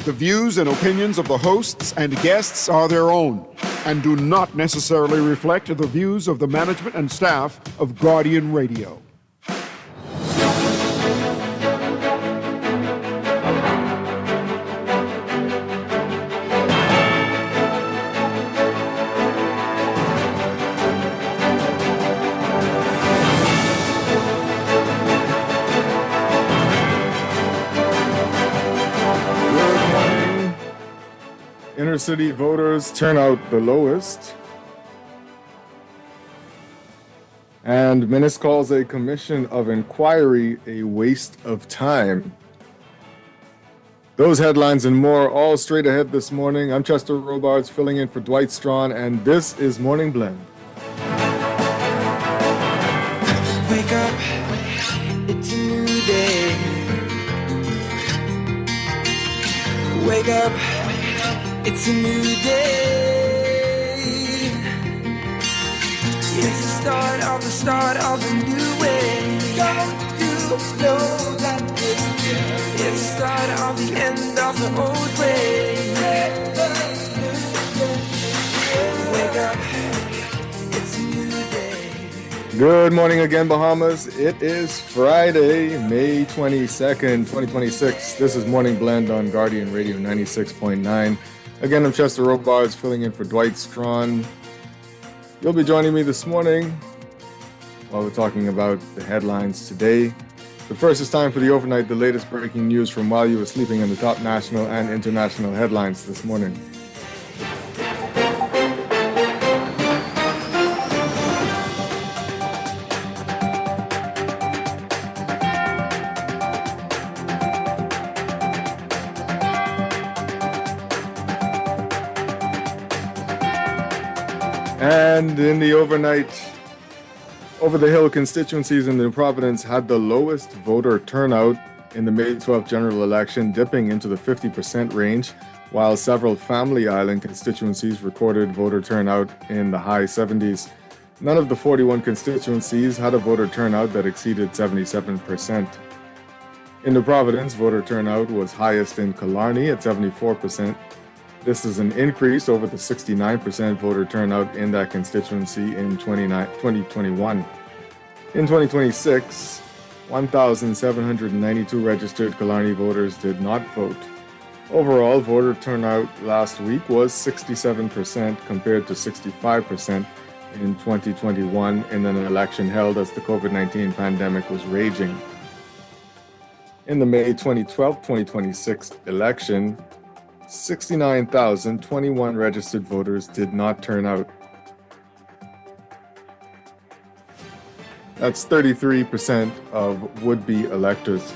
The views and opinions of the hosts and guests are their own and do not necessarily reflect the views of the management and staff of Guardian Radio. Inner city voters turnout the lowest. And Minnis calls a commission of inquiry a waste of time. Those headlines and more all straight ahead this morning. I'm Chester Robards filling in for Dwight Strachan, and this is Morning Blend. Wake up, it's a new day. Wake up, it's a new day. It's the start of a new way. Don't you know that it's the start of the end of the old way. Wake up, it's a new day. Good morning again, Bahamas. It is Friday, May 22nd, 2026. This is Morning Blend on Guardian Radio 96.9. Again, I'm Chester Robards filling in for Dwight Strachan. You'll be joining me this morning while we're talking about the headlines today. But first, it's time for the overnight, the latest breaking news from while you were sleeping in the top national and international headlines this morning. And in the overnight, over-the-hill constituencies in New Providence had the lowest voter turnout in the May 12th general election, dipping into the 50% range, while several Family Island constituencies recorded voter turnout in the high 70s. None of the 41 constituencies had a voter turnout that exceeded 77%. In New Providence, voter turnout was highest in Killarney at 74%. This is an increase over the 69% voter turnout in that constituency in 2021. In 2026, 1,792 registered Killarney voters did not vote. Overall, voter turnout last week was 67% compared to 65% in 2021 in an election held as the COVID-19 pandemic was raging. In the May 2012-2026 election, 69,021 registered voters did not turn out. That's 33% of would-be electors.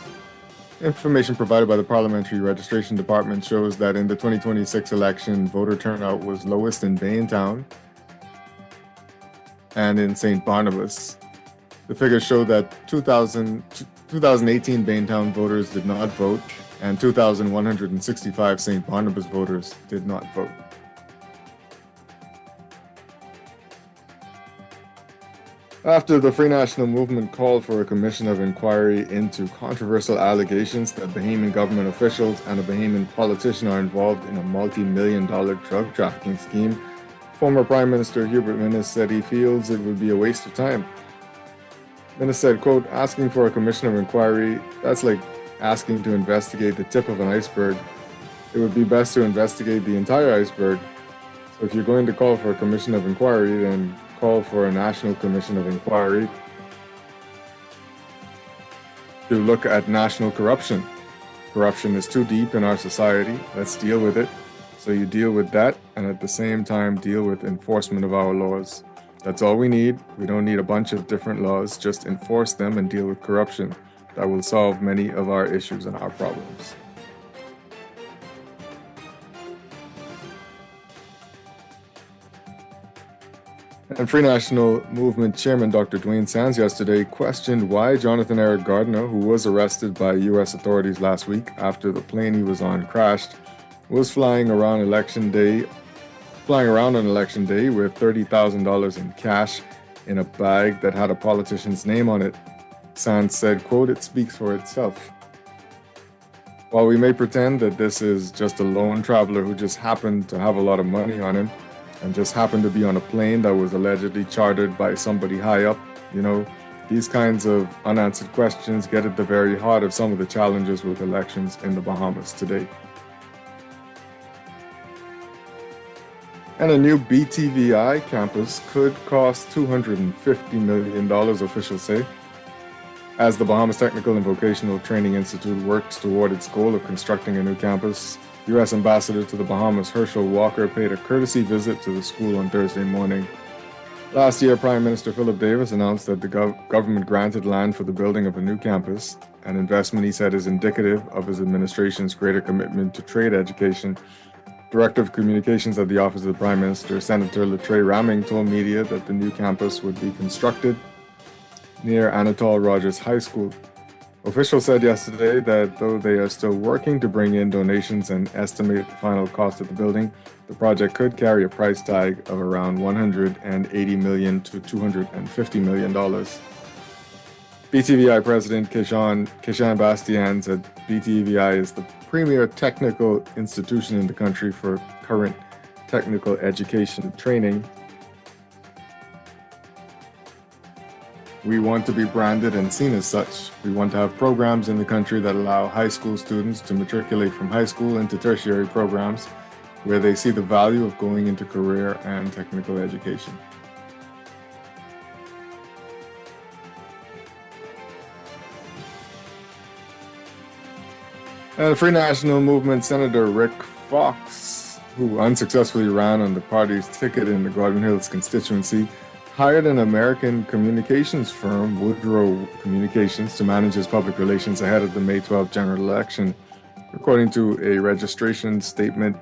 Information provided by the Parliamentary Registration Department shows that in the 2026 election, voter turnout was lowest in Baintown and in St. Barnabas. The figures show that 2018 Baintown voters did not vote, and 2,165 St. Barnabas voters did not vote. After the Free National Movement called for a commission of inquiry into controversial allegations that Bahamian government officials and a Bahamian politician are involved in a multi-million-dollar drug trafficking scheme, former Prime Minister Hubert Minnis said he feels it would be a waste of time. Minnis said, quote, asking for a commission of inquiry, that's like asking to investigate the tip of an iceberg. It would be best to investigate the entire iceberg. So if you're going to call for a commission of inquiry, then call for a national commission of inquiry to look at national corruption. Corruption is too deep in our society. Let's deal with it. So you deal with that and at the same time deal with enforcement of our laws. That's all we need. We don't need a bunch of different laws. Just enforce them and deal with corruption. That will solve many of our issues and our problems. And Free National Movement Chairman Dr. Dwayne Sands yesterday questioned why Jonathan Eric Gardner, who was arrested by U.S. authorities last week after the plane he was on crashed, was flying around on election day with $30,000 in cash in a bag that had a politician's name on it. Sands said, quote, it speaks for itself. While we may pretend that this is just a lone traveler who just happened to have a lot of money on him and just happened to be on a plane that was allegedly chartered by somebody high up, these kinds of unanswered questions get at the very heart of some of the challenges with elections in the Bahamas today. And a new BTVI campus could cost $250 million, officials say. As the Bahamas Technical and Vocational Training Institute works toward its goal of constructing a new campus, U.S. Ambassador to the Bahamas Herschel Walker paid a courtesy visit to the school on Thursday morning. Last year, Prime Minister Philip Davis announced that the government granted land for the building of a new campus, an investment he said is indicative of his administration's greater commitment to trade education. Director of Communications at the Office of the Prime Minister, Senator Latrey Ramming, told media that the new campus would be constructed near Anatole Rogers High School. Officials said yesterday that though they are still working to bring in donations and estimate the final cost of the building, the project could carry a price tag of around $180 million to $250 million. BTVI President Keshan Bastian said BTVI is the premier technical institution in the country for current technical education training. We want to be branded and seen as such. We want to have programs in the country that allow high school students to matriculate from high school into tertiary programs where they see the value of going into career and technical education. And the Free National Movement Senator Rick Fox, who unsuccessfully ran on the party's ticket in the Garden Hills constituency, hired an American communications firm, Woodrow Communications, to manage his public relations ahead of the May 12 general election. According to a registration statement,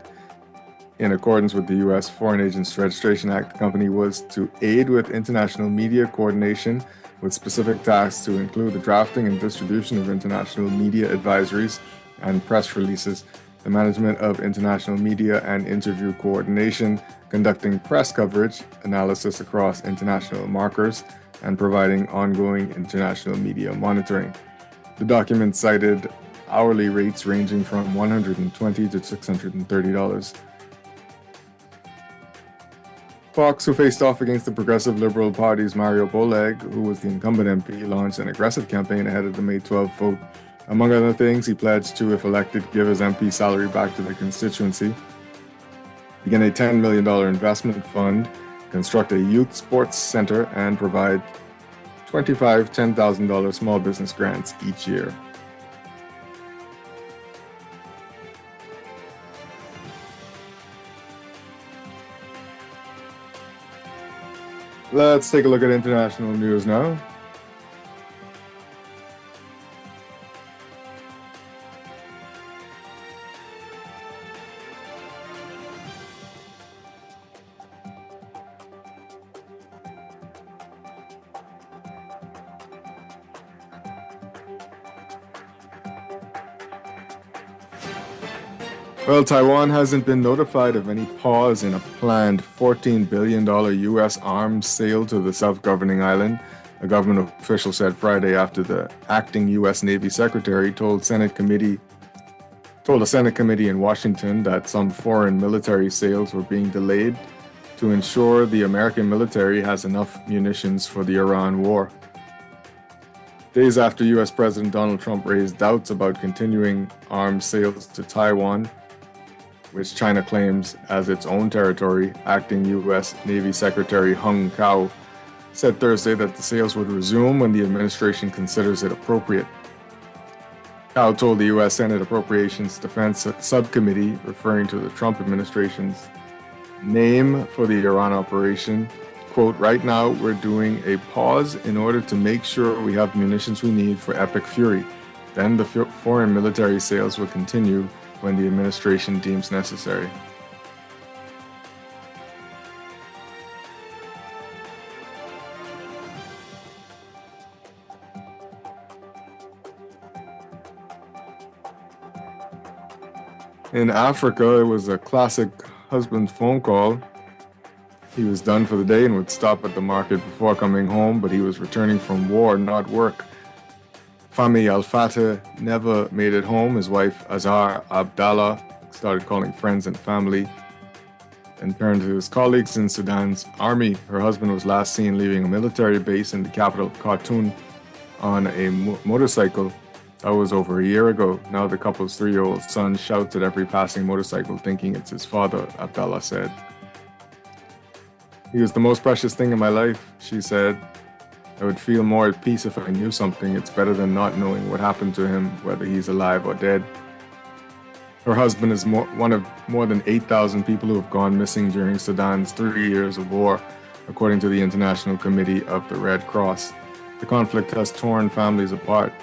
in accordance with the U.S. Foreign Agents Registration Act, the company was to aid with international media coordination with specific tasks to include the drafting and distribution of international media advisories and press releases, the management of international media and interview coordination, conducting press coverage, analysis across international markers, and providing ongoing international media monitoring. The document cited hourly rates ranging from $120 to $630. Fox, who faced off against the Progressive Liberal Party's Mario Boleg, who was the incumbent MP, launched an aggressive campaign ahead of the May 12 vote. Among other things, he pledged to, if elected, give his MP salary back to the constituency, begin a $10 million investment fund, construct a youth sports center, and provide 25 $10,000 small business grants each year. Let's take a look at international news now. Well, Taiwan hasn't been notified of any pause in a planned $14 billion U.S. arms sale to the self-governing island, a government official said Friday after the acting U.S. Navy Secretary told a Senate committee in Washington that some foreign military sales were being delayed to ensure the American military has enough munitions for the Iran war. Days after U.S. President Donald Trump raised doubts about continuing arms sales to Taiwan, which China claims as its own territory, acting U.S. Navy Secretary Hung Kao said Thursday that the sales would resume when the administration considers it appropriate. Kao told the U.S. Senate Appropriations Defense Subcommittee, referring to the Trump administration's name for the Iran operation, quote, "Right now we're doing a pause in order to make sure we have munitions we need for Epic Fury. Then the foreign military sales will continue when the administration deems necessary." In Africa, it was a classic husband phone call. He was done for the day and would stop at the market before coming home, but he was returning from war, not work. Fahmy Al-Fateh never made it home. His wife, Azhar Abdallah, started calling friends and family and turned to his colleagues in Sudan's army. Her husband was last seen leaving a military base in the capital of Khartoum on a motorcycle. That was over a year ago. Now the couple's 3-year-old son shouts at every passing motorcycle thinking it's his father, Abdallah said. "He was the most precious thing in my life," she said. "I would feel more at peace if I knew something. It's better than not knowing what happened to him, whether he's alive or dead." Her husband is one of more than 8,000 people who have gone missing during Sudan's 3 years of war, according to the International Committee of the Red Cross. The conflict has torn families apart.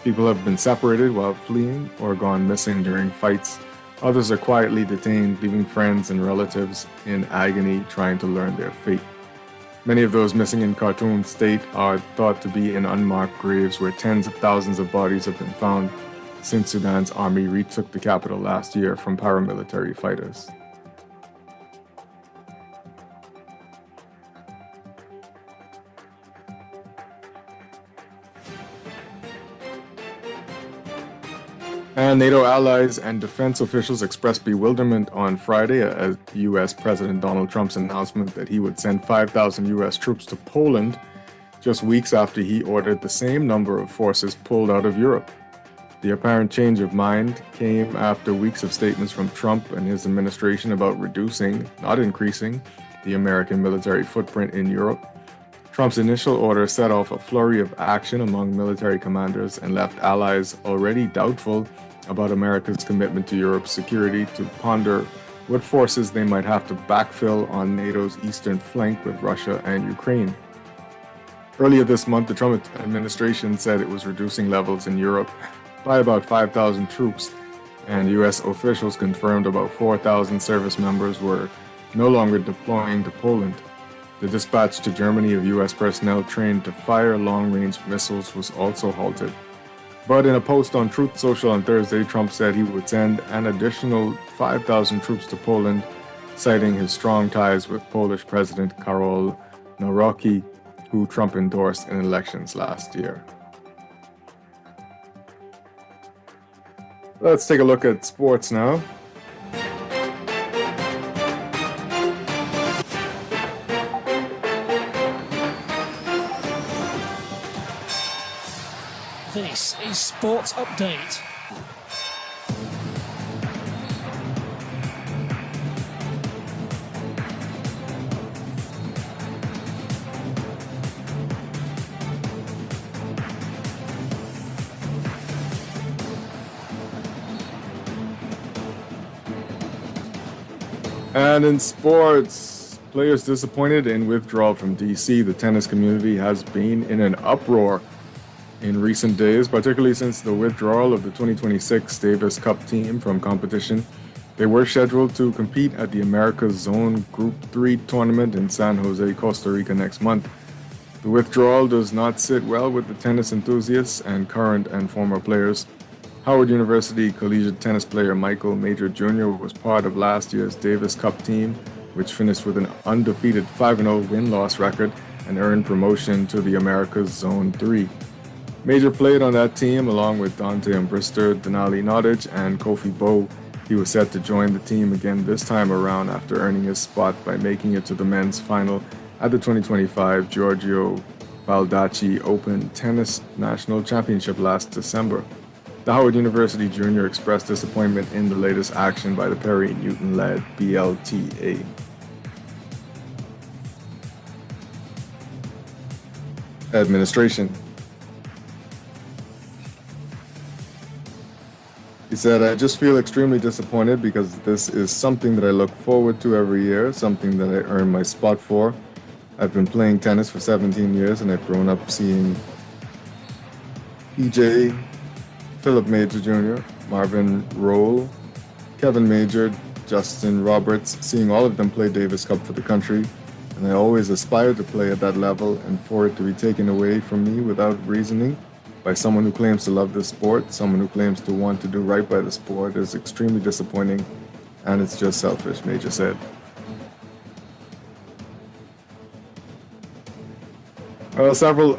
People have been separated while fleeing or gone missing during fights. Others are quietly detained, leaving friends and relatives in agony trying to learn their fate. Many of those missing in Khartoum state are thought to be in unmarked graves where tens of thousands of bodies have been found since Sudan's army retook the capital last year from paramilitary fighters. And NATO allies and defense officials expressed bewilderment on Friday at U.S. President Donald Trump's announcement that he would send 5,000 U.S. troops to Poland just weeks after he ordered the same number of forces pulled out of Europe. The apparent change of mind came after weeks of statements from Trump and his administration about reducing, not increasing, the American military footprint in Europe. Trump's initial order set off a flurry of action among military commanders and left allies already doubtful about America's commitment to Europe's security to ponder what forces they might have to backfill on NATO's eastern flank with Russia and Ukraine. Earlier this month, the Trump administration said it was reducing levels in Europe by about 5,000 troops, and U.S. officials confirmed about 4,000 service members were no longer deploying to Poland. The dispatch to Germany of U.S. personnel trained to fire long-range missiles was also halted. But in a post on Truth Social on Thursday, Trump said he would send an additional 5,000 troops to Poland, citing his strong ties with Polish President Karol Nawrocki, who Trump endorsed in elections last year. Let's take a look at sports now. This is Sports Update. And in sports, players disappointed in withdrawal from DC. The tennis community has been in an uproar in recent days, particularly since the withdrawal of the 2026 Davis Cup team from competition. They were scheduled to compete at the Americas Zone Group 3 tournament in San Jose, Costa Rica next month. The withdrawal does not sit well with the tennis enthusiasts and current and former players. Howard University collegiate tennis player Michael Major Jr. was part of last year's Davis Cup team, which finished with an undefeated 5-0 win-loss record and earned promotion to the Americas Zone 3. Major played on that team along with Dante Umbrister, Denali Nodic, and Kofi Bow. He was set to join the team again this time around after earning his spot by making it to the men's final at the 2025 Giorgio Baldacci Open Tennis National Championship last December. The Howard University junior expressed disappointment in the latest action by the Perry Newton-led BLTA. Administration. He said, "I just feel extremely disappointed because this is something that I look forward to every year, something that I earned my spot for. I've been playing tennis for 17 years and I've grown up seeing PJ, Philip Major Jr., Marvin Roll, Kevin Major, Justin Roberts, seeing all of them play Davis Cup for the country, and I always aspired to play at that level, and for it to be taken away from me without reasoning by someone who claims to love this sport, someone who claims to want to do right by the sport, is extremely disappointing, and it's just selfish," Major said. Well, several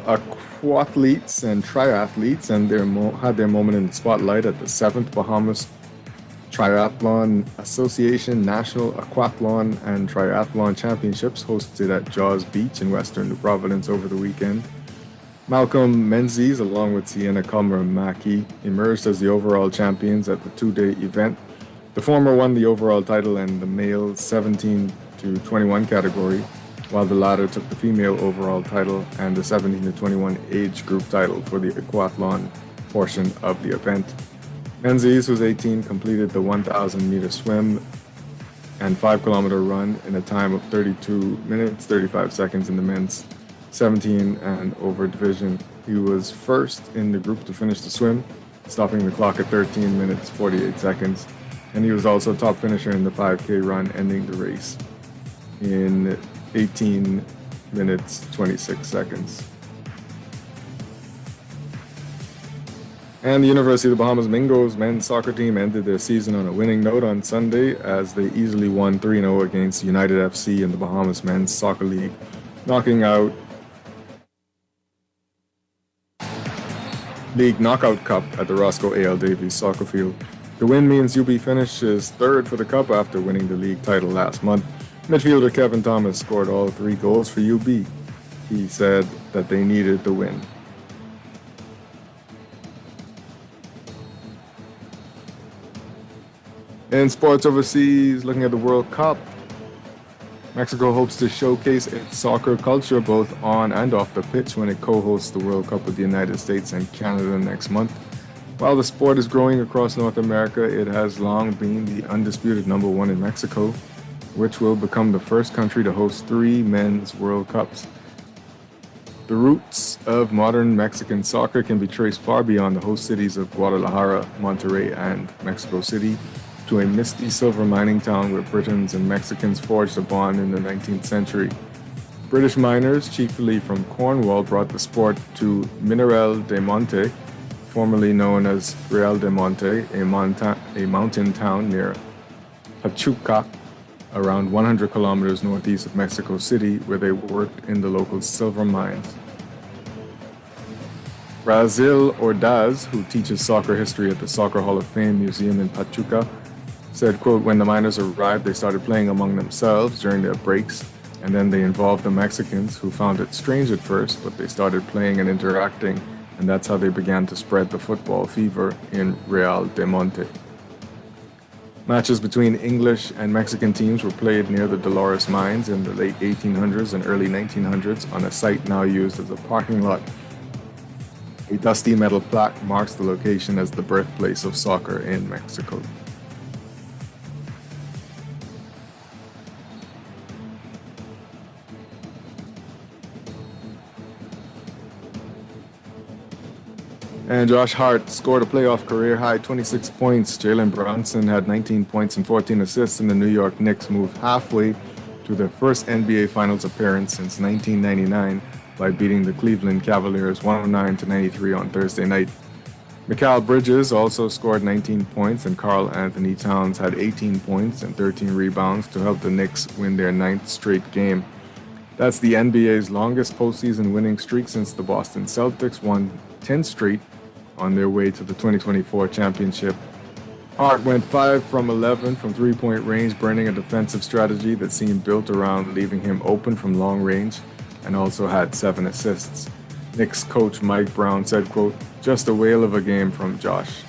aquathletes and triathletes and had their moment in the spotlight at the 7th Bahamas Triathlon Association National Aquathlon and Triathlon Championships hosted at Jaws Beach in western New Providence over the weekend. Malcolm Menzies, along with Sienna Comber-Mackey, emerged as the overall champions at the two-day event. The former won the overall title in the male 17 to 21 category, while the latter took the female overall title and the 17 to 21 age group title for the aquathlon portion of the event. Menzies, who's 18, completed the 1,000-meter swim and 5-kilometer run in a time of 32 minutes, 35 seconds in the men's 17 and over division. He was first in the group to finish the swim, stopping the clock at 13 minutes, 48 seconds. And he was also top finisher in the 5K run, ending the race in 18 minutes, 26 seconds. And the University of the Bahamas Mingos men's soccer team ended their season on a winning note on Sunday as they easily won 3-0 against United FC in the Bahamas Men's Soccer League, knocking out League Knockout Cup at the Roscoe A.L. Davies soccer field. The win means UB finishes third for the cup after winning the league title last month. Midfielder Kevin Thomas scored all 3 goals for UB. He said that they needed the win. In sports overseas, looking at the World Cup, Mexico hopes to showcase its soccer culture both on and off the pitch when it co-hosts the World Cup with the United States and Canada next month. While the sport is growing across North America, it has long been the undisputed number 1 in Mexico, which will become the first country to host 3 men's World Cups. The roots of modern Mexican soccer can be traced far beyond the host cities of Guadalajara, Monterrey, and Mexico City, to a misty silver mining town where Britons and Mexicans forged a bond in the 19th century. British miners, chiefly from Cornwall, brought the sport to Mineral de Monte, formerly known as Real de Monte, a mountain town near Pachuca, around 100 kilometers northeast of Mexico City, where they worked in the local silver mines. Brazil Ordaz, who teaches soccer history at the Soccer Hall of Fame Museum in Pachuca, said, quote, when the miners arrived, they started playing among themselves during their breaks, and then they involved the Mexicans, who found it strange at first, but they started playing and interacting, and that's how they began to spread the football fever in Real de Monte. Matches between English and Mexican teams were played near the Dolores mines in the late 1800s and early 1900s on a site now used as a parking lot. A dusty metal plaque marks the location as the birthplace of soccer in Mexico. And Josh Hart scored a playoff career-high 26 points. Jalen Brunson had 19 points and 14 assists, and the New York Knicks moved halfway to their first NBA Finals appearance since 1999 by beating the Cleveland Cavaliers 109-93 on Thursday night. Mikal Bridges also scored 19 points, and Karl Anthony Towns had 18 points and 13 rebounds to help the Knicks win their 9th straight game. That's the NBA's longest postseason winning streak since the Boston Celtics won 10 straight on their way to the 2024 championship. Hart went 5 from 11 from three-point range, burning a defensive strategy that seemed built around leaving him open from long range, and also had 7 assists. Knicks coach Mike Brown said, quote, just a whale of a game from Josh.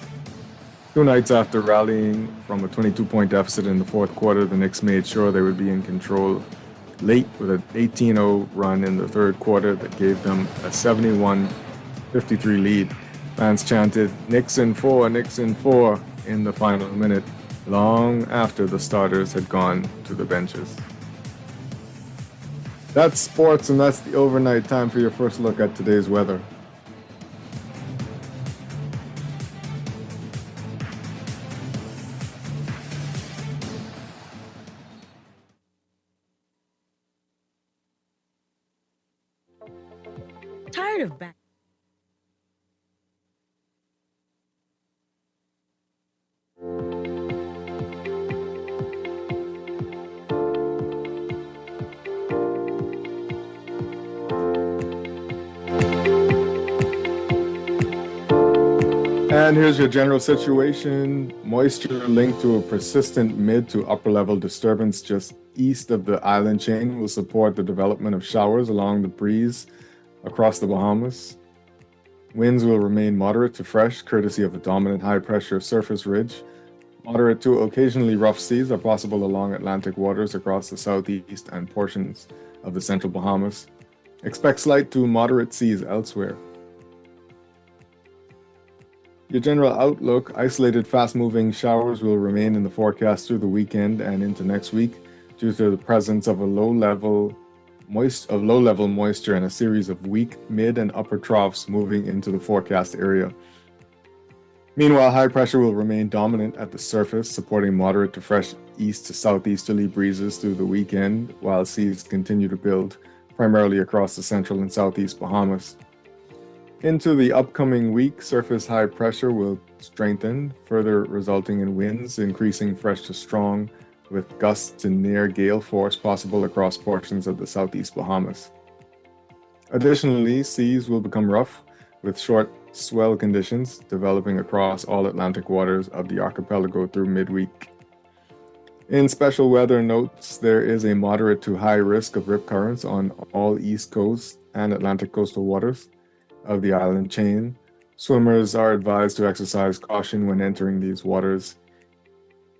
2 nights after rallying from a 22-point deficit in the fourth quarter, the Knicks made sure they would be in control late with an 18-0 run in the third quarter that gave them a 71-53 lead. Fans chanted, Knicks in 4, Knicks in 4 in the final minute, long after the starters had gone to the benches. That's sports, and that's the overnight. Time for your first look at today's weather. Tired of back. And here's your general situation. Moisture linked to a persistent mid to upper level disturbance just east of the island chain will support the development of showers along the breeze across the Bahamas. Winds will remain moderate to fresh, courtesy of a dominant high-pressure surface ridge. Moderate to occasionally rough seas are possible along Atlantic waters across the southeast and portions of the central Bahamas. Expect slight to moderate seas elsewhere. Your general outlook: isolated fast-moving showers will remain in the forecast through the weekend and into next week due to the presence of low-level moisture and a series of weak mid and upper troughs moving into the forecast area. Meanwhile, high pressure will remain dominant at the surface, supporting moderate to fresh east to southeasterly breezes through the weekend, while seas continue to build, primarily across the central and southeast Bahamas. Into the upcoming week, surface high pressure will strengthen, further resulting in winds increasing fresh to strong, with gusts to near gale force possible across portions of the southeast Bahamas. Additionally, seas will become rough, with short swell conditions developing across all Atlantic waters of the archipelago through midweek. In special weather notes, there is a moderate to high risk of rip currents on all East Coast and Atlantic coastal waters of the island chain. Swimmers are advised to exercise caution when entering these waters.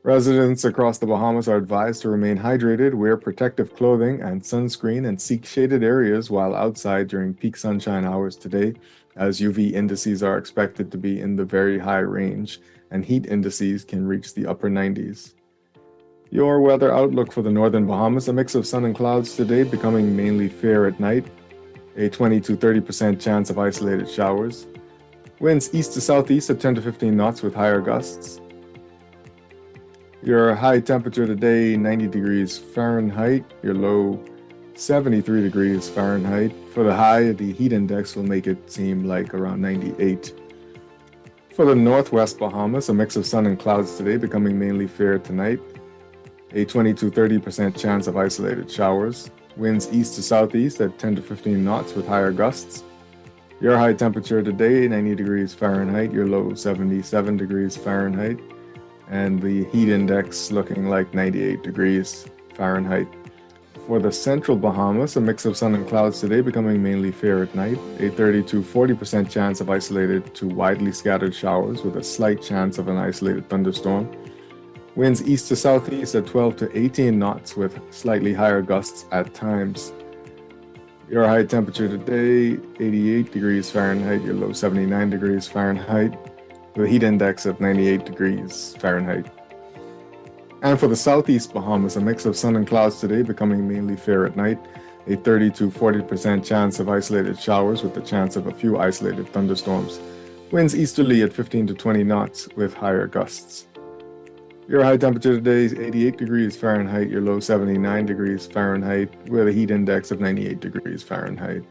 Residents across the Bahamas are advised to remain hydrated, wear protective clothing and sunscreen, and seek shaded areas while outside during peak sunshine hours today, as UV indices are expected to be in the very high range, and heat indices can reach the upper 90s. Your weather outlook for the northern Bahamas: a mix of sun and clouds today, becoming mainly fair at night, a 20 to 30% chance of isolated showers. Winds east to southeast at 10 to 15 knots with higher gusts. Your high temperature today, 90 degrees Fahrenheit. Your low, 73 degrees Fahrenheit. For the high, the heat index will make it seem like around 98. For the northwest Bahamas, a mix of sun and clouds today, becoming mainly fair tonight. A 20 to 30% chance of isolated showers. Winds east to southeast at 10 to 15 knots with higher gusts. Your high temperature today, 90 degrees Fahrenheit. Your low, 77 degrees Fahrenheit. And the heat index looking like 98 degrees Fahrenheit. For the central Bahamas, a mix of sun and clouds today, becoming mainly fair at night. A 30 to 40% chance of isolated to widely scattered showers with a slight chance of an isolated thunderstorm. Winds east to southeast at 12 to 18 knots with slightly higher gusts at times. Your high temperature today, 88 degrees Fahrenheit. Your low, 79 degrees Fahrenheit. With a heat index of 98 degrees Fahrenheit. And for the southeast Bahamas, a mix of sun and clouds today, becoming mainly fair at night. A 30 to 40% chance of isolated showers with the chance of a few isolated thunderstorms. Winds easterly at 15 to 20 knots with higher gusts. Your high temperature today is 88 degrees Fahrenheit. Your low, 79 degrees Fahrenheit with a heat index of 98 degrees Fahrenheit.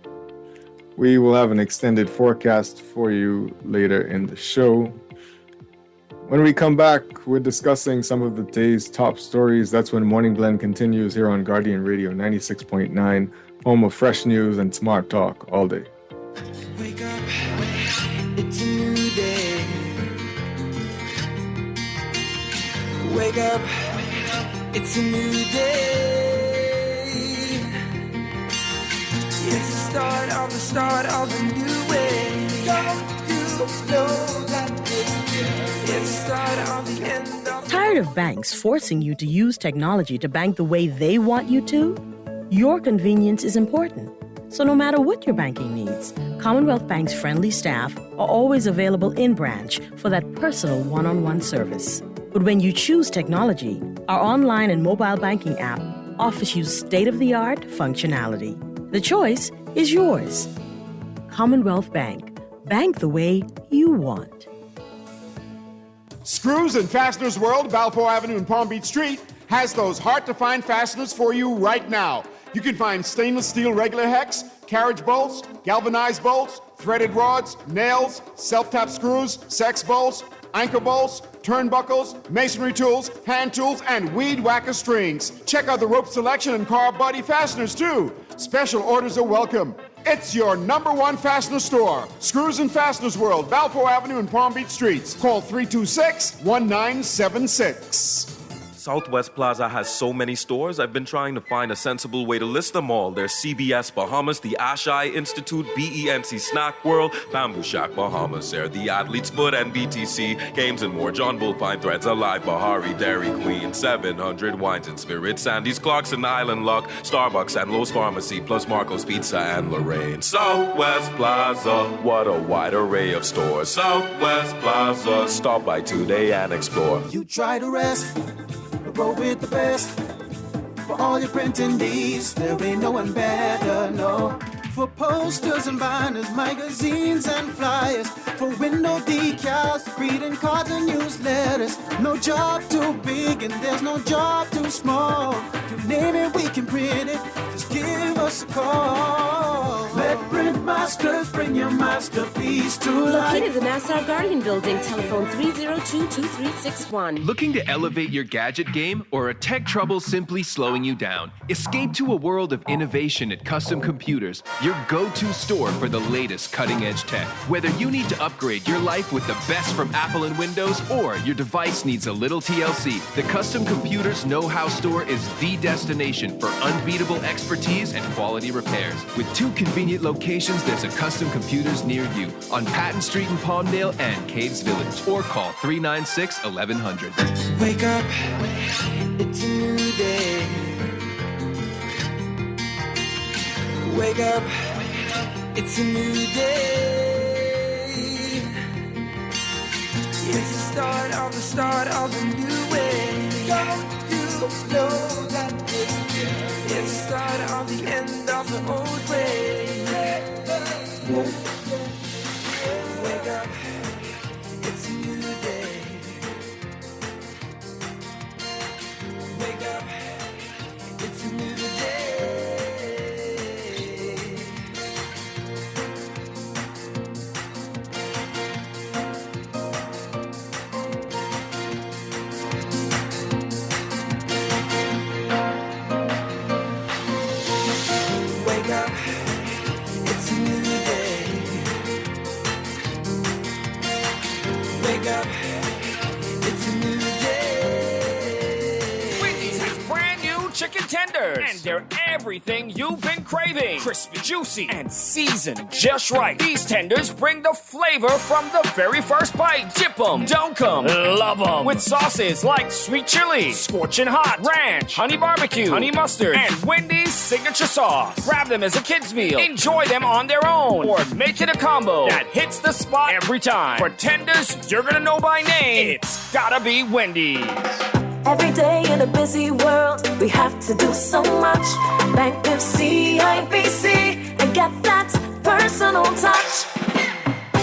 We will have an extended forecast for you later in the show. When we come back, we're discussing some of the day's top stories. That's when Morning Blend continues here on Guardian Radio 96.9, home of fresh news and smart talk all day. Wake up, it's a new day. Wake up, it's a new day. It's the start of a new way. Don't you know that it's the start of the end of... Tired of banks forcing you to use technology to bank the way they want you to? Your convenience is important. So no matter what your banking needs, Commonwealth Bank's friendly staff are always available in branch for that personal one-on-one service. But when you choose technology, our online and mobile banking app offers you state-of-the-art functionality. The choice is yours. Commonwealth Bank. Bank the way you want. Screws and Fasteners World, Balfour Avenue and Palm Beach Street, has those hard-to-find fasteners for you right now. You can find stainless steel regular hex, carriage bolts, galvanized bolts, threaded rods, nails, self-tap screws, sex bolts, anchor bolts, turnbuckles, masonry tools, hand tools, and weed whacker strings. Check out the rope selection and car body fasteners too. Special orders are welcome. It's your #1 fastener store. Screws and Fasteners World, Balfour Avenue and Palm Beach Streets. Call 326-1976. Southwest Plaza has so many stores, I've been trying to find a sensible way to list them all. There's CBS Bahamas, the Ashai Institute, BENC Snack World, Bamboo Shack Bahamas, there, the Athlete's Foot, and BTC, Games and More, John Bull Fine Threads, Alive, Bahari, Dairy Queen, 700 Wines and Spirits, Sandy's Clarkson, Island Luck, Starbucks, and Lowe's Pharmacy, plus Marco's Pizza and Lorraine. Southwest Plaza, what a wide array of stores. Southwest Plaza, stop by today and explore. You try to rest, roll with the best. For all your printing needs, there ain't no one better, no. For posters and banners, magazines and flyers, for window decals, greeting cards and newsletters. No job too big and there's no job too small. You name it, we can print it. Just give us a call. Let Print Masters bring your masterpiece to life. Located in the Nassau Guardian Building, telephone 302-2361. Looking to elevate your gadget game, or are tech troubles simply slowing you down? Escape to a world of innovation at Custom Computers, your go-to store for the latest cutting-edge tech. Whether you need to upgrade your life with the best from Apple and Windows, or your device needs a little TLC, the Custom Computers Know-How Store is the destination for unbeatable expertise and quality repairs. With 2 convenient locations, there's a Custom Computers near you on Patton Street in Palmdale and Cades Village, or call 396-1100. Wake up, it's a new day. Wake up, it's a new day. It's the start of a new way. Don't you know that it's the start of the end of the old way. Wake up, it's a new day. Wake up, it's a new day. Wake up, it's a new day. Wake up, it's a new day. Wendy's has brand new chicken tenders, and they're everything you've been craving. Crispy, juicy, and seasoned just right. These tenders bring the flavor from the very first bite. Dip 'em, dunk 'em, love 'em. With sauces like sweet chili, scorching hot, ranch, honey barbecue, honey mustard, and Wendy's signature sauce. Grab them as a kid's meal. Enjoy them on their own, or make it a combo that hits the spot every time. For tenders you're gonna know by name, it's gotta be Wendy's. Every day in a busy world, we have to do so much. Bank with CIBC and get that personal touch.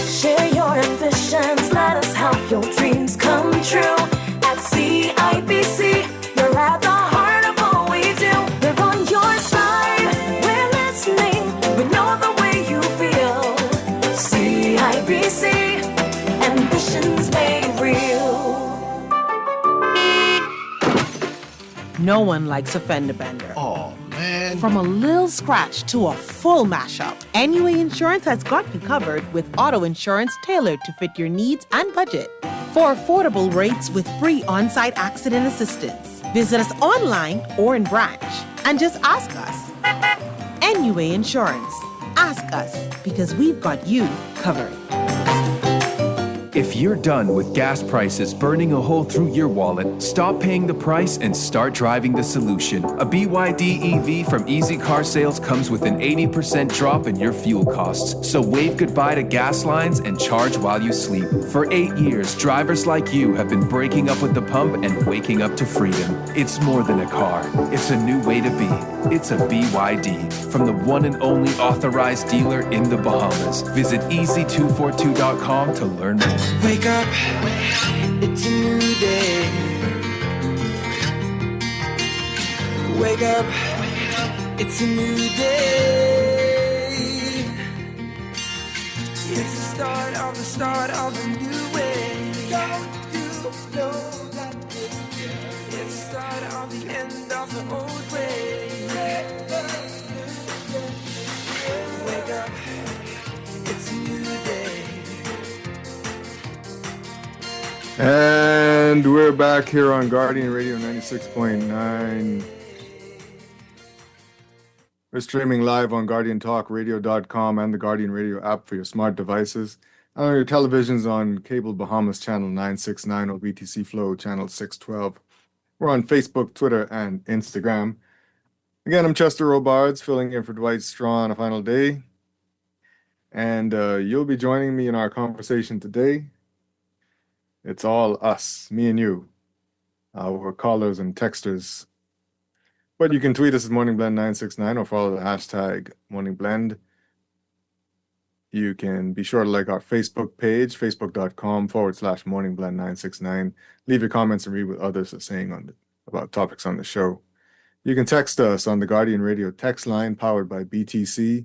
Share your ambitions, let us help your dreams come true. At CIBC, you're at the heart of all we do. We're on your side, we're listening, we know the way you feel. CIBC, ambitions made real. No one likes a fender bender. Oh, man. From a little scratch to a full mashup, NUA Insurance has got you covered with auto insurance tailored to fit your needs and budget. For affordable rates with free on-site accident assistance, visit us online or in branch and just ask us. NUA Insurance. Ask us, because we've got you covered. If you're done with gas prices burning a hole through your wallet, stop paying the price and start driving the solution. A BYD EV from Easy Car Sales comes with an 80% drop in your fuel costs. So wave goodbye to gas lines and charge while you sleep. For 8 years, drivers like you have been breaking up with the pump and waking up to freedom. It's more than a car. It's a new way to be. It's a BYD from the one and only authorized dealer in the Bahamas. Visit easy242.com to learn more. Wake up, it's a new day. Wake up, it's a new day. It's the start of a new way. Don't you know that it's the start of the end of the old way. Wake up. And we're back here on Guardian Radio 96.9. We're streaming live on GuardianTalkRadio.com and the Guardian Radio app for your smart devices. On your televisions on Cable Bahamas Channel 969 or BTC Flow Channel 612. We're on Facebook, Twitter, and Instagram. Again, I'm Chester Robards, filling in for Dwight Strachan on a final day. And you'll be joining me in our conversation today. It's all us, me and you, our callers and texters. But you can tweet us at MorningBlend969 or follow the hashtag MorningBlend. You can be sure to like our Facebook page, facebook.com/MorningBlend969. Leave your comments and read what others are saying about topics on the show. You can text us on the Guardian Radio text line powered by BTC.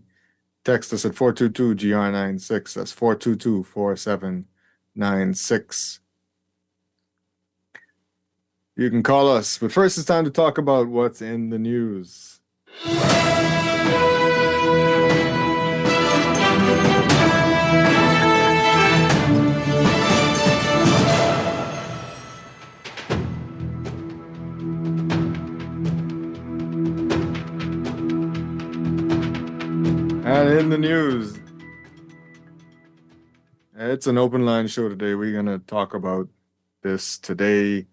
Text us at 422-GR96. That's 422-4796. You can call us, but first it's time to talk about what's in the news. And in the news, it's an open line show today. We're going to talk about this today.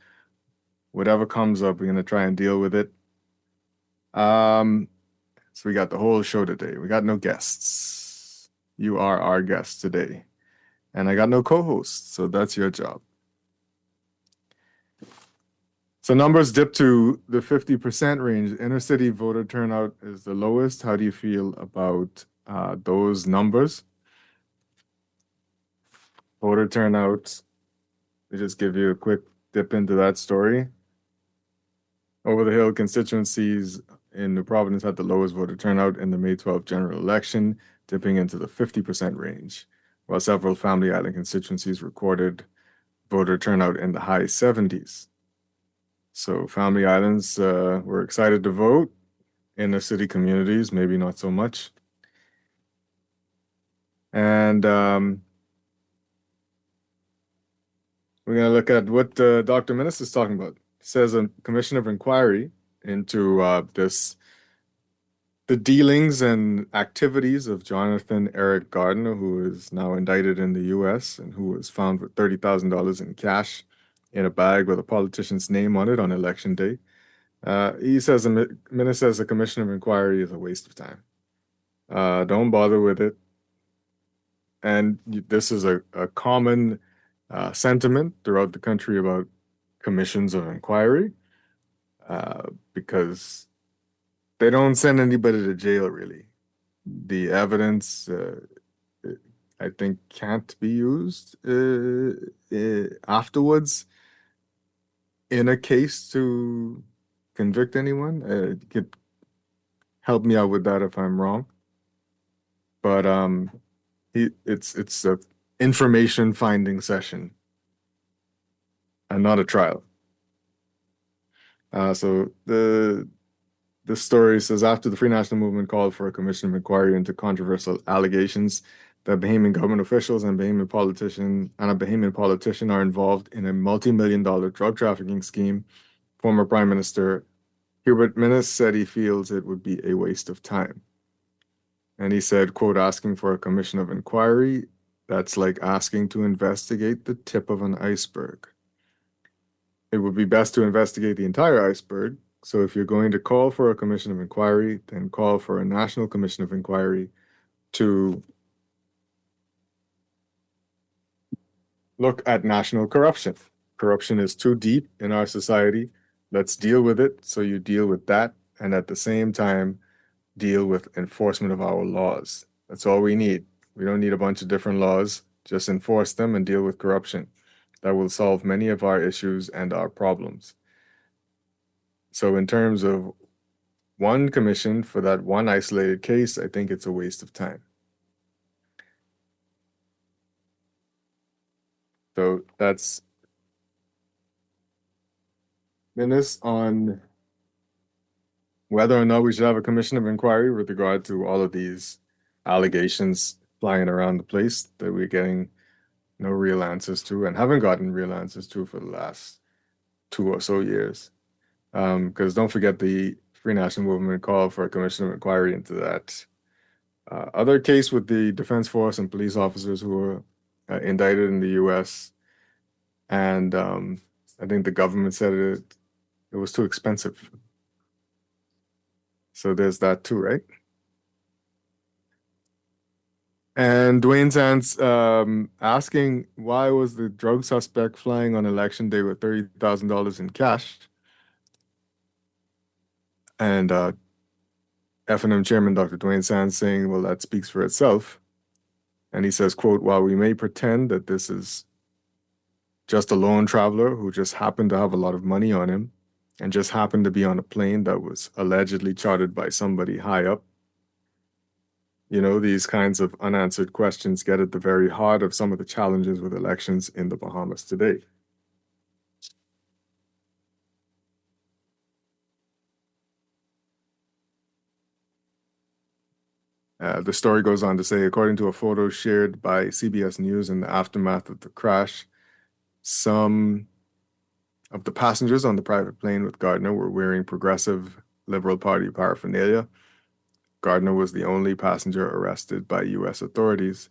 Whatever comes up, we're going to try and deal with it. So we got the whole show today. We got no guests. You are our guest today. And I got no co-hosts, so that's your job. So numbers dipped to the 50% range. Inner city voter turnout is the lowest. How do you feel about those numbers? Voter turnout, we just give you a quick dip into that story. Over the Hill constituencies in New Providence had the lowest voter turnout in the May 12th general election, dipping into the 50% range, while several Family Island constituencies recorded voter turnout in the high 70s. So Family Islands were excited to vote. Inner city communities, maybe not so much. And we're going to look at what Dr. Minnis is talking about. He says a commission of inquiry into the dealings and activities of Jonathan Eric Gardner, who is now indicted in the U.S. and who was found with $30,000 in cash in a bag with a politician's name on it on election day. He says, Minnis says a commission of inquiry is a waste of time. Don't bother with it. And this is a common sentiment throughout the country about commissions of inquiry, because they don't send anybody to jail, really. The evidence, I think, can't be used afterwards in a case to convict anyone. You could help me out with that if I'm wrong. But it's a information finding session and not a trial. So the story says, after the Free National Movement called for a commission of inquiry into controversial allegations that Bahamian government officials and a Bahamian politician are involved in a multi-million-dollar drug trafficking scheme, former Prime Minister Hubert Minnis said he feels it would be a waste of time. And he said, quote, asking for a commission of inquiry, that's like asking to investigate the tip of an iceberg. It would be best to investigate the entire iceberg. So if you're going to call for a commission of inquiry, then call for a national commission of inquiry to look at national corruption. Corruption is too deep in our society. Let's deal with it. So you deal with that, and at the same time, deal with enforcement of our laws. That's all we need. We don't need a bunch of different laws. Just enforce them and deal with corruption. That will solve many of our issues and our problems. So in terms of one commission for that one isolated case, I think it's a waste of time. So that's Minnis on whether or not we should have a commission of inquiry with regard to all of these allegations flying around the place that we're getting no real answers to, and haven't gotten real answers to for the last 2 or so years. Because don't forget the Free National Movement called for a commission of inquiry into that other case with the Defense Force and police officers who were indicted in the U.S. And I think the government said it was too expensive. So there's that too, right? And Dwayne Sands asking why was the drug suspect flying on election day with $30,000 in cash? And F&M Chairman Dr. Dwayne Sands saying, well, that speaks for itself. And he says, quote, while we may pretend that this is just a lone traveler who just happened to have a lot of money on him and just happened to be on a plane that was allegedly chartered by somebody high up, you know, these kinds of unanswered questions get at the very heart of some of the challenges with elections in the Bahamas today. The story goes on to say, according to a photo shared by CBS News in the aftermath of the crash, some of the passengers on the private plane with Gardner were wearing progressive Liberal Party paraphernalia. Gardner was the only passenger arrested by U.S. authorities.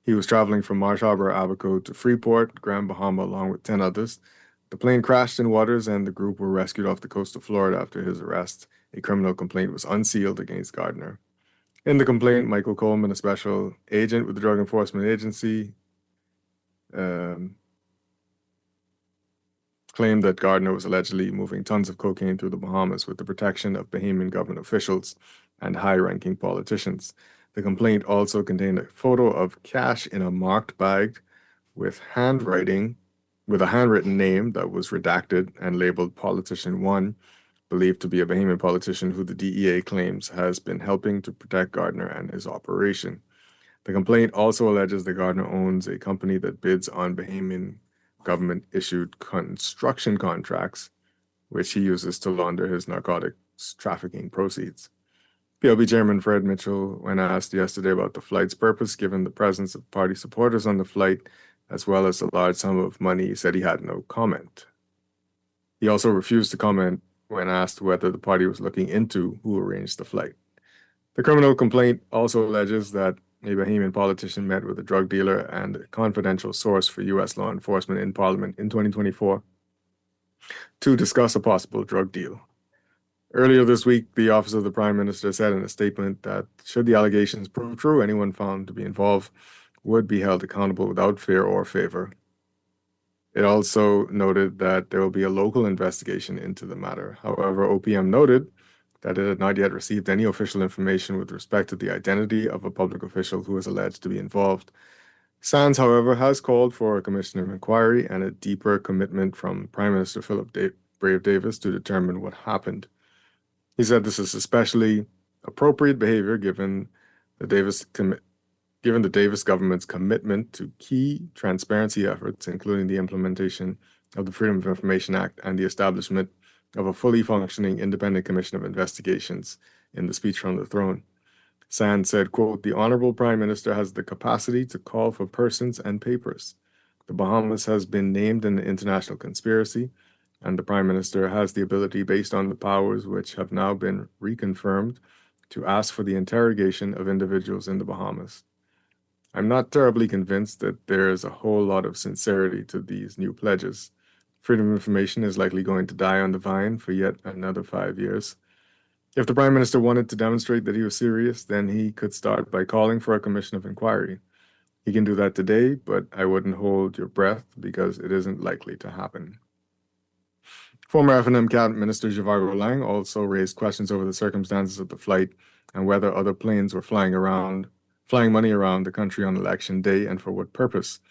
He was traveling from Marsh Harbor, Abaco to Freeport, Grand Bahama, along with 10 others. The plane crashed in waters and the group were rescued off the coast of Florida after his arrest. A criminal complaint was unsealed against Gardner. In the complaint, Michael Coleman, a special agent with the Drug Enforcement Agency, claimed that Gardner was allegedly moving tons of cocaine through the Bahamas with the protection of Bahamian government officials and high-ranking politicians. The complaint also contained a photo of cash in a marked bag with a handwritten name that was redacted and labeled Politician 1, believed to be a Bahamian politician who the DEA claims has been helping to protect Gardner and his operation. The complaint also alleges that Gardner owns a company that bids on Bahamian government-issued construction contracts, which he uses to launder his narcotics trafficking proceeds. PLB Chairman Fred Mitchell, when asked yesterday about the flight's purpose, given the presence of party supporters on the flight, as well as a large sum of money, said he had no comment. He also refused to comment when asked whether the party was looking into who arranged the flight. The criminal complaint also alleges that a Bahamian politician met with a drug dealer and a confidential source for U.S. law enforcement in Parliament in 2024 to discuss a possible drug deal. Earlier this week, the Office of the Prime Minister said in a statement that should the allegations prove true, anyone found to be involved would be held accountable without fear or favor. It also noted that there will be a local investigation into the matter. However, OPM noted that it had not yet received any official information with respect to the identity of a public official who is alleged to be involved. Sands, however, has called for a commission of inquiry and a deeper commitment from Prime Minister Philip Brave Davis to determine what happened. He said this is especially appropriate behavior given the Davis government's commitment to key transparency efforts, including the implementation of the Freedom of Information Act and the establishment of a fully functioning independent commission of investigations in the speech from the throne. Sands said, quote, the Honorable Prime Minister has the capacity to call for persons and papers. The Bahamas has been named in the international conspiracy, and the Prime Minister has the ability, based on the powers which have now been reconfirmed, to ask for the interrogation of individuals in the Bahamas. I'm not terribly convinced that there is a whole lot of sincerity to these new pledges. Freedom of information is likely going to die on the vine for yet another 5 years. If the Prime Minister wanted to demonstrate that he was serious, then he could start by calling for a commission of inquiry. He can do that today, but I wouldn't hold your breath because it isn't likely to happen. Former F&M Cabinet Minister Zhivargo Lang also raised questions over the circumstances of the flight and whether other planes were flying money around the country on election day and for what purpose.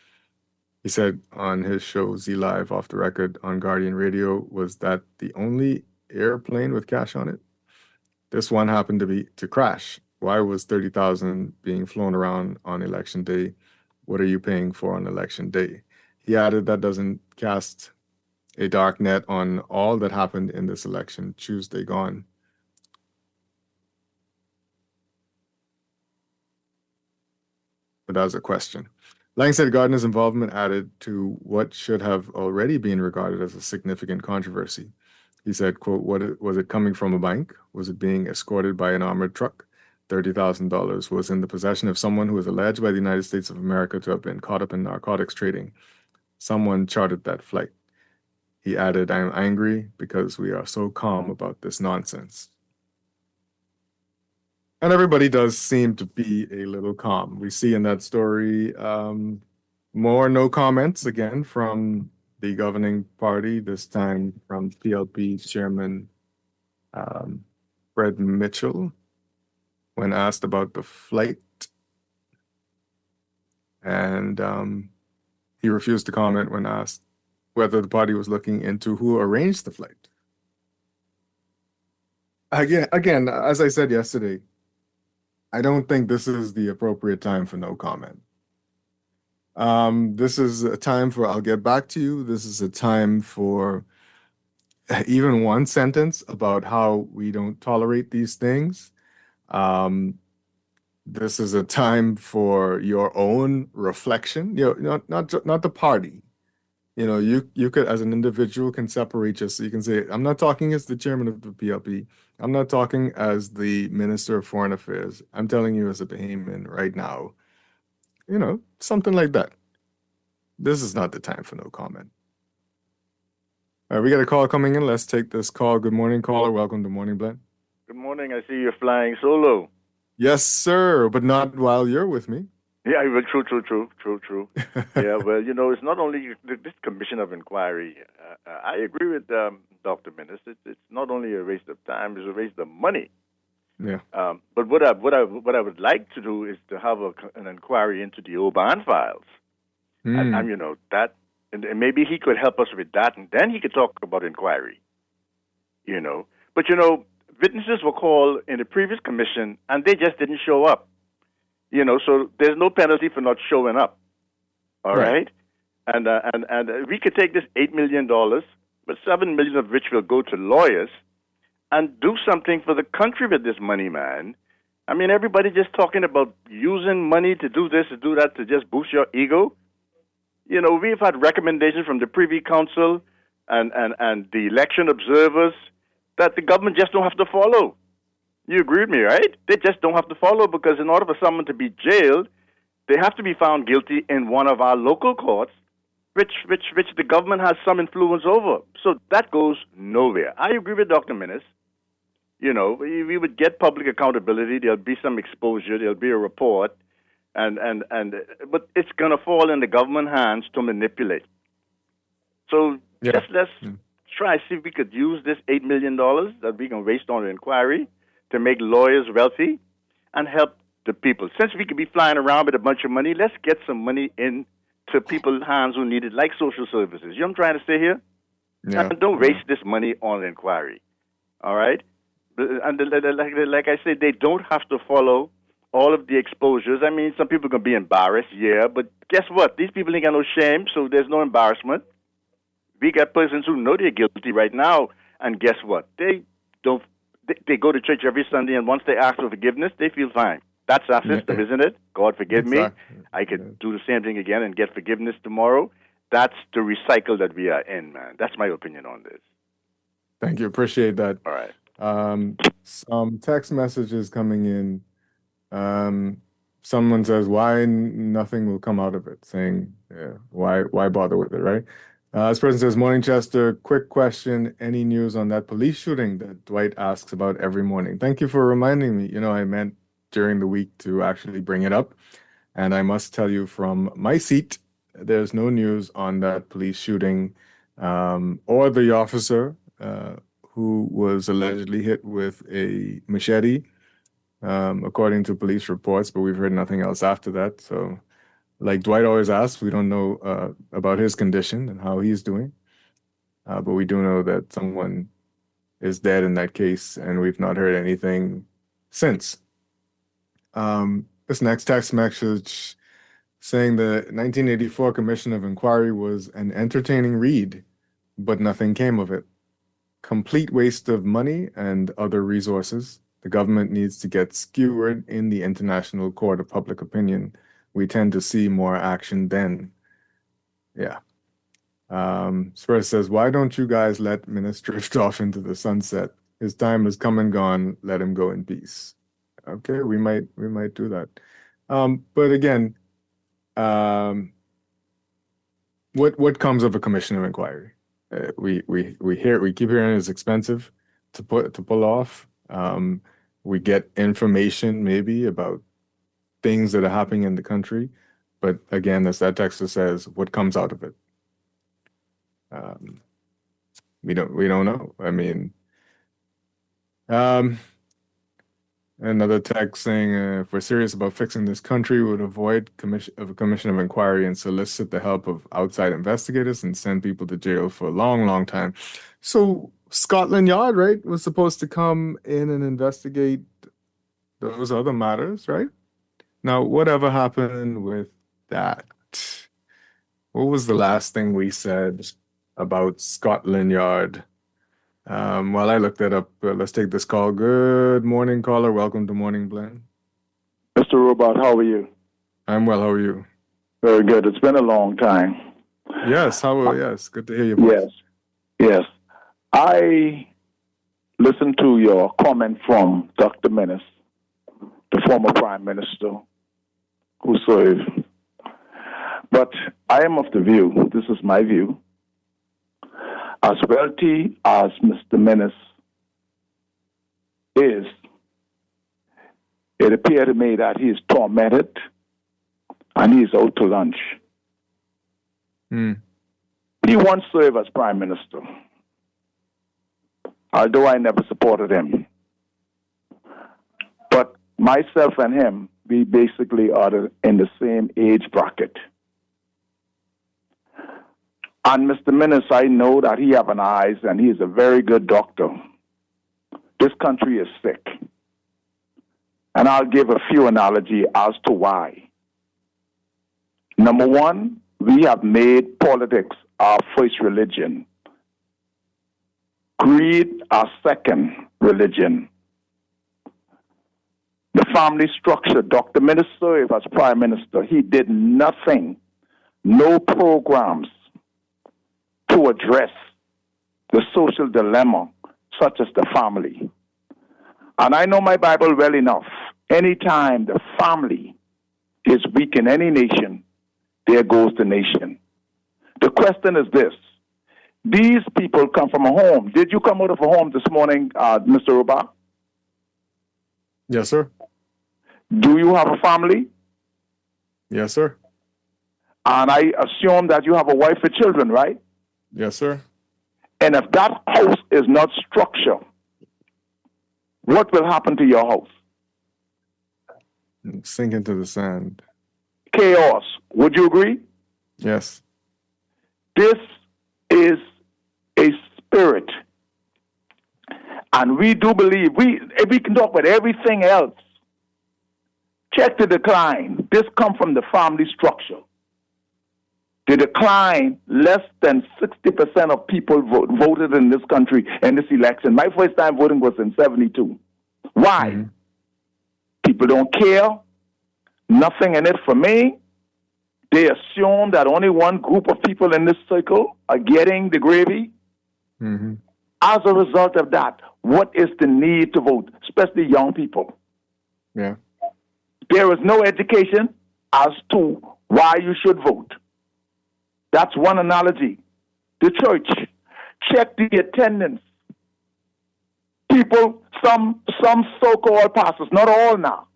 He said on his show Z Live Off the Record on Guardian Radio was that the only airplane with cash on it. This one happened to crash. Why was $30,000 being flown around on election day? What are you paying for on election day? He added that doesn't cast a dark net on all that happened in this election Tuesday gone. But as a question. Lang said Gardner's involvement added to what should have already been regarded as a significant controversy. He said, quote, was it coming from a bank? Was it being escorted by an armored truck? $30,000 was in the possession of someone who is alleged by the United States of America to have been caught up in narcotics trading. Someone chartered that flight. He added, I am angry because we are so calm about this nonsense. And everybody does seem to be a little calm. We see in that story more no comments again from the governing party, this time from PLP Chairman Fred Mitchell, when asked about the flight. And he refused to comment when asked whether the party was looking into who arranged the flight. Again, as I said yesterday, I don't think this is the appropriate time for no comment. This is a time for I'll get back to you. This is a time for even one sentence about how we don't tolerate these things. This is a time for your own reflection. You know, not the party. You know, you could, as an individual, can separate just so you can say, I'm not talking as the chairman of the PLP. I'm not talking as the Minister of Foreign Affairs. I'm telling you as a Bahamian right now. You know, something like that. This is not the time for no comment. All right, we got a call coming in. Let's take this call. Good morning, caller. Welcome to Morning Blend. Good morning. I see you're flying solo. Yes, sir, but not while you're with me. Yeah, well, true. Yeah, well, you know, it's not only this commission of inquiry. I agree with Dr. Minnis. It's not only a waste of time; it's a waste of money. Yeah. But what I would like to do is to have an inquiry into the Oban files, and you know that, and maybe he could help us with that, and then he could talk about inquiry. You know, but you know, witnesses were called in the previous commission, and they just didn't show up. You know, so there's no penalty for not showing up. All right? And we could take this $8 million, but $7 million of which will go to lawyers, and do something for the country with this money, man. I mean, everybody just talking about using money to do this, to do that, to just boost your ego. You know, we've had recommendations from the Privy Council and the election observers that the government just don't have to follow. You agree with me, right? They just don't have to follow, because in order for someone to be jailed, they have to be found guilty in one of our local courts, which the government has some influence over. So that goes nowhere. I agree with Dr. Minnis. You know, we would get public accountability. There'll be some exposure. There'll be a report, but it's going to fall in the government hands to manipulate. So let's try see if we could use this $8 million that we can waste on the inquiry to make lawyers wealthy and help the people. Since we could be flying around with a bunch of money, let's get some money into people's hands who need it, like social services. You know what I'm trying to say here? Yeah. And don't waste this money on inquiry. All right? And like I said, they don't have to follow all of the exposures. I mean, some people are going to be embarrassed, yeah, but guess what? These people ain't got no shame, so there's no embarrassment. We got persons who know they're guilty right now, and guess what? They go to church every Sunday, and once they ask for forgiveness, they feel fine. That's our system, isn't it? God forgive me. I could do the same thing again and get forgiveness tomorrow. That's the recycle that we are in, man. That's my opinion on this. Thank you. Appreciate that. All right. Some text messages coming in. Someone says, why nothing will come out of it? Saying, why bother with it, right? This person says, Morning, Chester. Quick question. Any news on that police shooting that Dwight asks about every morning? Thank you for reminding me. You know, I meant during the week to actually bring it up. And I must tell you from my seat, there's no news on that police shooting or the officer who was allegedly hit with a machete, according to police reports, but we've heard nothing else after that. So like Dwight always asks, we don't know about his condition and how he's doing. But we do know that someone is dead in that case, and we've not heard anything since. This next text message saying the 1984 Commission of Inquiry was an entertaining read, but nothing came of it. Complete waste of money and other resources. The government needs to get skewered in the International Court of Public Opinion we tend to see more action then. Yeah. Spurs says, why don't you guys let Minnis drift off into the sunset? His time has come and gone. Let him go in peace. Okay, we might do that. But again, what comes of a commission of inquiry? We keep hearing it's expensive to pull off. We get information maybe about things that are happening in the country, but again, as that texter says, what comes out of it? We don't know. I mean, another text saying, if we're serious about fixing this country, we would avoid a commission of inquiry and solicit the help of outside investigators and send people to jail for a long, long time. So Scotland Yard, right, was supposed to come in and investigate those other matters, right? Now, whatever happened with that? What was the last thing we said about Scotland Yard? While I looked that up, let's take this call. Good morning, caller. Welcome to Morning Blend. Mr. Robot, how are you? I'm well. How are you? Very good. It's been a long time. Yes. Yes. Good to hear your voice. Yes. I listened to your comment from Dr. Minnis, the former Prime Minister who served. But I am of the view, this is my view, as wealthy as Mr. Minnis is, it appeared to me that he is tormented and he is out to lunch. He once served as Prime Minister, although I never supported him. But myself and him, we basically are in the same age bracket. And Mr. Minnis, I know that he has an eyes and he is a very good doctor. This country is sick. And I'll give a few analogies as to why. Number one, we have made politics our first religion. Greed our second religion. The family structure, Dr. Minnis served as Prime Minister. He did nothing, no programs to address the social dilemma, such as the family. And I know my Bible well enough. Anytime the family is weak in any nation, there goes the nation. The question is this. These people come from a home. Did you come out of a home this morning, Mr. Ruba? Yes, sir. Do you have a family? Yes, sir. And I assume that you have a wife and children, right? Yes, sir. And if that house is not structured, what will happen to your house? Sink into the sand. Chaos. Would you agree? Yes. This is a spirit. And we do believe, if we can talk about everything else, check the decline. This comes from the family structure. The decline, less than 60% of people voted in this country in this election. My first time voting was in 72. Why? People don't care. Nothing in it for me. They assume that only one group of people in this circle are getting the gravy. As a result of that, what is the need to vote, especially young people? Yeah. There is no education as to why you should vote. That's one analogy. The church, check the attendance. People, some so-called pastors, not all now,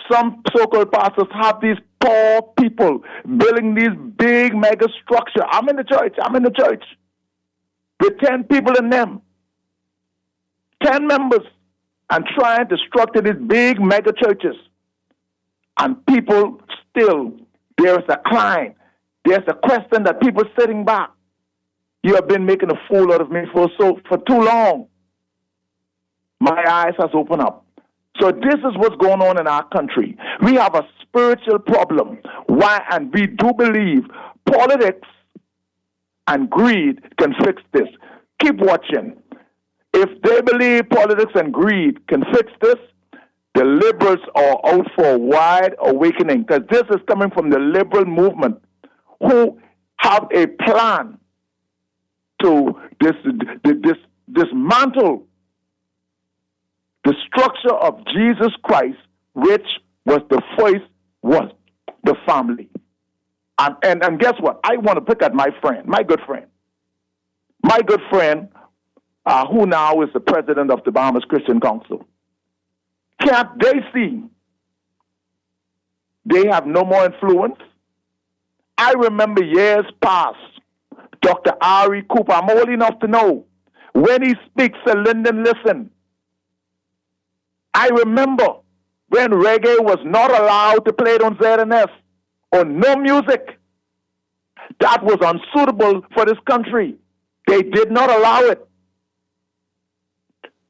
some so-called pastors have these poor people building these big mega structure. I'm in the church with 10 people in them, 10 members, and trying to structure these big mega churches. And people still, there is a climb. There's a question that people sitting back. You have been making a fool out of me for too long. My eyes has opened up. So this is what's going on in our country. We have a spiritual problem. Why? And we do believe politics and greed can fix this. Keep watching. If they believe politics and greed can fix this, the liberals are out for a wide awakening, because this is coming from the liberal movement, who have a plan to dismantle the structure of Jesus Christ, which was the first was the family. And guess what? I want to pick at my friend, my good friend, who now is the president of the Bahamas Christian Council. Can't they see they have no more influence? I remember years past, Dr. Ari Cooper, I'm old enough to know, when he speaks, Lyndon, listen. I remember when reggae was not allowed to play it on ZNS, or no music. That was unsuitable for this country. They did not allow it.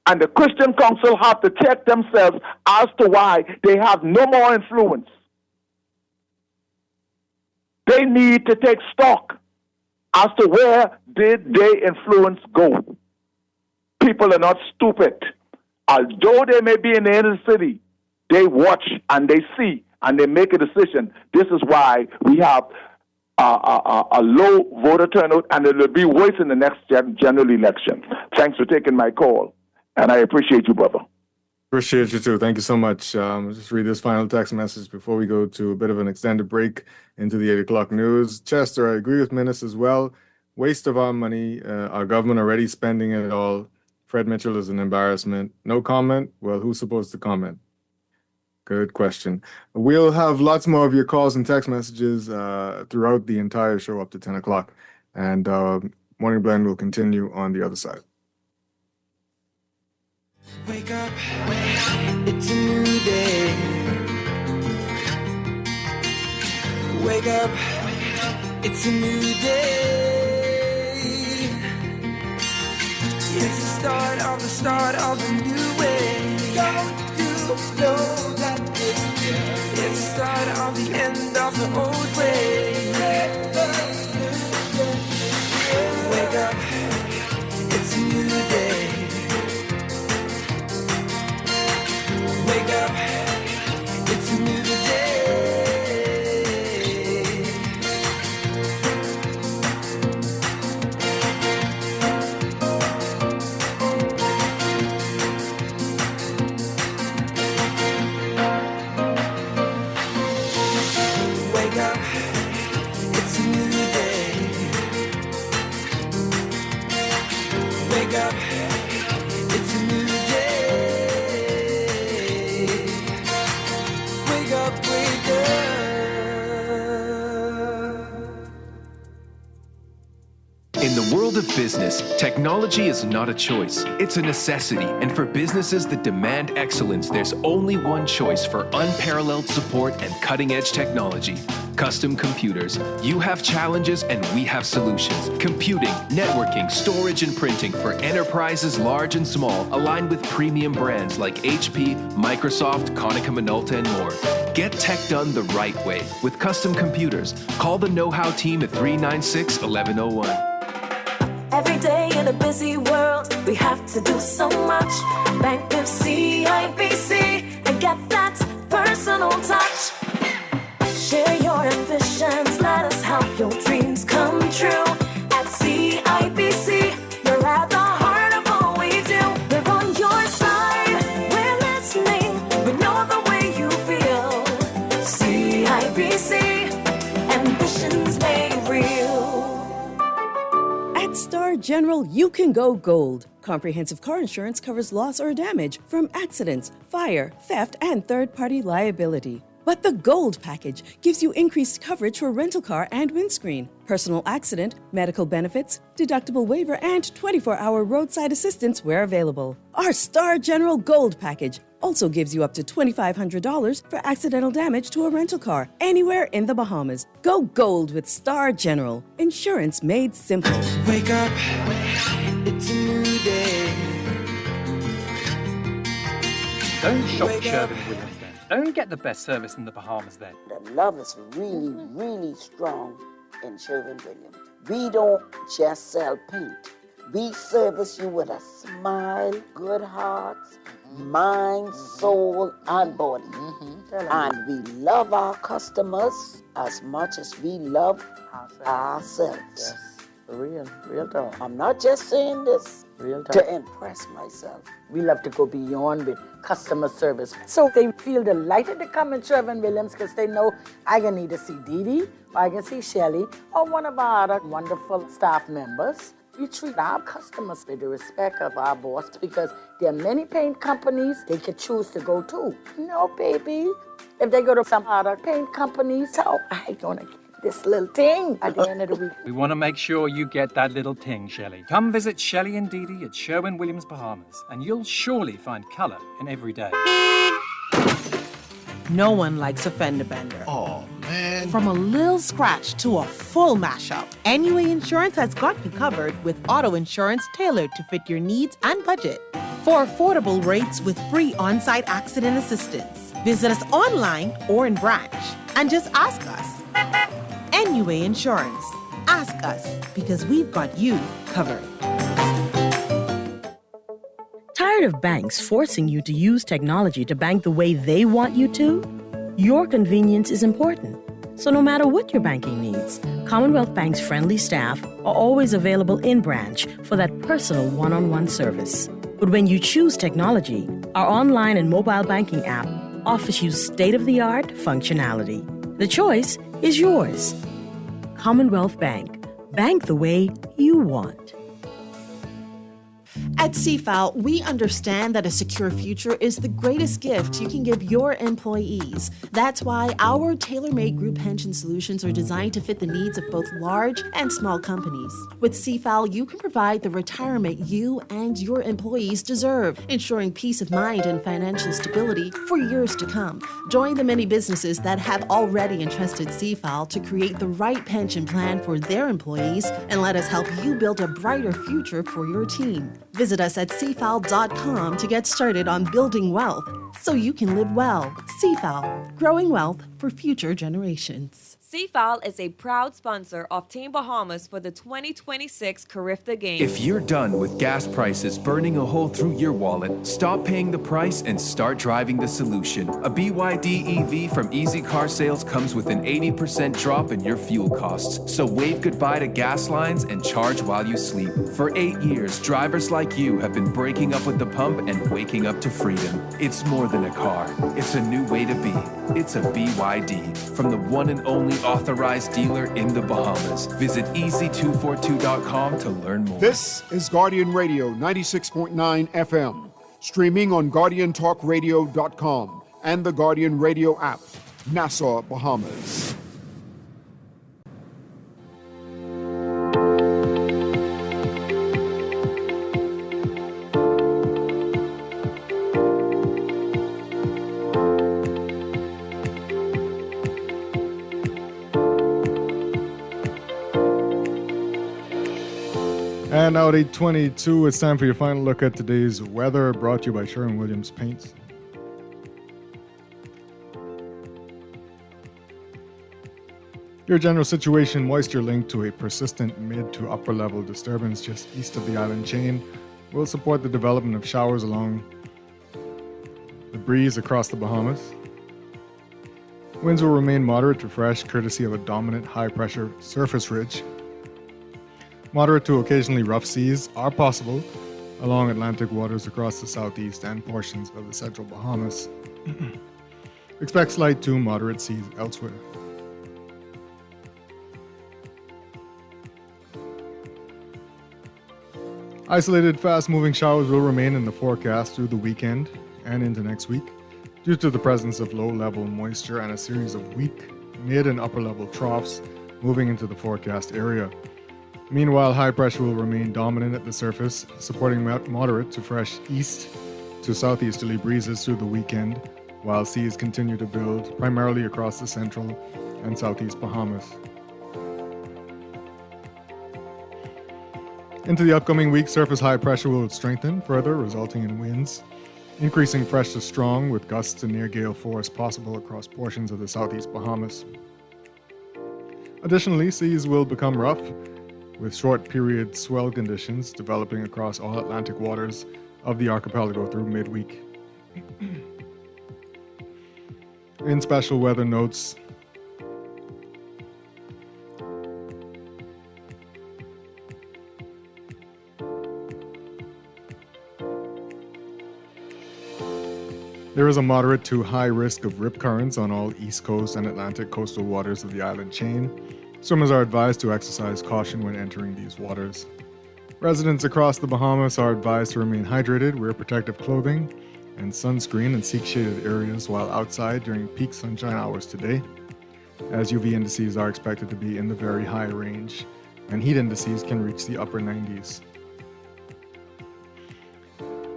And the Christian Council have to check themselves as to why they have no more influence. They need to take stock as to where did their influence go. People are not stupid. Although they may be in the inner city, they watch and they see and they make a decision. This is why we have a low voter turnout, and it will be worse in the next general election. Thanks for taking my call, and I appreciate you, brother. Appreciate you too. Thank you so much. I'll just read this final text message before we go to a bit of an extended break into the 8 o'clock news. Chester, I agree with Minnis as well. Waste of our money. Our government already spending it all. Fred Mitchell is an embarrassment. No comment? Well, who's supposed to comment? Good question. We'll have lots more of your calls and text messages throughout the entire show up to 10 o'clock. And Morning Blend will continue on the other side. Wake up, it's a new day. Wake up, it's a new day. It's the start of a new way. Don't you know that it's the start of the end of the old way. Wake up, it's a new day. Wake up, it's a new day. Wake up, it's a new day. Wake up, it's a new day. Wake up, wake up. In the world of business, technology is not a choice, it's a necessity. And for businesses that demand excellence, there's only one choice for unparalleled support and cutting-edge technology. Custom Computers. You have challenges and we have solutions. Computing, networking, storage, and printing for enterprises large and small, aligned with premium brands like HP, Microsoft, Konica Minolta, and more. Get tech done the right way with Custom Computers. Call the know-how team at 396-1101. Every day in a busy world, we have to do so much. Bank with CIBC and get that personal touch. Share your ambitions, let us help your dreams come true. At CIBC, you're at the heart of all we do. We're on your side, we're listening, we know the way you feel. CIBC, ambitions made real. At Star General, you can go gold. Comprehensive car insurance covers loss or damage from accidents, fire, theft, and third-party liability. But the Gold package gives you increased coverage for rental car and windscreen, personal accident, medical benefits, deductible waiver, and 24-hour roadside assistance where available. Our Star General Gold package also gives you up to $2,500 for accidental damage to a rental car anywhere in the Bahamas. Go gold with Star General. Insurance made simple. Wake up, it's a new day. Don't shop Sherwin-Williams then. Don't get the best service in the Bahamas then. The love is really, really strong in Sherwin-Williams. We don't just sell paint. We service you with a smile, good hearts, mind, soul, and body. And we love our customers as much as we love ourselves. Yes. Real talk. I'm not just saying this Real talk. to impress myself. We love to go beyond with customer service. So they feel delighted to come and Sherwin-Williams because they know I can either see Dee Dee, or I can see Shelly, or one of our other wonderful staff members. We treat our customers with the respect of our boss because there are many paint companies they could choose to go to. No, baby. If they go to some other paint companies, so I gonna get this little thing at the end of the week. We want to make sure you get that little ting, Shelley. Come visit Shelley and Dee Dee at Sherwin-Williams, Bahamas, and you'll surely find colour in every day. No one likes a fender bender. Oh, man. From a little scratch to a full mashup, NUA Insurance has got you covered with auto insurance tailored to fit your needs and budget. For affordable rates with free on-site accident assistance, visit us online or in branch and just ask us. NUA Insurance. Ask us because we've got you covered. Tired of banks forcing you to use technology to bank the way they want you to? Your convenience is important. So no matter what your banking needs, Commonwealth Bank's friendly staff are always available in branch for that personal one-on-one service. But when you choose technology, our online and mobile banking app offers you state-of-the-art functionality. The choice is yours. Commonwealth Bank. Bank the way you want. At CFAL, we understand that a secure future is the greatest gift you can give your employees. That's why our tailor-made group pension solutions are designed to fit the needs of both large and small companies. With CFAL, you can provide the retirement you and your employees deserve, ensuring peace of mind and financial stability for years to come. Join the many businesses that have already entrusted CFAL to create the right pension plan for their employees, and let us help you build a brighter future for your team. Visit us at cfal.com to get started on building wealth so you can live well. CFAL, growing wealth for future generations. CFAL is a proud sponsor of Team Bahamas for the 2026 Carifta Games. If you're done with gas prices burning a hole through your wallet, stop paying the price and start driving the solution. A BYD EV from Easy Car Sales comes with an 80% drop in your fuel costs. So wave goodbye to gas lines and charge while you sleep. For 8 years, drivers like you have been breaking up with the pump and waking up to freedom. It's more than a car. It's a new way to be. It's a BYD from the one and only authorized dealer in the Bahamas. Visit easy242.com to learn more. This is Guardian Radio 96.9 FM, streaming on GuardianTalkRadio.com and the Guardian Radio app, Nassau, Bahamas. And now at 8:22, it's time for your final look at today's weather, brought to you by Sherwin-Williams Paints. Your general situation, moisture linked to a persistent mid to upper level disturbance just east of the island chain, will support the development of showers along the breeze across the Bahamas. Winds will remain moderate to fresh, courtesy of a dominant high-pressure surface ridge. Moderate to occasionally rough seas are possible along Atlantic waters across the southeast and portions of the central Bahamas. Expect slight to moderate seas elsewhere. Isolated, fast-moving showers will remain in the forecast through the weekend and into next week due to the presence of low-level moisture and a series of weak, mid- and upper-level troughs moving into the forecast area. Meanwhile, high pressure will remain dominant at the surface, supporting moderate to fresh east to southeasterly breezes through the weekend, while seas continue to build primarily across the central and southeast Bahamas. Into the upcoming week, surface high pressure will strengthen further, resulting in winds increasing fresh to strong with gusts to near gale force possible across portions of the southeast Bahamas. Additionally, seas will become rough with short period swell conditions developing across all Atlantic waters of the archipelago through midweek. In special weather notes, there is a moderate to high risk of rip currents on all East Coast and Atlantic coastal waters of the island chain. Swimmers are advised to exercise caution when entering these waters. Residents across the Bahamas are advised to remain hydrated, wear protective clothing and sunscreen, and seek shaded areas while outside during peak sunshine hours today, as UV indices are expected to be in the very high range, and heat indices can reach the upper 90s.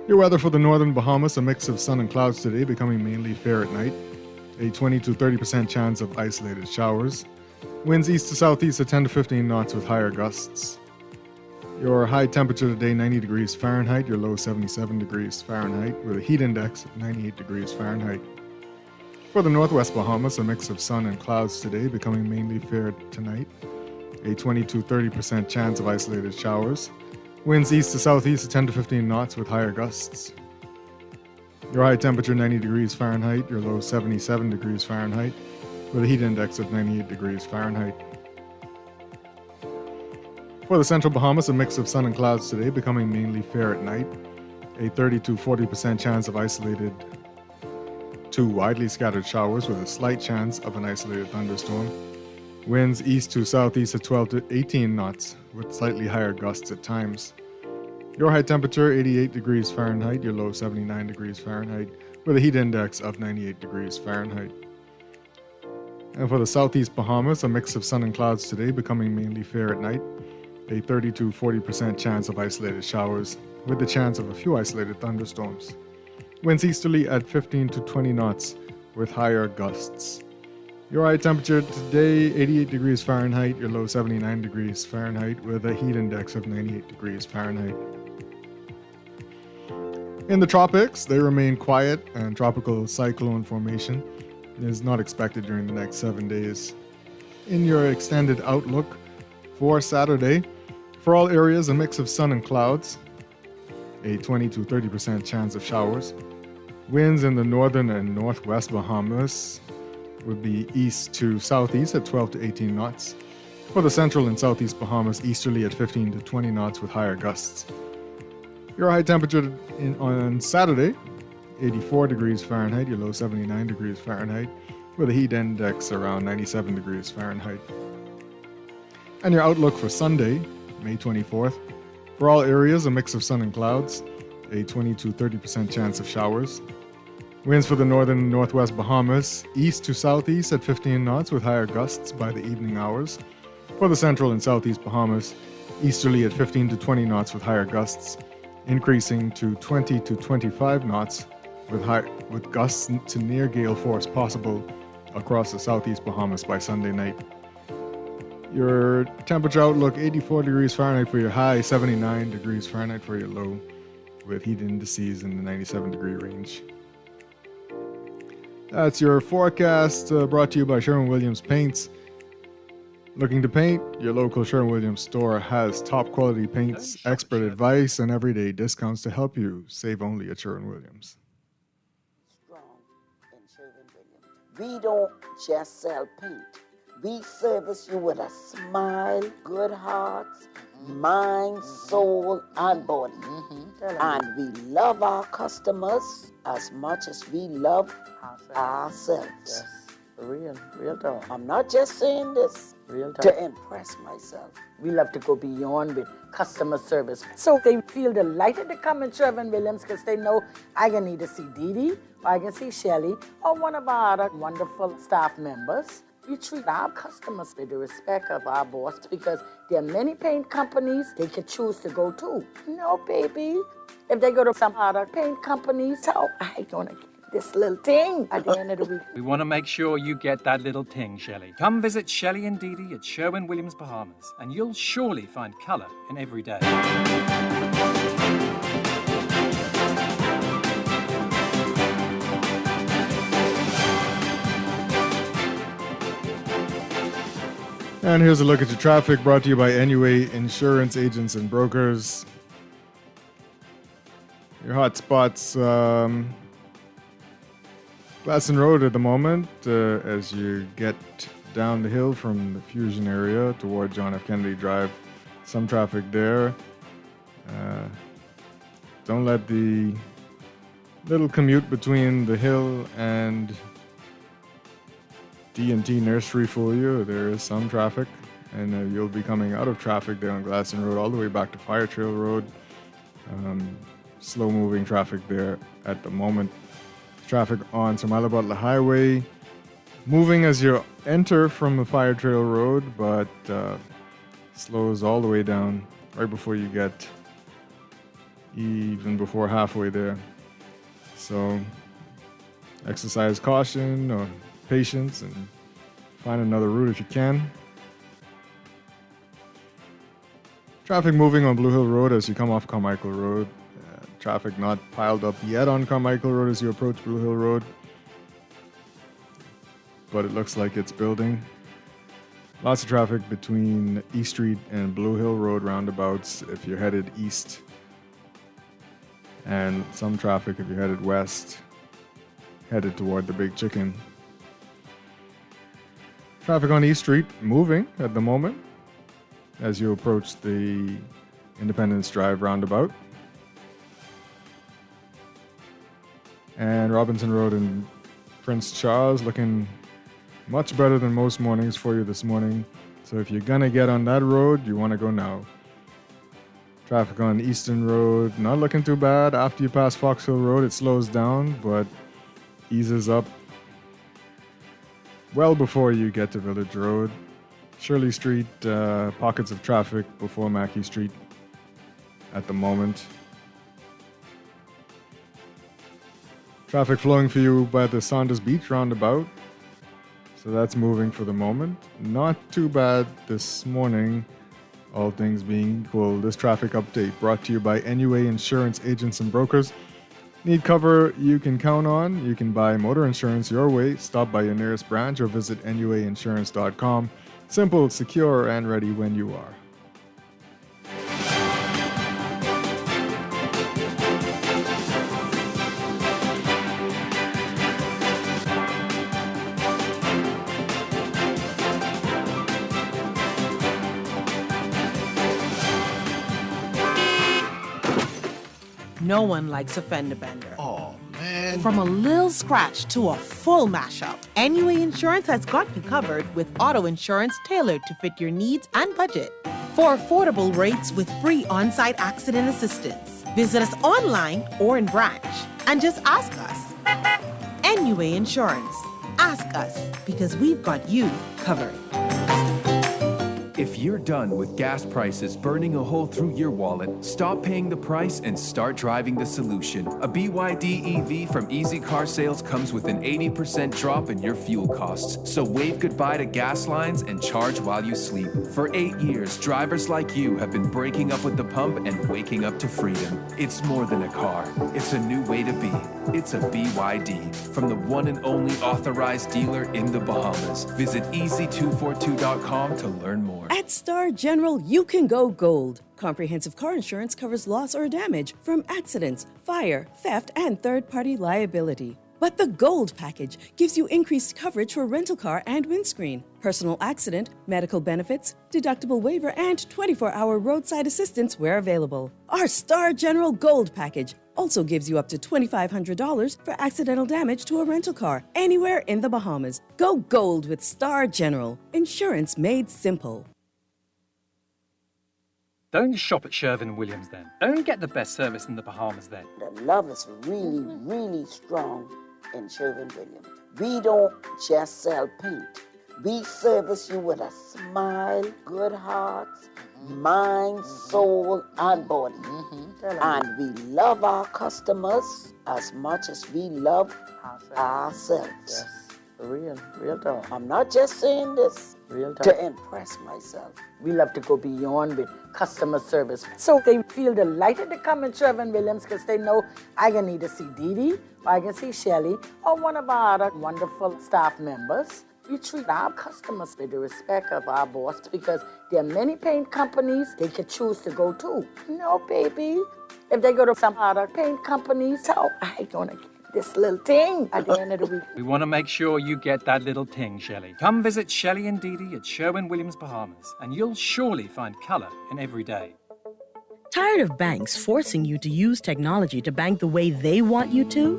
Your weather for the northern Bahamas, a mix of sun and clouds today, becoming mainly fair at night. A 20 to 30% chance of isolated showers. Winds east to southeast at 10 to 15 knots with higher gusts. Your high temperature today, 90 degrees Fahrenheit. Your low, 77 degrees Fahrenheit, with a heat index of 98 degrees Fahrenheit. For the northwest Bahamas, a mix of sun and clouds today, becoming mainly fair tonight. A 20 to 30% chance of isolated showers. Winds east to southeast at 10 to 15 knots with higher gusts. Your high temperature, 90 degrees Fahrenheit. Your low, 77 degrees Fahrenheit, with a heat index of 98 degrees Fahrenheit. For the central Bahamas, a mix of sun and clouds today, becoming mainly fair at night. A 30 to 40% chance of isolated to widely scattered showers with a slight chance of an isolated thunderstorm. Winds east to southeast at 12 to 18 knots with slightly higher gusts at times. Your high temperature, 88 degrees Fahrenheit. Your low, 79 degrees Fahrenheit, with a heat index of 98 degrees Fahrenheit. And for the southeast Bahamas, a mix of sun and clouds today, becoming mainly fair at night. A 30 to 40% chance of isolated showers, with the chance of a few isolated thunderstorms. Winds easterly at 15 to 20 knots, with higher gusts. Your high temperature today, 88 degrees Fahrenheit. Your low, 79 degrees Fahrenheit, with a heat index of 98 degrees Fahrenheit. In the tropics, they remain quiet, and tropical cyclone formation is not expected during the next 7 days. In your extended outlook for Saturday, for all areas, a mix of sun and clouds, a 20 to 30% chance of showers. Winds in the northern and northwest Bahamas would be east to southeast at 12 to 18 knots. For the central and southeast Bahamas, easterly at 15 to 20 knots with higher gusts. Your high temperature on Saturday, 84 degrees Fahrenheit. Your low, 79 degrees Fahrenheit, with a heat index around 97 degrees Fahrenheit. And your outlook for Sunday, May 24th. For all areas, a mix of sun and clouds, a 20 to 30% chance of showers. Winds for the northern and northwest Bahamas, east to southeast at 15 knots with higher gusts by the evening hours. For the central and southeast Bahamas, easterly at 15 to 20 knots with higher gusts, increasing to 20 to 25 knots with gusts to near gale force possible across the southeast Bahamas by Sunday night. Your temperature outlook, 84 degrees Fahrenheit for your high, 79 degrees Fahrenheit for your low, with heat indices in the 97 degree range. That's your forecast brought to you by Sherwin-Williams Paints. Looking to paint? Your local Sherwin-Williams store has top quality paints, expert advice, and everyday discounts to help you save only at Sherwin-Williams. We don't just sell paint. We service you with a smile, good hearts, mind, soul, and body. And we love our customers as much as we love ourselves. Yes. Real talk. I'm not just saying this Real talk. to impress myself. We love to go beyond with customer service. So they feel delighted to come in Sherwin-Williams because they know I can either see Dee Dee, or I can see Shelly, or one of our other wonderful staff members. We treat our customers with the respect of our boss because there are many paint companies they could choose to go to. No, baby. If they go to some other paint companies, so I gonna get this little thing at the end of the week. We want to make sure you get that little ting, Shelley. Come visit Shelley and Dee Dee at Sherwin-Williams Bahamas, and you'll surely find colour in every day. And here's a look at your traffic brought to you by NUA Insurance Agents and Brokers. Your hot spots, Glasson Road at the moment, as you get down the hill from the Fusion area toward John F. Kennedy Drive. Some traffic there. Don't let the little commute between the hill and D&T Nursery fool you. There is some traffic, and you'll be coming out of traffic there on Glasson Road all the way back to Fire Trail Road. Slow-moving traffic there at the moment. Traffic on Somali Butler Highway, moving as you enter from the Fire Trail Road, but slows all the way down right before you get even before halfway there. So exercise caution or patience and find another route if you can. Traffic moving on Blue Hill Road as you come off Carmichael Road. Traffic not piled up yet on Carmichael Road as you approach Blue Hill Road, but it looks like it's building. Lots of traffic between East Street and Blue Hill Road roundabouts if you're headed east, and some traffic if you're headed west, headed toward the Big Chicken. Traffic on East Street moving at the moment as you approach the Independence Drive roundabout. And Robinson Road and Prince Charles looking much better than most mornings for you this morning. So if you're gonna get on that road, you wanna go now. Traffic on Eastern Road, not looking too bad. After you pass Fox Hill Road, it slows down, but eases up well before you get to Village Road. Shirley Street, pockets of traffic before Mackey Street at the moment. Traffic flowing for you by the Saunders Beach roundabout. So that's moving for the moment. Not too bad this morning, all things being equal. This traffic update brought to you by NUA Insurance Agents and Brokers. Need cover you can count on? You can buy motor insurance your way. Stop by your nearest branch or visit nuainsurance.com. Simple, secure, and ready when you are. No one likes a fender bender. Oh, man. From a little scratch to a full mashup, NUA Insurance has got you covered with auto insurance tailored to fit your needs and budget. For affordable rates with free on-site accident assistance, visit us online or in branch and just ask us. NUA Insurance. Ask us because we've got you covered. If you're done with gas prices burning a hole through your wallet, stop paying the price and start driving the solution. A BYD EV from Easy Car Sales comes with an 80% drop in your fuel costs. So wave goodbye to gas lines and charge while you sleep. For 8 years, drivers like you have been breaking up with the pump and waking up to freedom. It's more than a car. It's a new way to be. It's a BYD from the one and only authorized dealer in the Bahamas. Visit easy242.com to learn more. At Star General, you can go gold. Comprehensive car insurance covers loss or damage from accidents, fire, theft, and third-party liability. But the Gold package gives you increased coverage for rental car and windscreen, personal accident, medical benefits, deductible waiver, and 24-hour roadside assistance where available. Our Star General Gold package also gives you up to $2,500 for accidental damage to a rental car anywhere in the Bahamas. Go gold with Star General. Insurance made simple. Don't shop at Sherwin-Williams then. Don't get the best service in the Bahamas then. The love is really, really strong in Sherwin-Williams. We don't just sell paint. We service you with a smile, good hearts, mind, soul, and body. And we love our customers as much as we love ourselves. Yes, real talk. I'm not just saying this Real talk. to impress myself. We love to go beyond with customer service. So they feel delighted to come in Sherwin-Williams because they know I can either see Dee Dee, or I can see Shelly, or one of our other wonderful staff members. We treat our customers with the respect of our boss because there are many paint companies they could choose to go to. No, baby. If they go to some other paint companies, so I gonna get this little thing at the end of the week. We want to make sure you get that little ting, Shelley. Come visit Shelley and Dee Dee at Sherwin-Williams, Bahamas, and you'll surely find color in every day. Tired of banks forcing you to use technology to bank the way they want you to?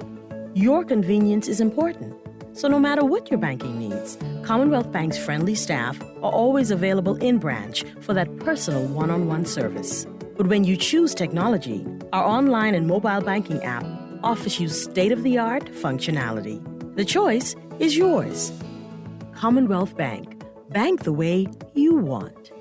Your convenience is important. So no matter what your banking needs, Commonwealth Bank's friendly staff are always available in branch for that personal one-on-one service. But when you choose technology, our online and mobile banking app offers you state-of-the-art functionality. The choice is yours. Commonwealth Bank. Bank the way you want.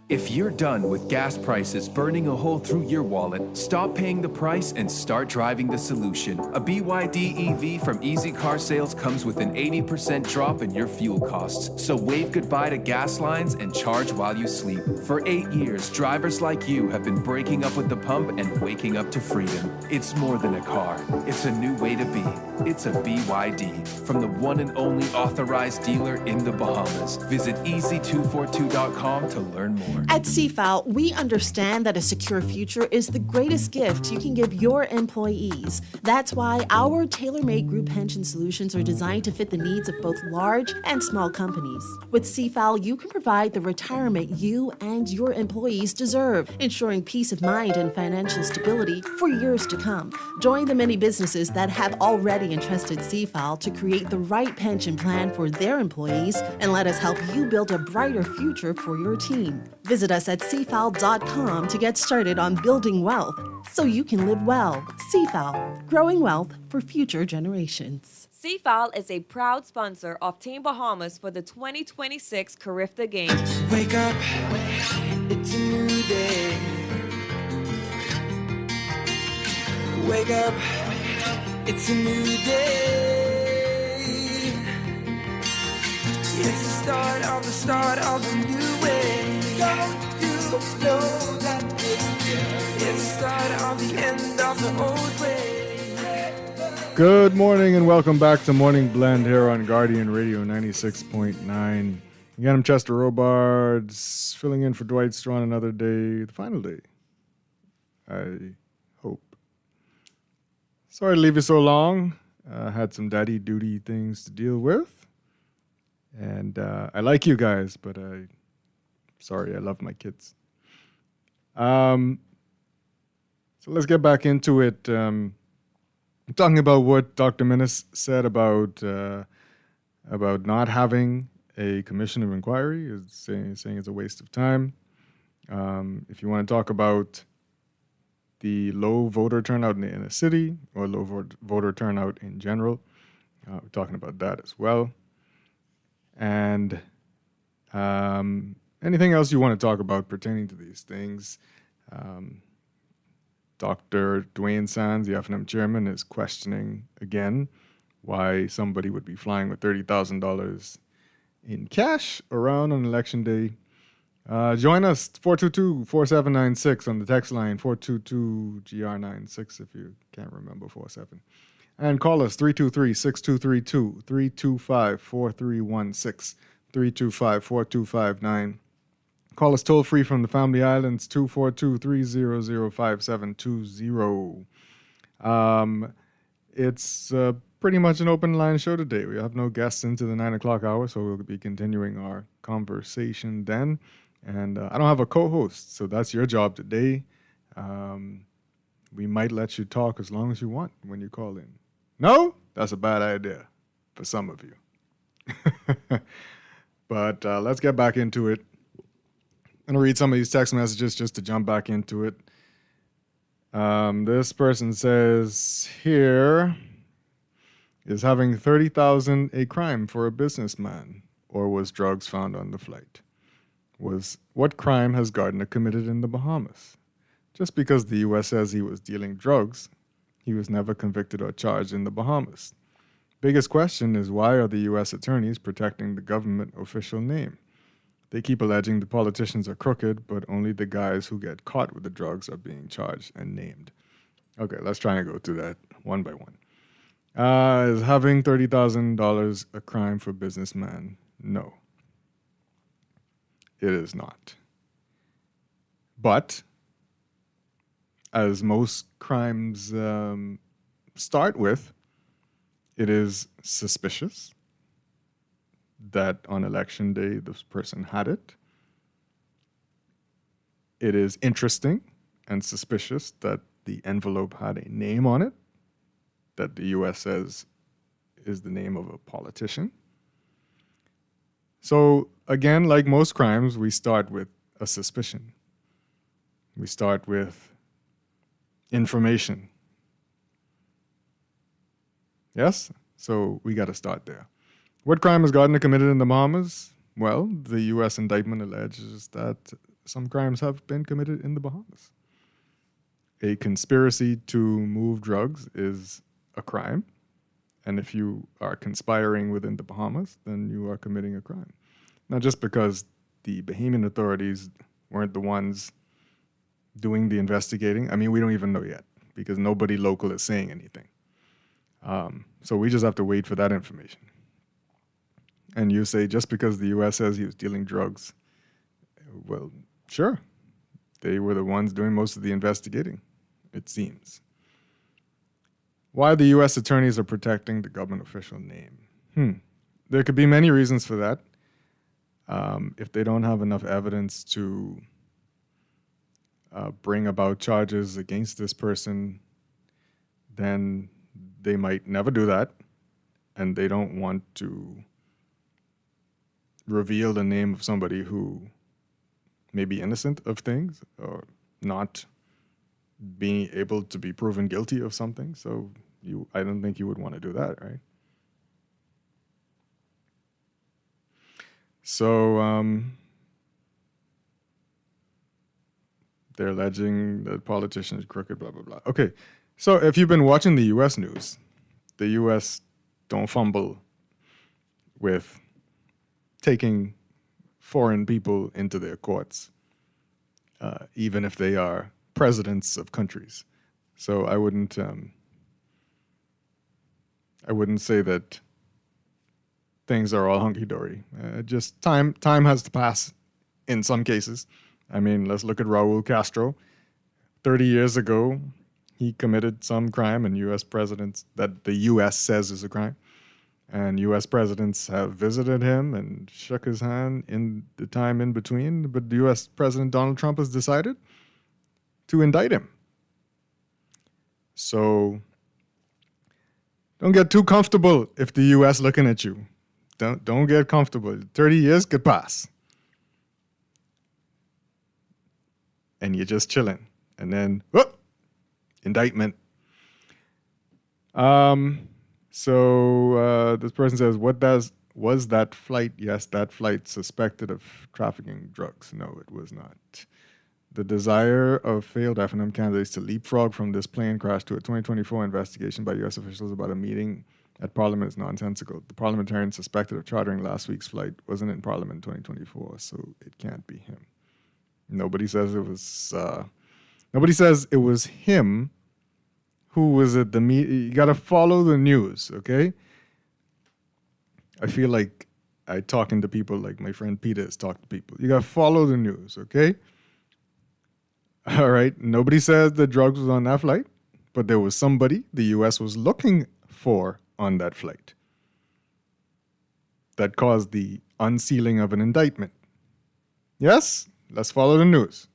If you're done with gas prices burning a hole through your wallet, stop paying the price and start driving the solution. A BYD EV from Easy Car Sales comes with an 80% drop in your fuel costs. So wave goodbye to gas lines and charge while you sleep. For 8 years, drivers like you have been breaking up with the pump and waking up to freedom. It's more than a car. It's a new way to be. It's a BYD from the one and only authorized dealer in the Bahamas. Visit easy242.com to learn more. At CFAL, we understand that a secure future is the greatest gift you can give your employees. That's why our tailor-made group pension solutions are designed to fit the needs of both large and small companies. With CFAL, you can provide the retirement you and your employees deserve, ensuring peace of mind and financial stability for years to come. Join the many businesses that have already entrusted CFAL to create the right pension plan for their employees, and let us help you build a brighter future for your team. Visit us at cfal.com to get started on building wealth so you can live well. CFAL, growing wealth for future generations. CFAL is a proud sponsor of Team Bahamas for the 2026 Carifta Games. Wake up, it's a new day. Wake up, it's a new day. It's the start of a new way. Don't you know that it's the start of the end of the old way? Good morning and welcome back to Morning Blend here on Guardian Radio 96.9. Again, I'm Chester Robards, filling in for Dwight Strachan another day, the final day, I hope. Sorry to leave you so long. Had some daddy duty things to deal with. And I like you guys, but sorry, I love my kids. So let's get back into it. Talking about what Dr. Minnis said about not having a commission of inquiry, is saying it's a waste of time. If you want to talk about the low voter turnout in a city or low voter turnout in general, we're talking about that as well. And anything else you want to talk about pertaining to these things. Dr. Dwayne Sands, the FNM chairman, is questioning again why somebody would be flying with $30,000 in cash around on election day. Join us, 422-4796 on the text line, 422-GR96 if you can't remember 47. And call us 323-6232, 325-4316, 325-4259. Call us toll free from the Family Islands, 242-300-5720. It's pretty much an open line show today. We have no guests into the 9 o'clock hour, so we'll be continuing our conversation then. And I don't have a co-host, so that's your job today. We might let you talk as long as you want when you call in. No? That's a bad idea for some of you. But let's get back into it. I'm going to read some of these text messages just to jump back into it. This person says, here, is having $30,000 a crime for a businessman, or was drugs found on the flight? What crime has Gardner committed in the Bahamas? Just because the U.S. says he was dealing drugs, he was never convicted or charged in the Bahamas. Biggest question is, why are the U.S. attorneys protecting the government official name? They keep alleging the politicians are crooked, but only the guys who get caught with the drugs are being charged and named. Okay, let's try and go through that one by one. Is having $30,000 a crime for businessman? No. It is not. But, as most crimes start with, it is suspicious that on election day this person had it. It is interesting and suspicious that the envelope had a name on it that the U.S. says is the name of a politician. So, again, like most crimes, we start with a suspicion. We start with information. Yes? So we got to start there. What crime has Gardner committed in the Bahamas? Well, the U.S. indictment alleges that some crimes have been committed in the Bahamas. A conspiracy to move drugs is a crime. And if you are conspiring within the Bahamas, then you are committing a crime. Not just because the Bahamian authorities weren't the ones doing the investigating. I mean, we don't even know yet because nobody local is saying anything. So we just have to wait for that information. And you say just because the U.S. says he was dealing drugs, well, sure. They were the ones doing most of the investigating, it seems. Why the U.S. attorneys are protecting the government official name? There could be many reasons for that. If they don't have enough evidence to bring about charges against this person, then they might never do that. And they don't want to reveal the name of somebody who may be innocent of things or not being able to be proven guilty of something. So I don't think you would want to do that, right? So they're alleging that politicians are crooked, blah, blah, blah. Okay, so if you've been watching the U.S. news, the U.S. don't fumble with taking foreign people into their courts, even if they are presidents of countries. So I wouldn't say that things are all hunky-dory. Just time has to pass in some cases. I mean, let's look at Raul Castro. 30 years ago, he committed some crime, and U.S. presidents that the U.S. says is a crime. And U.S. presidents have visited him and shook his hand in the time in between. But the U.S. President Donald Trump has decided to indict him. So don't get too comfortable if the U.S. looking at you. Don't get comfortable. 30 years could pass. And you're just chilling. And then, whoop, indictment. So this person says, was that flight? Yes, that flight suspected of trafficking drugs. No, it was not. The desire of failed FNM candidates to leapfrog from this plane crash to a 2024 investigation by U.S. officials about a meeting at Parliament is nonsensical. The parliamentarian suspected of chartering last week's flight wasn't in Parliament in 2024, so it can't be him. Nobody says it was. Nobody says it was him. Who was at the meet? You got to follow the news, okay? I feel like I talking to people like my friend Peter is talking to people. You got to follow the news, okay? All right. Nobody says the drugs was on that flight, but there was somebody the U.S. was looking for on that flight that caused the unsealing of an indictment. Yes? Let's follow the news.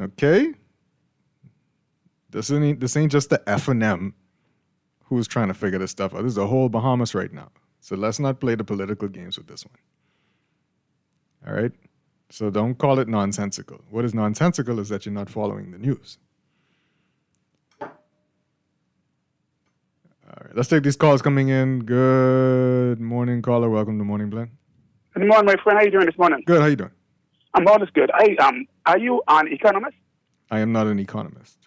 Okay? This ain't just the FNM who's trying to figure this stuff out. This is the whole Bahamas right now. So let's not play the political games with this one. All right? So don't call it nonsensical. What is nonsensical is that you're not following the news. All right, let's take these calls coming in. Good morning, caller. Welcome to Morning Blend. Good morning, my friend. How are you doing this morning? Good. How you doing? I'm always good. Are you an economist? I am not an economist.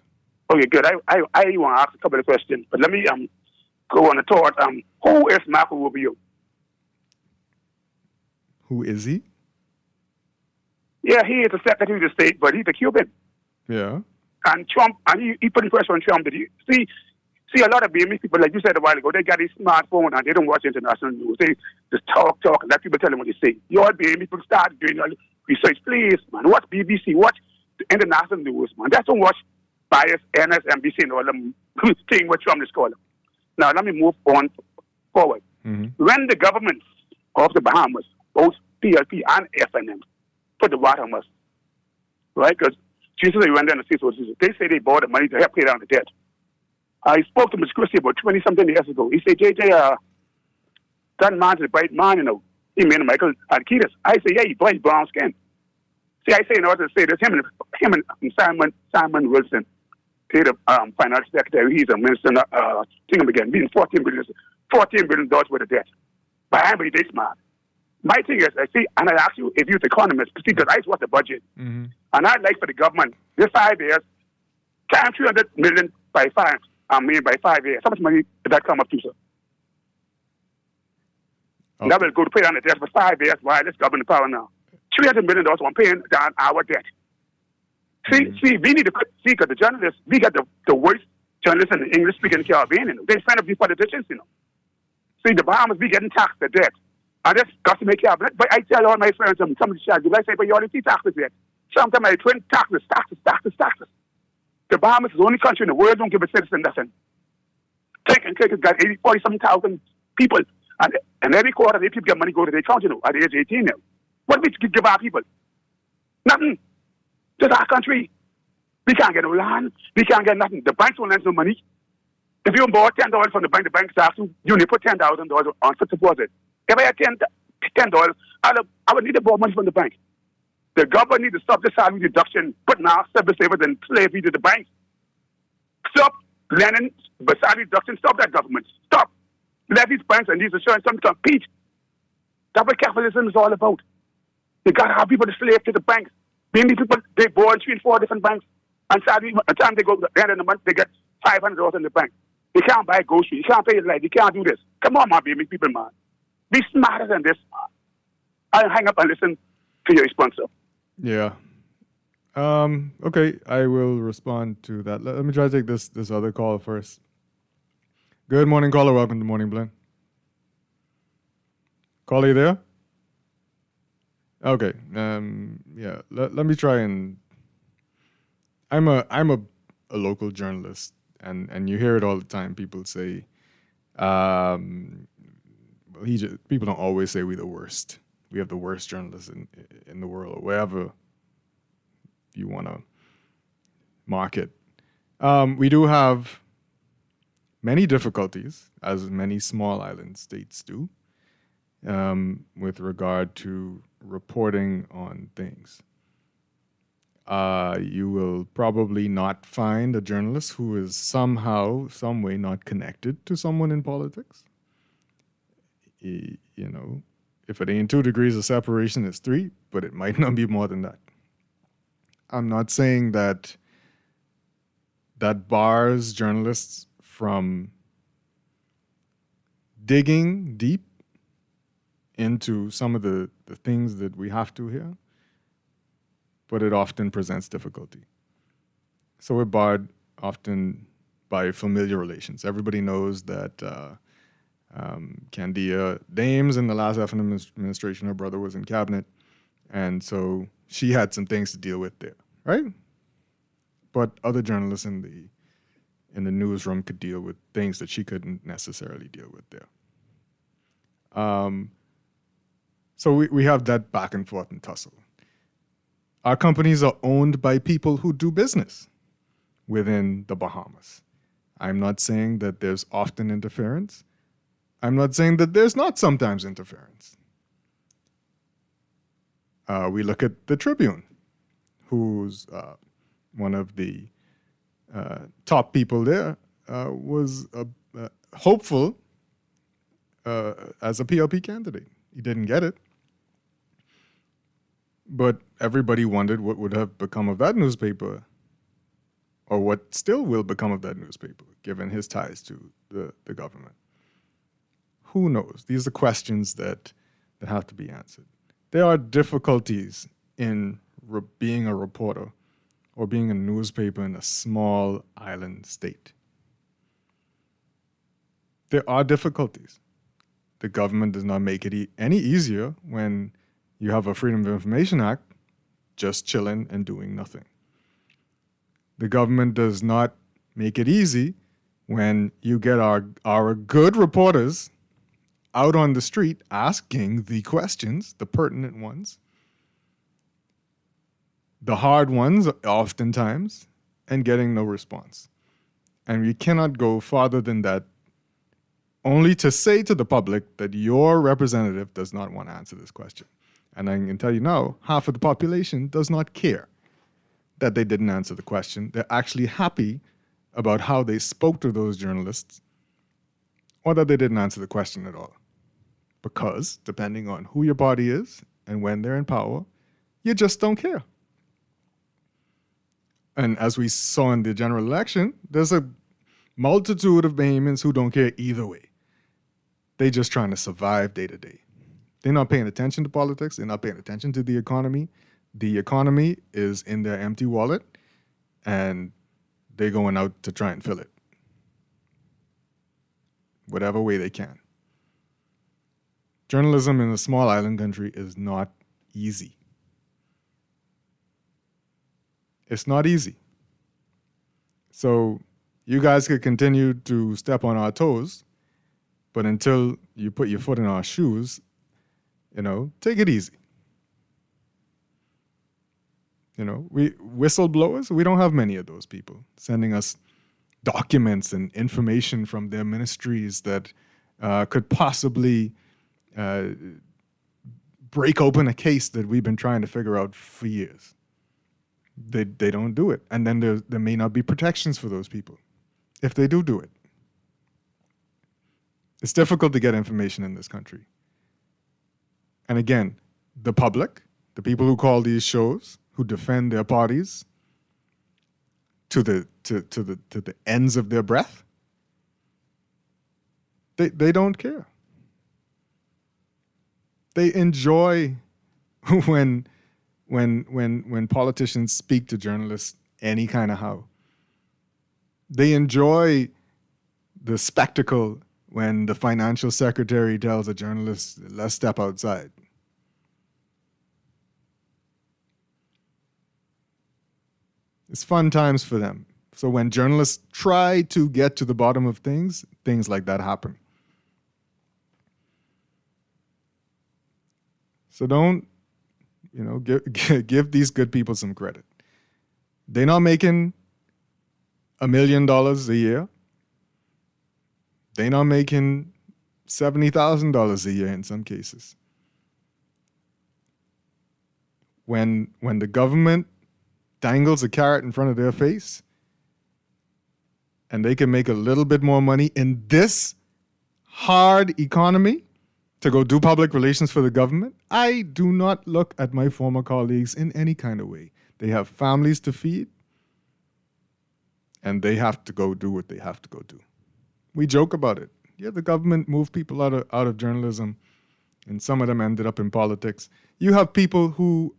Okay, good. I want to ask a couple of questions, but let me go on the thought. Who is Marco Rubio? Who is he? Yeah, he is the Secretary of State, but he's a Cuban. Yeah. And Trump, and he put pressure on Trump. Did you see? See, a lot of Bahamas people, like you said a while ago, they got a smartphone and they don't watch international news. They just talk, and let people tell them what they say. You all Bahamas people start doing your research, please, man. Watch BBC, watch the international news, man. That's don't watch bias, NSNBC, and all them thing what Trump is calling. Now, let me move on forward. When the government of the Bahamas, both PLP and FNM, put the Bahamas, right? Because Jesus, they went down and see, they say they borrowed the money to help pay down the debt. I spoke to Mr. Christie about 20-something years ago. He said, JJ, that man's a bright man, you know. He mean Michael Arkitis. I say, yeah, he bright brown skin. See, I say in order to say this, him and Simon Wilson, the finance secretary, he's a minister, thing again, being $14 billion worth of debt. But I'm this man. My thing is, I see, and I ask you if you're an economist, because I watch the budget, and I'd like for the government, this 5 years, time $300 million by 5 years. How much money did that come up to, sir? Okay. That will go to pay down the debt for 5 years while this government power now. $300 million on paying down our debt. See, we need to see, because the journalists, we got the worst journalists in the English-speaking Caribbean, you know. They sign up these politicians, you know. See, the Bahamas, we getting taxed the debt. And that's got to make cabinet. But I tell all my friends, some of the charges, I say, but you already see taxes yet. Sometimes I twin taxes. The Bahamas is the only country in the world don't give a citizen nothing. Take has got 40,000 people. And every quarter, they people get money go to their account, you know, at the age 18 now. What do we give our people? Nothing. Just our country. We can't get no land. We can't get nothing. The banks won't lend no money. If you borrow $10 from the bank starts to, you only put $10,000 on fixed deposit. If I had $10, I would need to borrow money from the bank. The government needs to stop the salary deduction, putting our service savers and slavery to the banks. Stop lending the salary deduction. Stop that, government. Stop. Let these banks and these insurance companies compete. That's what capitalism is all about. You got to have people to slave to the banks. Many people, they borrow in 3 and 4 different banks. And sadly, by the time they go to the end of the month, they get $500 in the bank. You can't buy groceries. You can't pay your light. You can't do this. Come on, man, baby, people, man. Be smarter than this, man. I'll hang up and listen to your sponsor. Yeah. Okay, I will respond to that. Let me try to take this other call first. Good morning, caller. Welcome to Morning Blend. Caller, you there? Okay. Yeah. Let me try and. I'm a local journalist, and you hear it all the time. People say, people don't always say we're the worst. We have the worst journalists in the world, or wherever you want to mark it. We do have many difficulties, as many small island states do, with regard to reporting on things. You will probably not find a journalist who is somehow, some way not connected to someone in politics. You know, if it ain't 2 degrees of separation, it's 3, but it might not be more than that. I'm not saying that bars journalists from digging deep into some of the things that we have to here, but it often presents difficulty. So we're barred often by familiar relations. Everybody knows that Candia Dames in the last FNM administration, her brother was in cabinet, and so she had some things to deal with there, right? But other journalists in the newsroom could deal with things that she couldn't necessarily deal with there. So we have that back and forth and tussle. Our companies are owned by people who do business within the Bahamas. I'm not saying that there's often interference. I'm not saying that there's not sometimes interference. We look at the Tribune, who's one of the top people there, was hopeful as a PLP candidate. He didn't get it. But everybody wondered what would have become of that newspaper, or what still will become of that newspaper, given his ties to the government. Who knows? These are questions that have to be answered. There are difficulties in being a reporter or being a newspaper in a small island state. there are difficulties. The government does not make it any easier when you have a Freedom of Information Act just chilling and doing nothing. The government does not make it easy when you get our good reporters out on the street asking the questions, the pertinent ones, the hard ones oftentimes, and getting no response. And we cannot go farther than that, only to say to the public that your representative does not want to answer this question. And I can tell you now, half of the population does not care that they didn't answer the question. They're actually happy about how they spoke to those journalists, or that they didn't answer the question at all. Because depending on who your party is and when they're in power, you just don't care. And as we saw in the general election, there's a multitude of Bahamians who don't care either way. They're just trying to survive day to day. They're not paying attention to politics. They're not paying attention to the economy. The economy is in their empty wallet, and they're going out to try and fill it whatever way they can. Journalism in a small island country is not easy. It's not easy. So you guys could continue to step on our toes, but until you put your foot in our shoes, take it easy. We whistleblowers, we don't have many of those people sending us documents and information from their ministries that could possibly break open a case that we've been trying to figure out for years. They don't do it. And then there may not be protections for those people if they do it. It's difficult to get information in this country. And again, the public, the people who call these shows, who defend their parties to the ends of their breath, they don't care. They enjoy when politicians speak to journalists any kind of how. They enjoy the spectacle when the financial secretary tells a journalist, let's step outside. It's fun times for them. So when journalists try to get to the bottom of things like that happen. So don't, give these good people some credit. They're not making $1 million a year. They're not making $70,000 a year in some cases. When the government dangles a carrot in front of their face and they can make a little bit more money in this hard economy to go do public relations for the government, I do not look at my former colleagues in any kind of way. They have families to feed, and they have to go do what they have to go do. We joke about it. Yeah, the government moved people out of journalism, and some of them ended up in politics. You have people who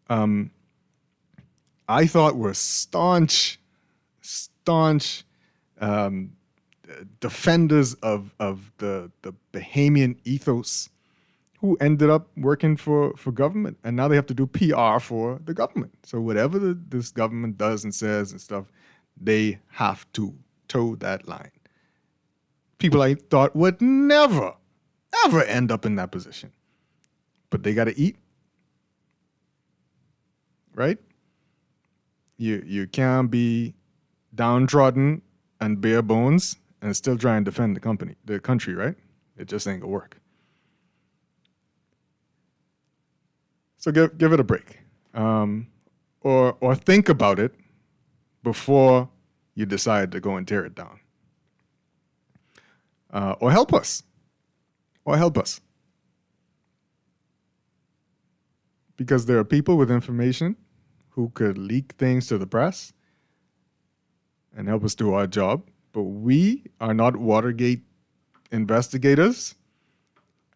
I thought were staunch defenders of the Bahamian ethos, who ended up working for government, and now they have to do PR for the government. So whatever this government does and says and stuff, they have to toe that line. People I thought would never, ever end up in that position. But they got to eat, right? You can't be downtrodden and bare bones and still try and defend the country, right? It just ain't gonna work. So give it a break, or think about it before you decide to go and tear it down, or help us, because there are people with information who could leak things to the press and help us do our job. But we are not Watergate investigators.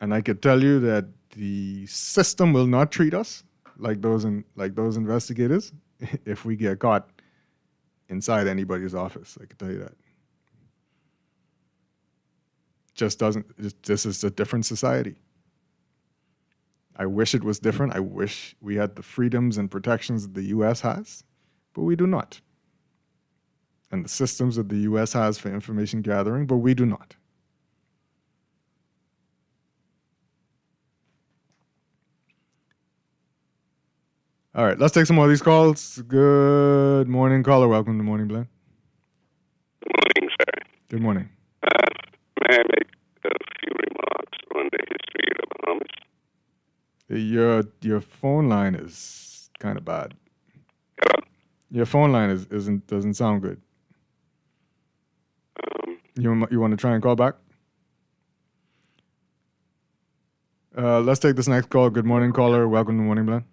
And I could tell you that the system will not treat us like those investigators if we get caught inside anybody's office. I can tell you that. just doesn't. This is a different society. I wish it was different. I wish we had the freedoms and protections that the U.S. has, but we do not. And the systems that the U.S. has for information gathering, but we do not. All right, let's take some more of these calls. Good morning, caller. Welcome to Morning Blend. Good morning, sir. Good morning. May I make a few remarks on the history of the Bahamas? Your phone line is kind of bad. Hello? Your phone line doesn't sound good. You want to try and call back? Let's take this next call. Good morning, caller. Welcome to Morning Blend.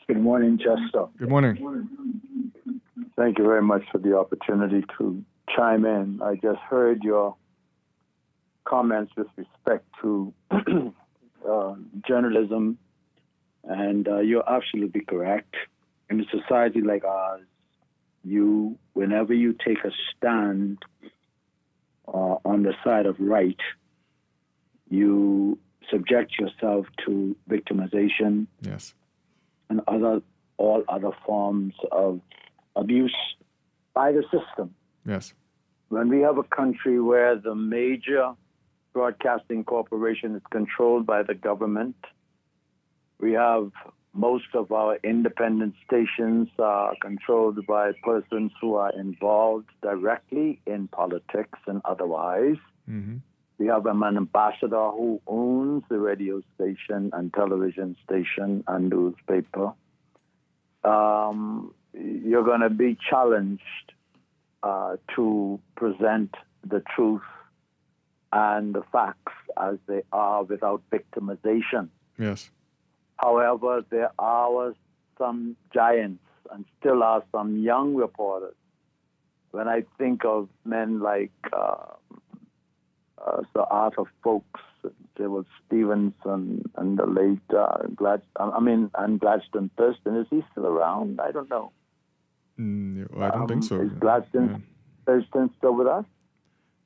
Good morning, Chester. Good morning. Thank you very much for the opportunity to chime in. I just heard your comments with respect to journalism, and you're absolutely correct. In a society like ours, whenever you take a stand on the side of right, you subject yourself to victimization. Yes. And all other forms of abuse by the system. Yes. When we have a country where the major broadcasting corporation is controlled by the government, we have most of our independent stations are controlled by persons who are involved directly in politics and otherwise. Mm-hmm. We have an ambassador who owns the radio station and television station and newspaper. You're going to be challenged to present the truth and the facts as they are without victimization. Yes. However, there are some giants and still are some young reporters. When I think of men like Sir Arthur Folks, there was Stevenson and the late Gladstone Thurston. Is he still around? I don't know. I don't think so. Is Gladstone Thurston still with us?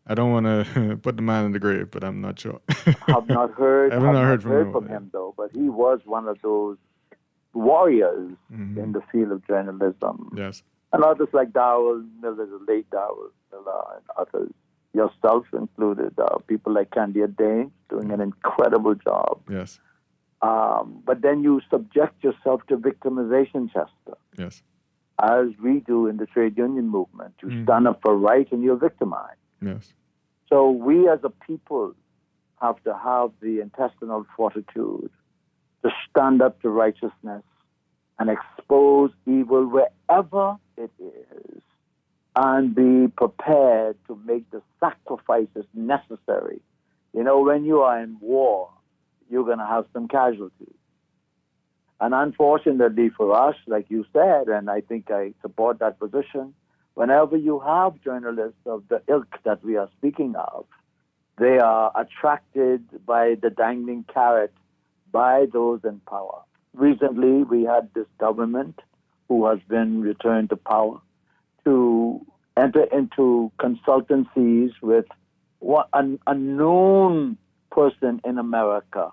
I don't want to put the man in the grave, but I'm not sure. I've not heard. I have not heard from him though. But he was one of those warriors in the field of journalism. Yes. And others like Darrell Miller, the late Darrell Miller, and others, yourself included, people like Candia Dane doing an incredible job. Yes. But then you subject yourself to victimization, Chester. Yes. As we do in the trade union movement. You stand up for right and you're victimized. Yes. So we as a people have to have the intestinal fortitude to stand up to righteousness and expose evil wherever it is and be prepared to make the sacrifices necessary. You know, when you are in war, you're going to have some casualties. And unfortunately for us, like you said, and I think I support that position, whenever you have journalists of the ilk that we are speaking of, they are attracted by the dangling carrot by those in power. Recently, we had this government who has been returned to power to enter into consultancies with a known person in America,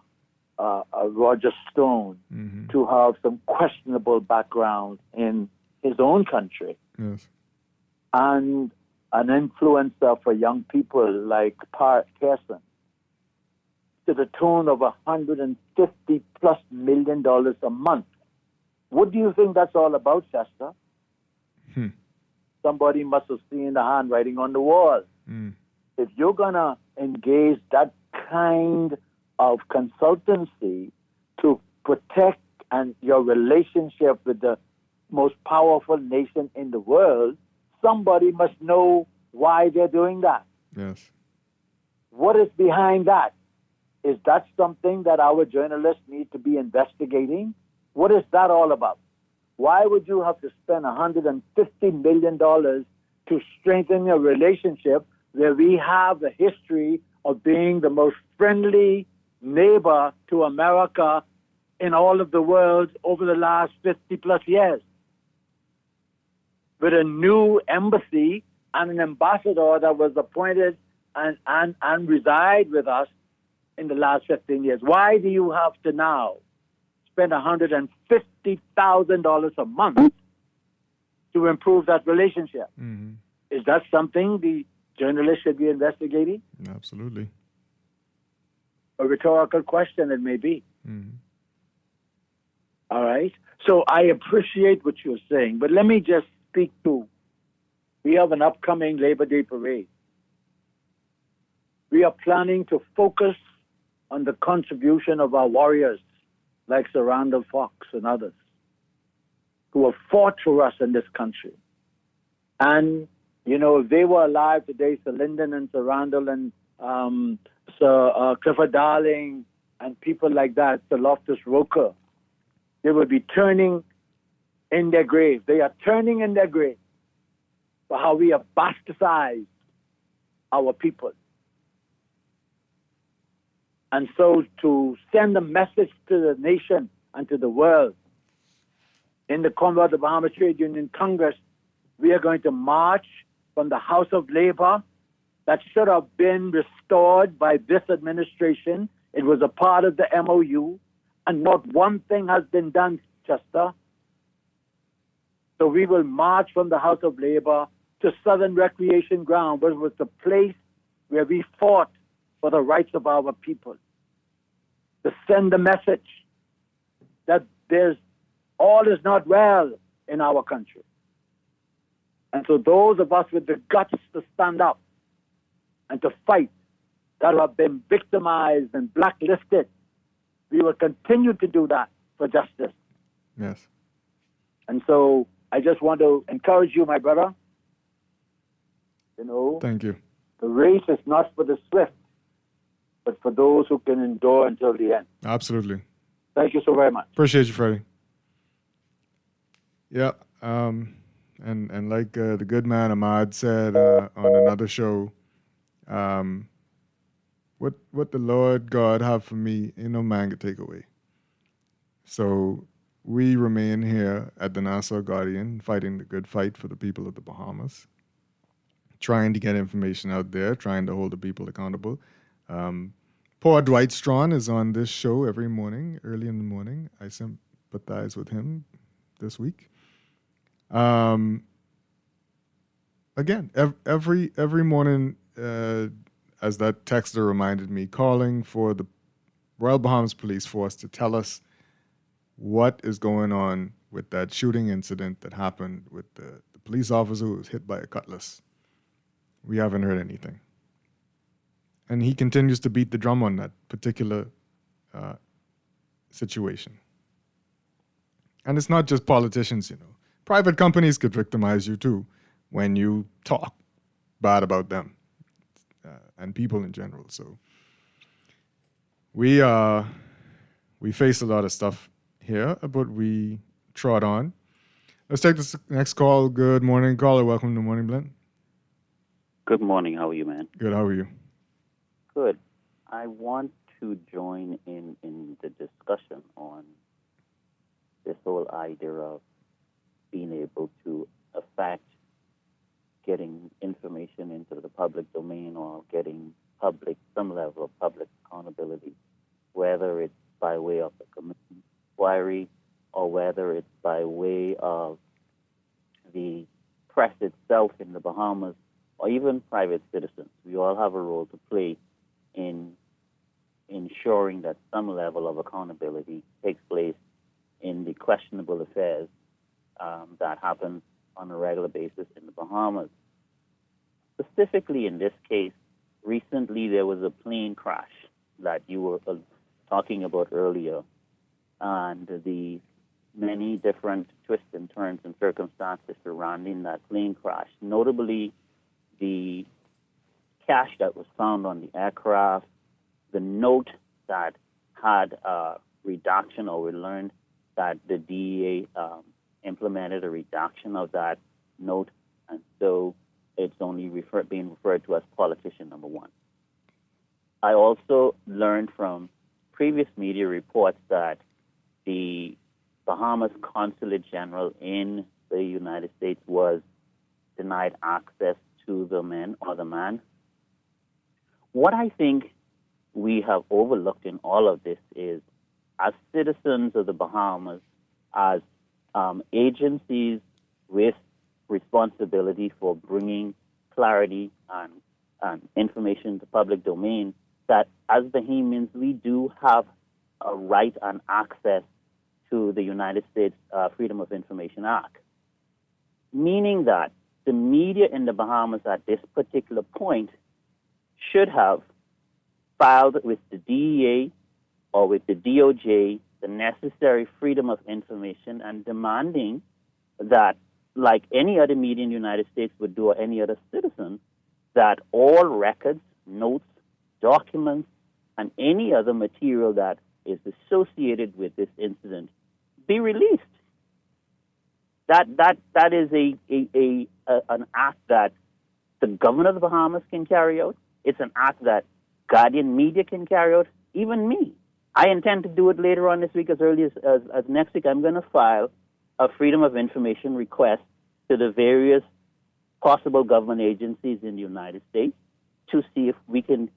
Roger Stone, to have some questionable background in his own country. Yes. And an influencer for young people like Pearson, to the tune of $150+ million a month. What do you think that's all about, Chester? Somebody must have seen the handwriting on the wall. If you're going to engage that kind of consultancy to protect your relationship with the most powerful nation in the world, somebody must know why they're doing that. Yes. What is behind that? Is that something that our journalists need to be investigating? What is that all about? Why would you have to spend $150 million to strengthen your relationship where we have the history of being the most friendly neighbor to America in all of the world over the last 50+ years? With a new embassy and an ambassador that was appointed and reside with us in the last 15 years. Why do you have to now spend $150,000 a month to improve that relationship? Mm-hmm. Is that something the journalist should be investigating? Absolutely. A rhetorical question it may be. Mm-hmm. All right? So I appreciate what you're saying, but let me just speak to, we have an upcoming Labor Day parade. We are planning to focus on the contribution of our warriors like Sir Randall Fox and others who have fought for us in this country. And, you know, if they were alive today, Sir Lyndon and Sir Randall and Sir Clifford Darling and people like that, Sir Loftus Roker, they would be turning in their grave. They are turning in their grave for how we have bastardized our people. And so to send a message to the nation and to the world, in the Commonwealth of Bahamas Trade Union Congress, we are going to march from the House of Labor that should have been restored by this administration. It was a part of the MOU, and not one thing has been done, Chester. So we will march from the House of Labor to Southern Recreation Ground, which was the place where we fought for the rights of our people, to send the message that all is not well in our country. And so those of us with the guts to stand up and to fight that have been victimized and blacklisted, we will continue to do that for justice. Yes. And so I just want to encourage you, my brother. You know, thank you. The race is not for the swift, but for those who can endure until the end. Absolutely. Thank you so very much. Appreciate you, Freddie. Yeah. And like the good man Ahmad said on another show, what the Lord God have for me, ain't no man can take away. So we remain here at the Nassau Guardian, fighting the good fight for the people of the Bahamas, trying to get information out there, trying to hold the people accountable. Poor Dwight Strachan is on this show every morning, early in the morning. I sympathize with him this week. Again, every morning, as that texter reminded me, calling for the Royal Bahamas Police Force to tell us what is going on with that shooting incident that happened with the police officer who was hit by a cutlass. We haven't heard anything. And he continues to beat the drum on that particular situation. And it's not just politicians, you know. Private companies could victimize you too when you talk bad about them and people in general. So we face a lot of stuff here, but we trot on. Let's take this next call. Good morning, caller. Welcome to Morning Blend. Good morning. How are you, man? Good. How are you? Good. I want to join in the discussion on this whole idea of being able to affect getting information into the public domain or getting some level of public accountability, whether it's by way of the commission inquiry or whether it's by way of the press itself in the Bahamas or even private citizens. We all have a role to play in ensuring that some level of accountability takes place in the questionable affairs that happen on a regular basis in the Bahamas. Specifically in this case, recently there was a plane crash that you were talking about earlier, and the many different twists and turns and circumstances surrounding that plane crash, notably the cash that was found on the aircraft, the note that had a reduction, or we learned that the DEA implemented a reduction of that note, and so it's only being referred to as politician number one. I also learned from previous media reports that the Bahamas Consulate General in the United States was denied access to the man What I think we have overlooked in all of this is, as citizens of the Bahamas, as agencies with responsibility for bringing clarity and information to public domain, that as Bahamians, we do have a right and access to the United States Freedom of Information Act, meaning that the media in the Bahamas at this particular point should have filed with the DEA or with the DOJ the necessary freedom of information and demanding that, like any other media in the United States would do or any other citizen, that all records, notes, documents, and any other material that is associated with this incident be released. That is an act that the governor of the Bahamas can carry out. It's an act that Guardian Media can carry out, even me. I intend to do it later on this week, as early as next week. I'm going to file a Freedom of Information request to the various possible government agencies in the United States to see if we can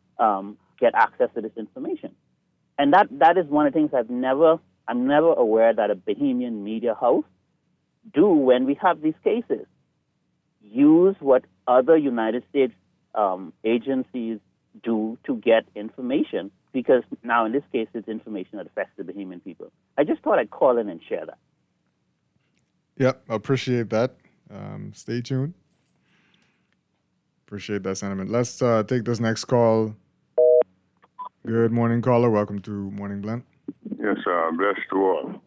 get access to this information. And that is one of the things I'm never aware that a Bahamian media house do when we have these cases. Use what other United States agencies do to get information, because now in this case it's information that affects the Bahamian people. I just thought I'd call in and share that. Yep, appreciate that. Stay tuned. Appreciate that sentiment. Let's take this next call. Good morning, caller. Welcome to Morning Blend. Yes, blessed to all.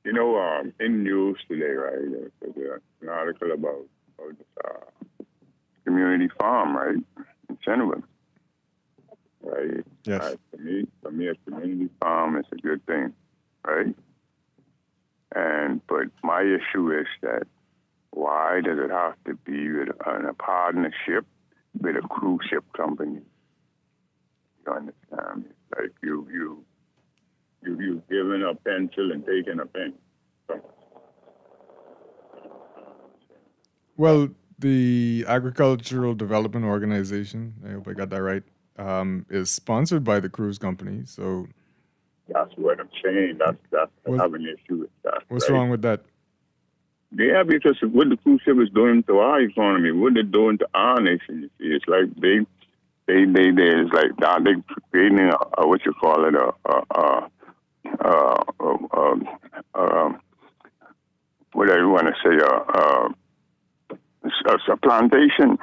You know, in news today, right, there's an article about this community farm, right, in Cinnamon, right? Yes. For me, a community farm is a good thing, right? But my issue is that why does it have to be with a partnership with a cruise ship company? You understand? It's like you giving a pencil and taking a pen. Well, the Agricultural Development Organization, I hope I got that right, is sponsored by the cruise company. So that's what I'm saying. That's I have an issue with that. What's right? wrong with that? Yeah, because what the cruise ship is doing to our economy, what they're doing to our nation, you see, it's like they it's like they creating what you call it whatever you want to say a plantation.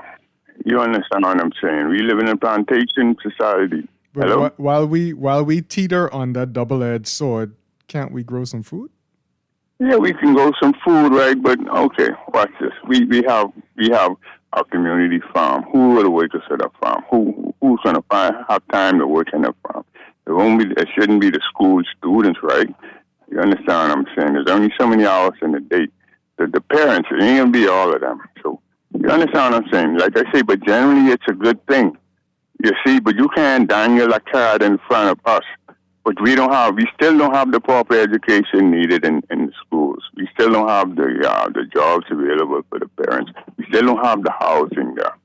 You understand what I'm saying? We live in a plantation society. But Hello? while we teeter on that double-edged sword, can't we grow some food? Yeah, we can grow some food, right? But okay, watch this. We have our community farm. Who will work us at a farm? Who's gonna have time to work in a farm? It shouldn't be the school students, right? You understand what I'm saying? There's only so many hours in the day. The parents, it ain't gonna be all of them. So you understand what I'm saying? Like I say, but generally it's a good thing. You see, but you can't dangle a card in front of us. But we still don't have the proper education needed in the schools. We still don't have the jobs available for the parents. We still don't have the housing there.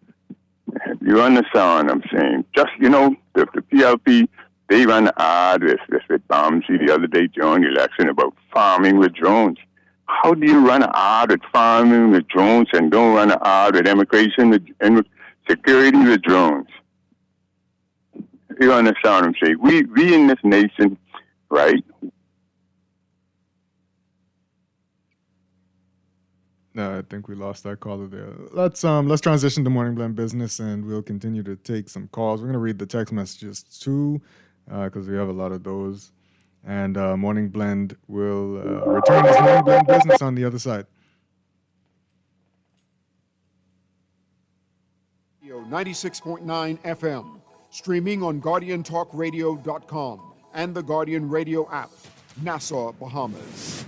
You understand what I'm saying? Just, the PLP, they ran an ad with Bamsi the other day during the election about farming with drones. How do you run an ad with farming with drones and don't run an ad with immigration and security with drones? You understand what I'm saying? We in this nation, right? No, I think we lost that caller there. Let's transition to Morning Blend Business, and we'll continue to take some calls. We're going to read the text messages too, because we have a lot of those. And Morning Blend will return as Morning Blend Business on the other side. 96.9 FM. Streaming on GuardianTalkRadio.com and the Guardian Radio app. Nassau, Bahamas.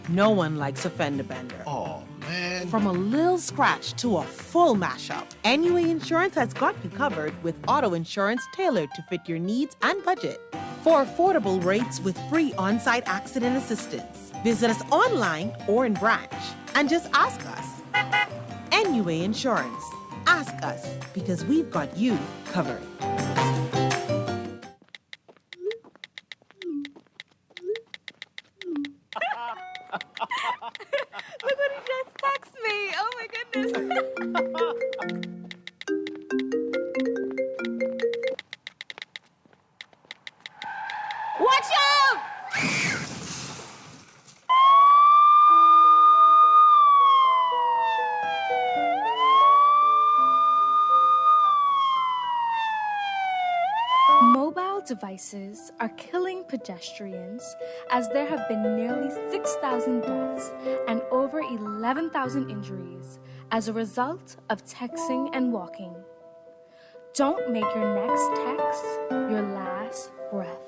No one likes a fender bender. Oh, man. From a little scratch to a full mashup, NUA Insurance has got you covered with auto insurance tailored to fit your needs and budget. For affordable rates with free on-site accident assistance, visit us online or in branch. And just ask us. NUA Insurance. Ask us because we've got you covered. Look what he just texted me. Oh my goodness. Watch out! Mobile devices are killing pedestrians as there have been nearly 6,000 deaths and over 11,000 injuries as a result of texting and walking. Don't make your next text your last breath.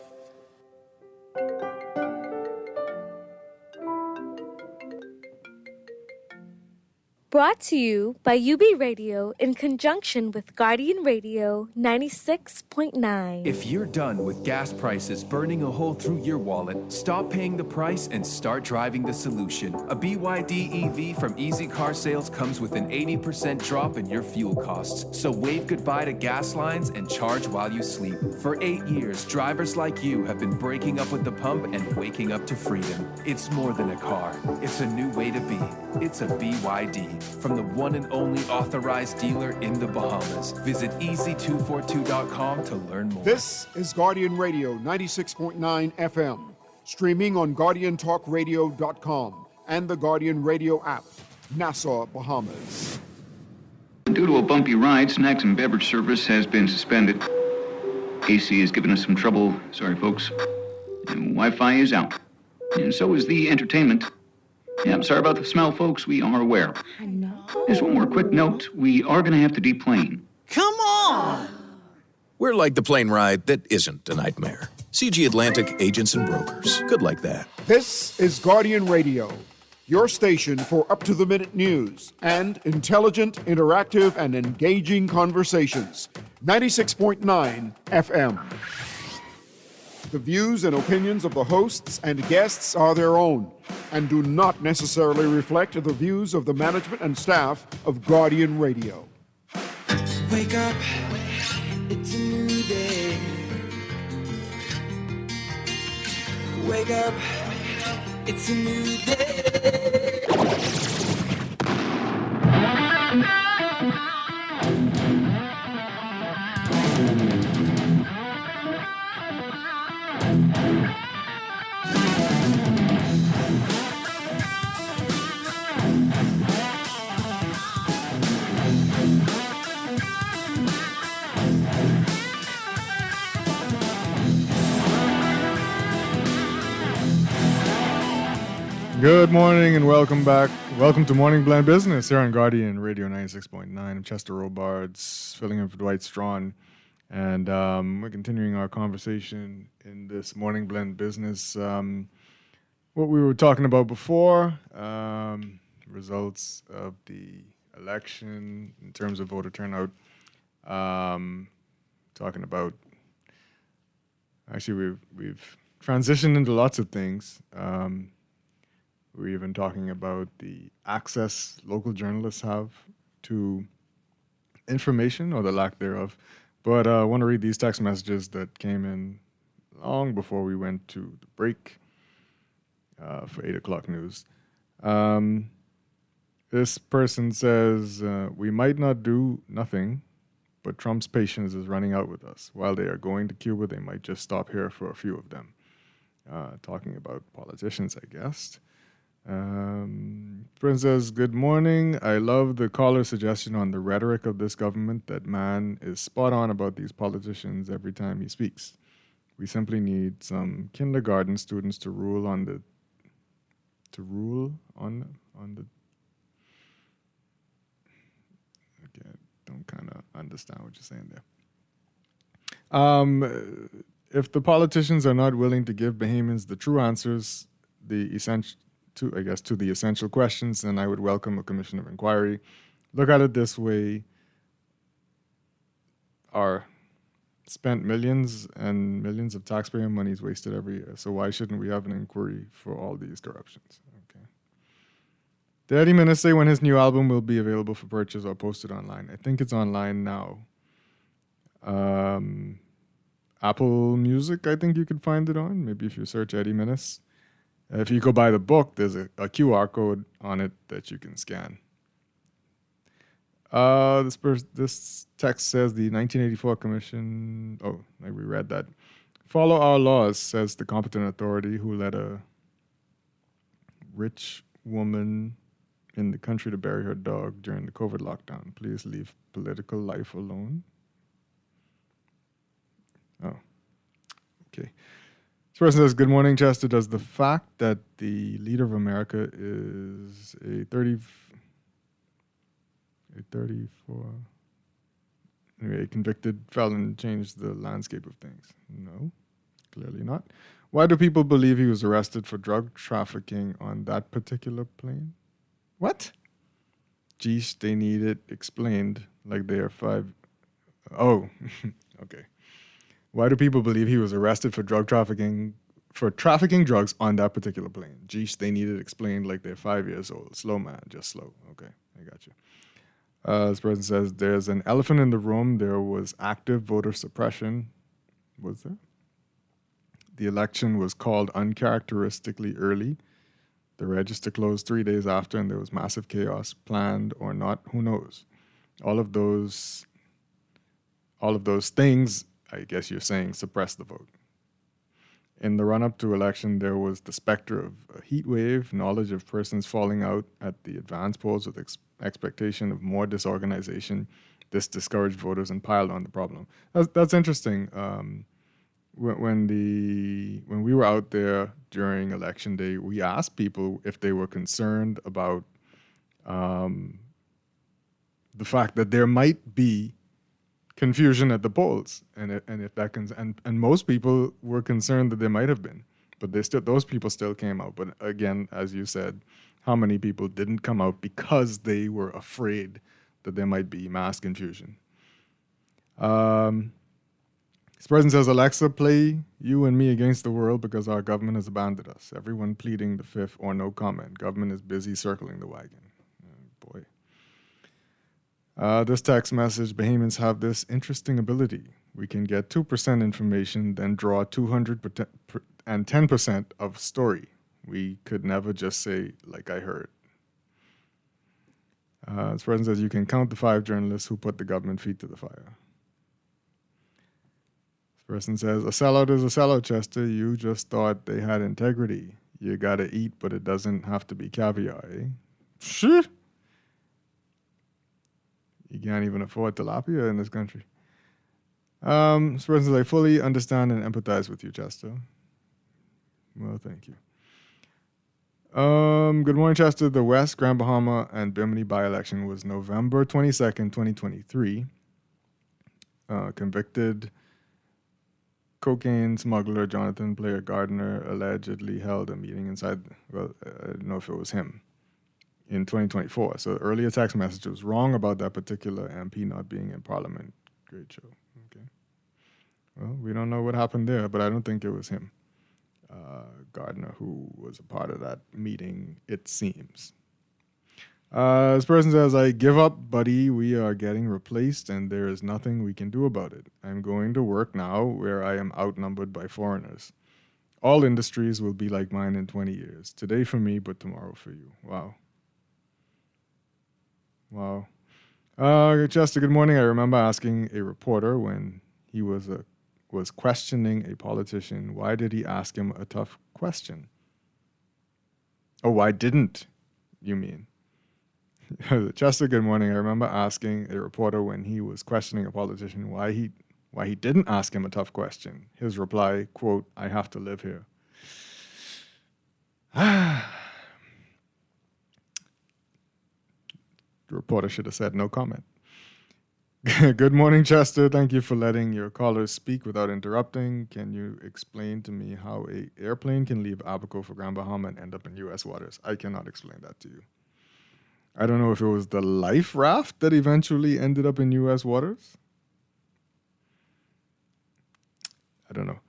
Brought to you by UB Radio in conjunction with Guardian Radio 96.9. If you're done with gas prices burning a hole through your wallet, stop paying the price and start driving the solution. A BYD EV from Easy Car Sales comes with an 80% drop in your fuel costs. So wave goodbye to gas lines and charge while you sleep. For 8 years, drivers like you have been breaking up with the pump and waking up to freedom. It's more than a car. It's a new way to be. It's a BYD. From the one and only authorized dealer in the Bahamas. Visit easy242.com to learn more. This is Guardian Radio 96.9 FM, streaming on GuardianTalkRadio.com and the Guardian Radio app, Nassau, Bahamas. Due to a bumpy ride, snacks and beverage service has been suspended. AC has given us some trouble, sorry folks. And Wi-Fi is out. And so is the entertainment. Yeah, I'm sorry about the smell, folks. We are aware. I know. Just one more quick note. We are going to have to deplane. Come on! We're like the plane ride that isn't a nightmare. CG Atlantic agents and brokers. Good like that. This is Guardian Radio, your station for up-to-the-minute news and intelligent, interactive, and engaging conversations. 96.9 FM. The views and opinions of the hosts and guests are their own and do not necessarily reflect the views of the management and staff of Guardian Radio. Wake up, it's a new day. Wake up, it's a new day. Good morning and welcome back. Welcome to Morning Blend Business here on Guardian Radio 96.9. I'm Chester Robards, filling in for Dwight Strachan. And we're continuing our conversation in this Morning Blend Business. What we were talking about before, results of the election in terms of voter turnout. Talking about, actually we've transitioned into lots of things. We're even talking about the access local journalists have to information or the lack thereof. But I want to read these text messages that came in long before we went to the break for 8 o'clock news. This person says, we might not do nothing, but Trump's patience is running out with us. While they are going to Cuba, they might just stop here for a few of them. Talking about politicians, I guess. Friend says, good morning. I love the caller's suggestion on the rhetoric of this government. That man is spot on about these politicians every time he speaks. We simply need some kindergarten students to rule on the okay, I don't kind of understand what you're saying there. If the politicians are not willing to give Bahamians the true answers, to the essential questions, then I would welcome a commission of inquiry. Look at it this way. Our spent millions and millions of taxpayer money is wasted every year. So why shouldn't we have an inquiry for all these corruptions? Okay. Did Eddie Menace say when his new album will be available for purchase or posted online? I think it's online now. Apple Music, I think you could find it on. Maybe if you search Eddie Menace. If you go buy the book, there's a QR code on it that you can scan. This text says the 1984 Commission. Oh, like we read that. Follow our laws, says the competent authority who let a rich woman in the country to bury her dog during the COVID lockdown. Please leave political life alone. Oh, okay. This person says, good morning, Chester. Does the fact that the leader of America is a convicted felon change the landscape of things? No, clearly not. Why do people believe he was arrested for drug trafficking on that particular plane? What? Geesh, they need it explained like they are 5. Oh, okay. Why do people believe he was arrested for trafficking drugs on that particular plane? Geesh, they need it explained like they're 5 years old. Slow, man, just slow. Okay, I got you. This person says, there's an elephant in the room. There was active voter suppression. Was there? The election was called uncharacteristically early. The register closed 3 days after, and there was massive chaos, planned or not. Who knows? All of those things, I guess you're saying, suppress the vote. In the run-up to election, there was the specter of a heat wave, knowledge of persons falling out at the advance polls with expectation of more disorganization. This discouraged voters and piled on the problem. That's interesting. When we were out there during election day, we asked people if they were concerned about the fact that there might be confusion at the polls, and if that and most people were concerned that there might have been, but those people still came out. But again, as you said, how many people didn't come out because they were afraid that there might be mass confusion? This person says, Alexa, play You and Me Against the World because our government has abandoned us. Everyone pleading the fifth or no comment. Government is busy circling the wagon. Oh, boy. This text message, Bahamians have this interesting ability. We can get 2% information, then draw 210% of story. We could never just say, like I heard. This person says, you can count the 5 journalists who put the government feet to the fire. This person says, a sellout is a sellout, Chester. You just thought they had integrity. You gotta eat, but it doesn't have to be caviar, eh? Shit. You can't even afford tilapia in this country. This person says, I fully understand and empathize with you, Chester. Well, thank you. Good morning, Chester. The West, Grand Bahama, and Bimini by-election was November 22nd, 2023. Convicted cocaine smuggler Jonathan Blair Gardner allegedly held a meeting inside, well, I don't know if it was him, in 2024. So the earlier text message was wrong about that particular MP not being in Parliament. Great show. Okay. Well, we don't know what happened there, but I don't think it was him, Gardner, who was a part of that meeting, it seems. This person says, I give up, buddy. We are getting replaced, and there is nothing we can do about it. I'm going to work now where I am outnumbered by foreigners. All industries will be like mine in 20 years. Today for me, but tomorrow for you. Wow. Wow. Chester, good morning. I remember asking a reporter when he was questioning a politician, why did he ask him a tough question? Oh, why didn't you mean? Chester, good morning. I remember asking a reporter when he was questioning a politician why he didn't ask him a tough question. His reply, quote, I have to live here. The reporter should have said no comment. Good morning, Chester. Thank you for letting your callers speak without interrupting. Can you explain to me how an airplane can leave Abaco for Grand Bahama and end up in U.S. waters? I cannot explain that to you. I don't know if it was the life raft that eventually ended up in U.S. waters. I don't know.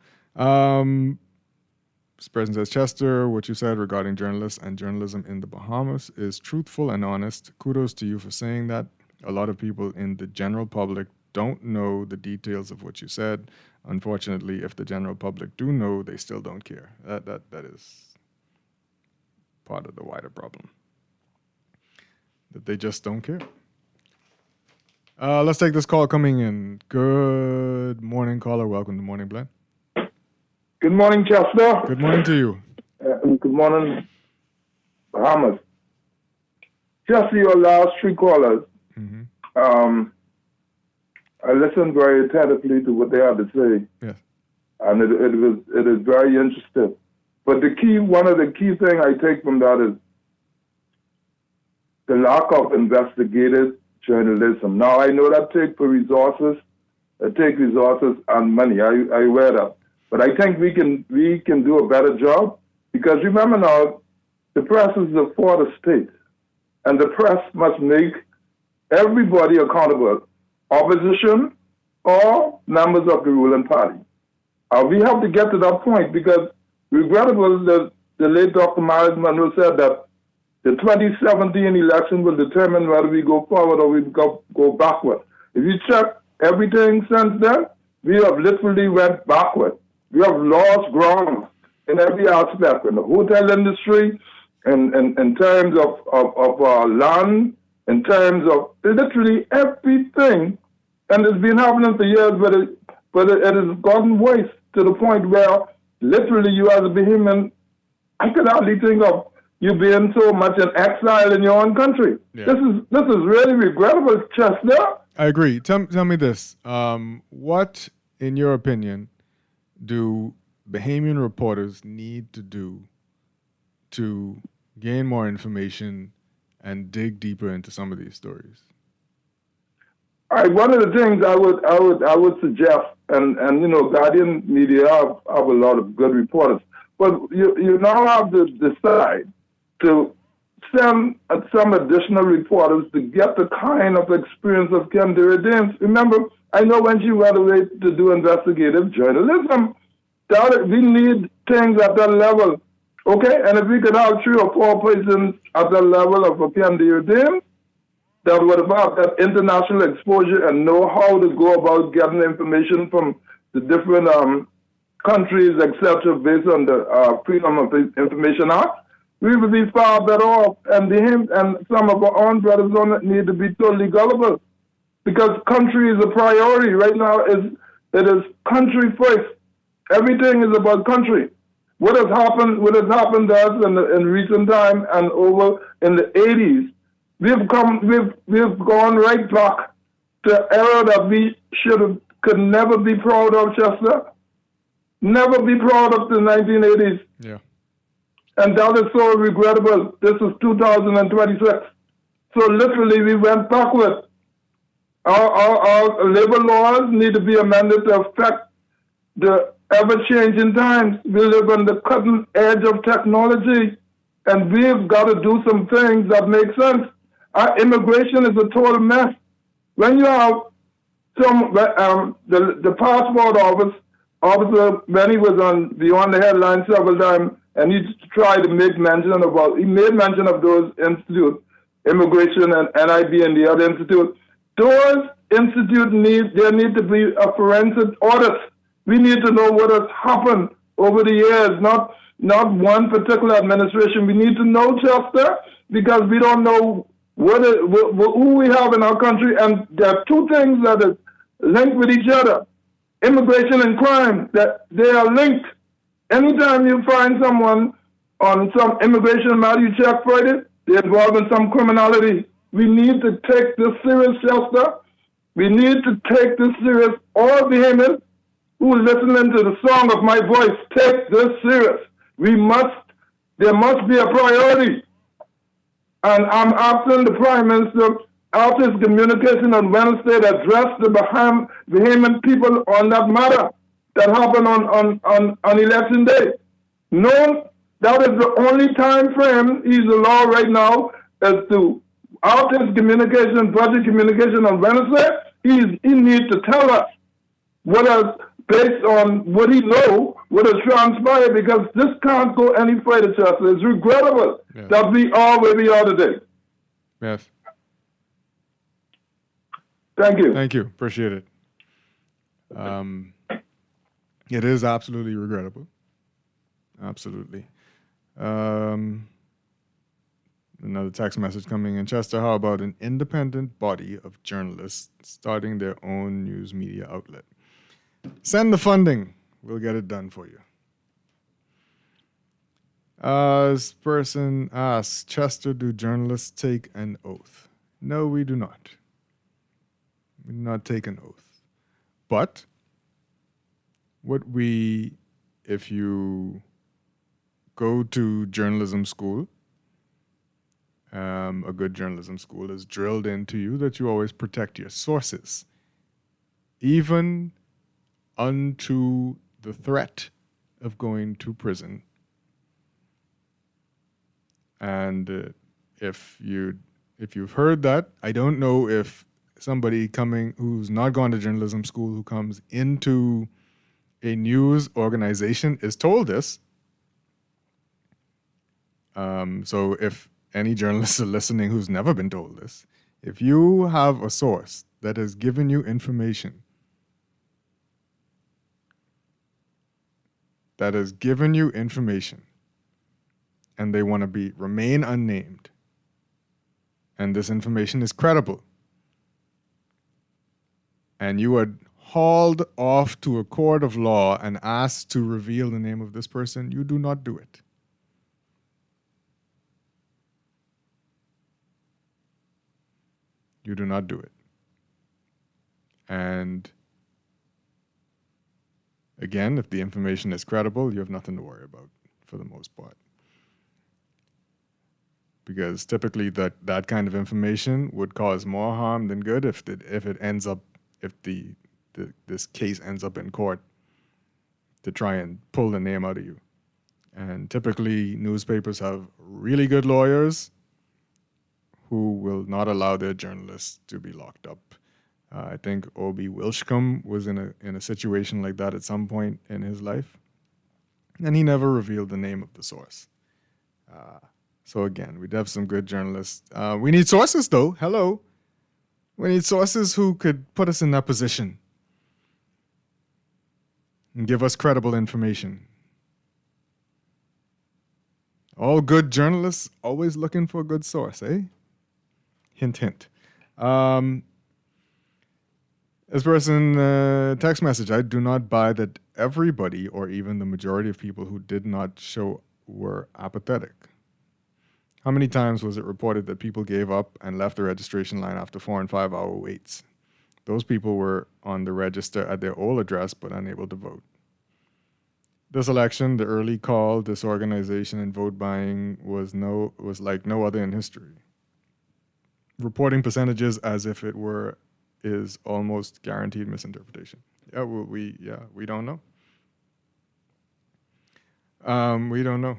This person says, Chester, what you said regarding journalists and journalism in the Bahamas is truthful and honest. Kudos to you for saying that. A lot of people in the general public don't know the details of what you said. Unfortunately, if the general public do know, they still don't care. That is part of the wider problem. That they just don't care. Let's take this call coming in. Good morning, caller. Welcome to Morning Blend. Good morning, Chester. Good morning to you. Good morning, Bahamas. Chester, your last three callers. I listened very attentively to what they had to say. Yes. And it is very interesting. But one of the key things I take from that is the lack of investigative journalism. Now, I know that takes resources and money. I wear that. But I think we can do a better job because remember now, the press is for the state. And the press must make everybody accountable, opposition or members of the ruling party. We have to get to that point because regrettable that the late Dr. Miles Monroe said that the 2017 election will determine whether we go forward or we go backward. If you check everything since then, we have literally went backward. We have lost ground in every aspect, in the hotel industry, in terms of land, in terms of literally everything. And it's been happening for years, but it has gotten worse to the point where literally you as a Bahamian, I could hardly think of you being so much in exile in your own country. Yeah. This is really regrettable, Chester. I agree. Tell me this. What, in your opinion, do Bahamian reporters need to do to gain more information and dig deeper into some of these stories? All right, one of the things I would suggest, and Guardian Media have a lot of good reporters, but you now have to decide to send some additional reporters to get the kind of experience of Kendra Dames. Remember, I know when she went away to do investigative journalism, that we need things at that level. Okay, and if we could have 3 or 4 persons at the level of a Kendra Dames, that would have that international exposure and know how to go about getting information from the different countries, etc., based on the Freedom of Information Act, we would be far better off. And some of our own brothers don't need to be totally gullible, because country is a priority right now. It is country first. Everything is about country. What has happened to us in recent time and over in the 80s? We've gone right back to an era that we could never be proud of, Chester. Never be proud of the 1980s. Yeah. And that is so regrettable. This is 2026. So literally we went backward. Our labor laws need to be amended to affect the ever-changing times. We live on the cutting edge of technology, and we've got to do some things that make sense. Our immigration is a total mess. When you have the passport officer, when he was on Beyond the Headlines several times, and he tried to make mention of those institutes, immigration and NIB and the other institutes. Those institutes need to be a forensic audit. We need to know what has happened over the years, not one particular administration. We need to know, Chester, because we don't know who we have in our country, and there are two things that are linked with each other: immigration and crime. That they are linked. Anytime you find someone on some immigration matter, you check for it, they're involved in some criminality. We need to take this serious, Chester. We need to take this serious. All Bahamians who are listening to the song of my voice, take this serious. There must be a priority. And I'm asking the Prime Minister, after his communication on Wednesday, to address the Bahamian people on that matter that happened on election day. No, that is the only time frame he's allowed right now, is to, after his communication, budget communication on Wednesday, he needs to tell us what has based on what he know would have transpired, because this can't go any further, Chester. It's regrettable that we are where we are today. Yes. Thank you. Thank you. Appreciate it. It is absolutely regrettable. Absolutely. Another text message coming in. Chester, how about an independent body of journalists starting their own news media outlet? Send the funding. We'll get it done for you. This person asks, Chester, do journalists take an oath? No, we do not. We do not take an oath. But if you go to journalism school, a good journalism school is drilled into you that you always protect your sources, even unto the threat of going to prison. And if you've heard that, I don't know if somebody who's not gone to journalism school, who comes into a news organization, is told this. So if any journalists are listening who's never been told this, if you have a source that has given you information and they want to remain unnamed, and this information is credible, and you are hauled off to a court of law and asked to reveal the name of this person, you do not do it. You do not do it. And again, if the information is credible, you have nothing to worry about for the most part. Because typically that kind of information would cause more harm than good if this case ends up in court to try and pull the name out of you. And typically newspapers have really good lawyers who will not allow their journalists to be locked up. I think O.B. Wilshcombe was in a situation like that at some point in his life, and he never revealed the name of the source. So again, we'd have some good journalists. We need sources, though. Hello. We need sources who could put us in that position and give us credible information. All good journalists always looking for a good source, eh? Hint, hint. This person, text message, I do not buy that everybody or even the majority of people who did not show were apathetic. How many times was it reported that people gave up and left the registration line after 4 and 5 hour waits? Those people were on the register at their old address but unable to vote. This election, the early call, disorganization, and vote buying was like no other in history. Reporting percentages as if it were is almost guaranteed misinterpretation. We don't know. We don't know.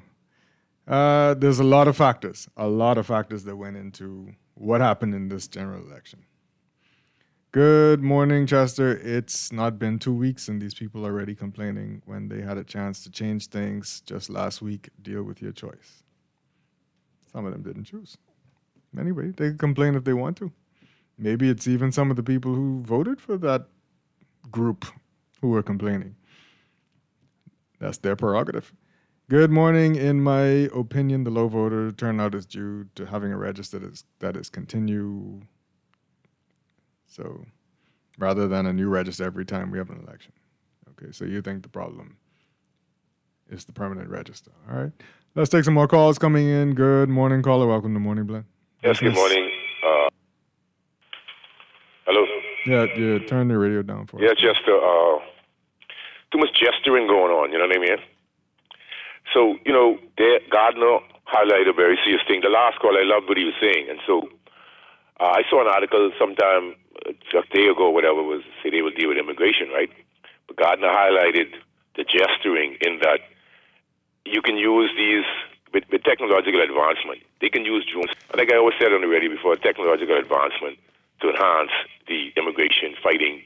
There's a lot of factors that went into what happened in this general election. Good morning, Chester. It's not been 2 weeks and these people are already complaining when they had a chance to change things just last week. Deal with your choice. Some of them didn't choose. Anyway, they can complain if they want to. Maybe it's even some of the people who voted for that group who are complaining. That's their prerogative. Good morning. In my opinion, the low voter turnout is due to having a register that is continue. So rather than a new register every time we have an election. Okay, so you think the problem is the permanent register. All right. Let's take some more calls coming in. Good morning, caller. Welcome to Morning Blend. Yes, good morning. Hello? Yeah, turn the radio down for us. Yeah, just too much gesturing going on, you know what I mean? So, Gardner highlighted a very serious thing. The last call, I loved what he was saying. And so I saw an article sometime a day ago, whatever, was say they will deal with immigration, right? But Gardner highlighted the gesturing in that you can use these, with technological advancement, they can use drones. Like I always said on the radio before, technological advancement to enhance the immigration fighting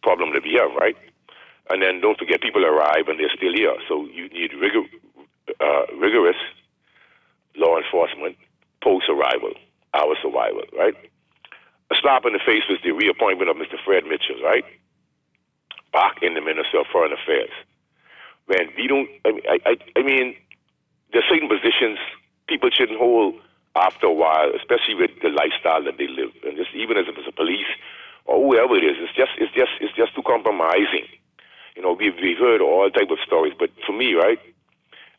problem that we have, right? And then don't forget, people arrive and they're still here. So you need rigorous law enforcement post-arrival, our survival, right? A slap in the face was the reappointment of Mr. Fred Mitchell, right? Back in the Ministry of Foreign Affairs. Man, we don't, I mean, there's certain positions people shouldn't hold after a while, especially with the lifestyle that they live. And just even as if it's a police or whoever it is, it's just too compromising. You know, we've heard all type of stories, but for me, right,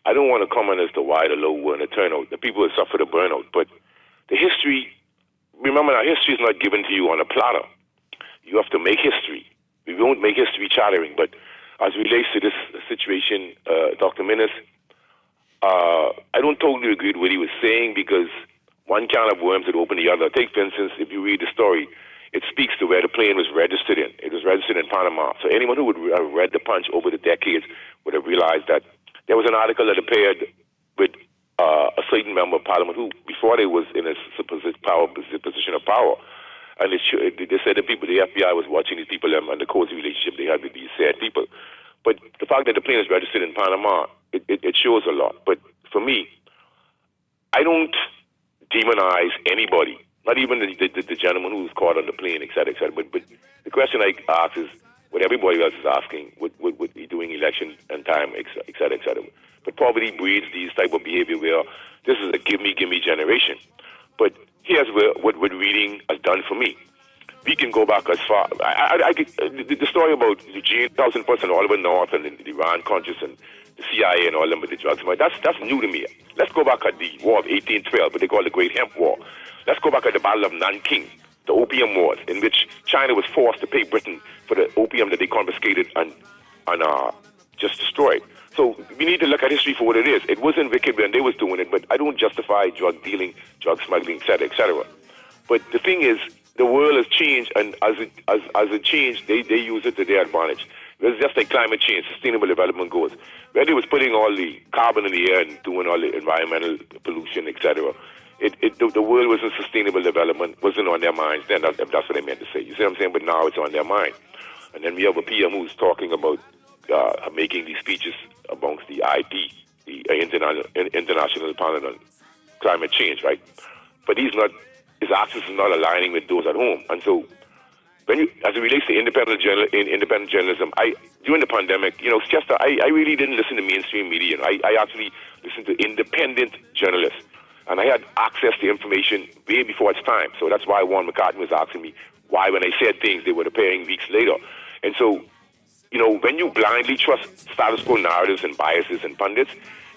I don't want to comment as to why the low were in the turnout. The people that suffer the burnout, but the history, remember now, history is not given to you on a platter. You have to make history. We won't make history chattering, but as it relates to this situation, Dr. Minnis, I don't totally agree with what he was saying because one can of worms would open the other. Take, for instance, if you read the story, it speaks to where the plane was registered in. It was registered in Panama. So anyone who would have read the Punch over the decades would have realized that there was an article that appeared with a certain member of Parliament who, before they was in a position of power, and they said that people, the FBI was watching these people and the cozy relationship they had with these said people. But the fact that the plane is registered in Panama, it shows a lot. But for me, I don't demonize anybody, not even the gentleman who was caught on the plane, et cetera, et cetera. But the question I ask is what everybody else is asking, what he doing election and time, et cetera, et cetera. But poverty breeds these type of behavior where this is a gimme generation. But here's what reading has done for me. We can go back as far. The story about the 1,000 person all over North and the Iran conscious and the CIA and all them with the drugs, that's new to me. Let's go back at the War of 1812, what they call the Great Hemp War. Let's go back at the Battle of Nanking, the Opium Wars, in which China was forced to pay Britain for the opium that they confiscated and just destroyed. So we need to look at history for what it is. It wasn't wicked when they was doing it, but I don't justify drug dealing, drug smuggling, et cetera, et cetera. But the thing is, the world has changed, and as it changed, they use it to their advantage. It's just like climate change, sustainable development goals. Where they was putting all the carbon in the air and doing all the environmental pollution, et cetera, the world wasn't sustainable development, wasn't on their minds then, if that's what I meant to say. You see what I'm saying? But now it's on their mind. And then we have a PM who's talking about making these speeches amongst the IP, the International Panel on Climate Change, right? But his access is not aligning with those at home. And so, as it relates to independent journalism, during the pandemic, you know, Chester, I really didn't listen to mainstream media. I actually listened to independent journalists. And I had access to information way before its time. So that's why Warren McCartney was asking me why, when I said things, they were appearing weeks later. And so, you know, when you blindly trust status quo narratives and biases and pundits,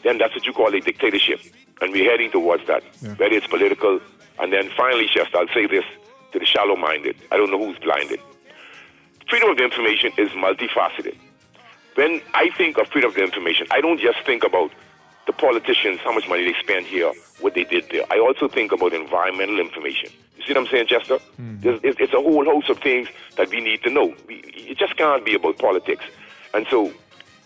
then that's what you call a dictatorship. And we're heading towards that, whether it's political. And then finally, Chester, I'll say this to the shallow-minded. I don't know who's blinded. Freedom of information is multifaceted. When I think of freedom of information, I don't just think about the politicians, how much money they spend here, what they did there. I also think about environmental information. You see what I'm saying, Chester? It's a whole host of things that we need to know. It just can't be about politics. And so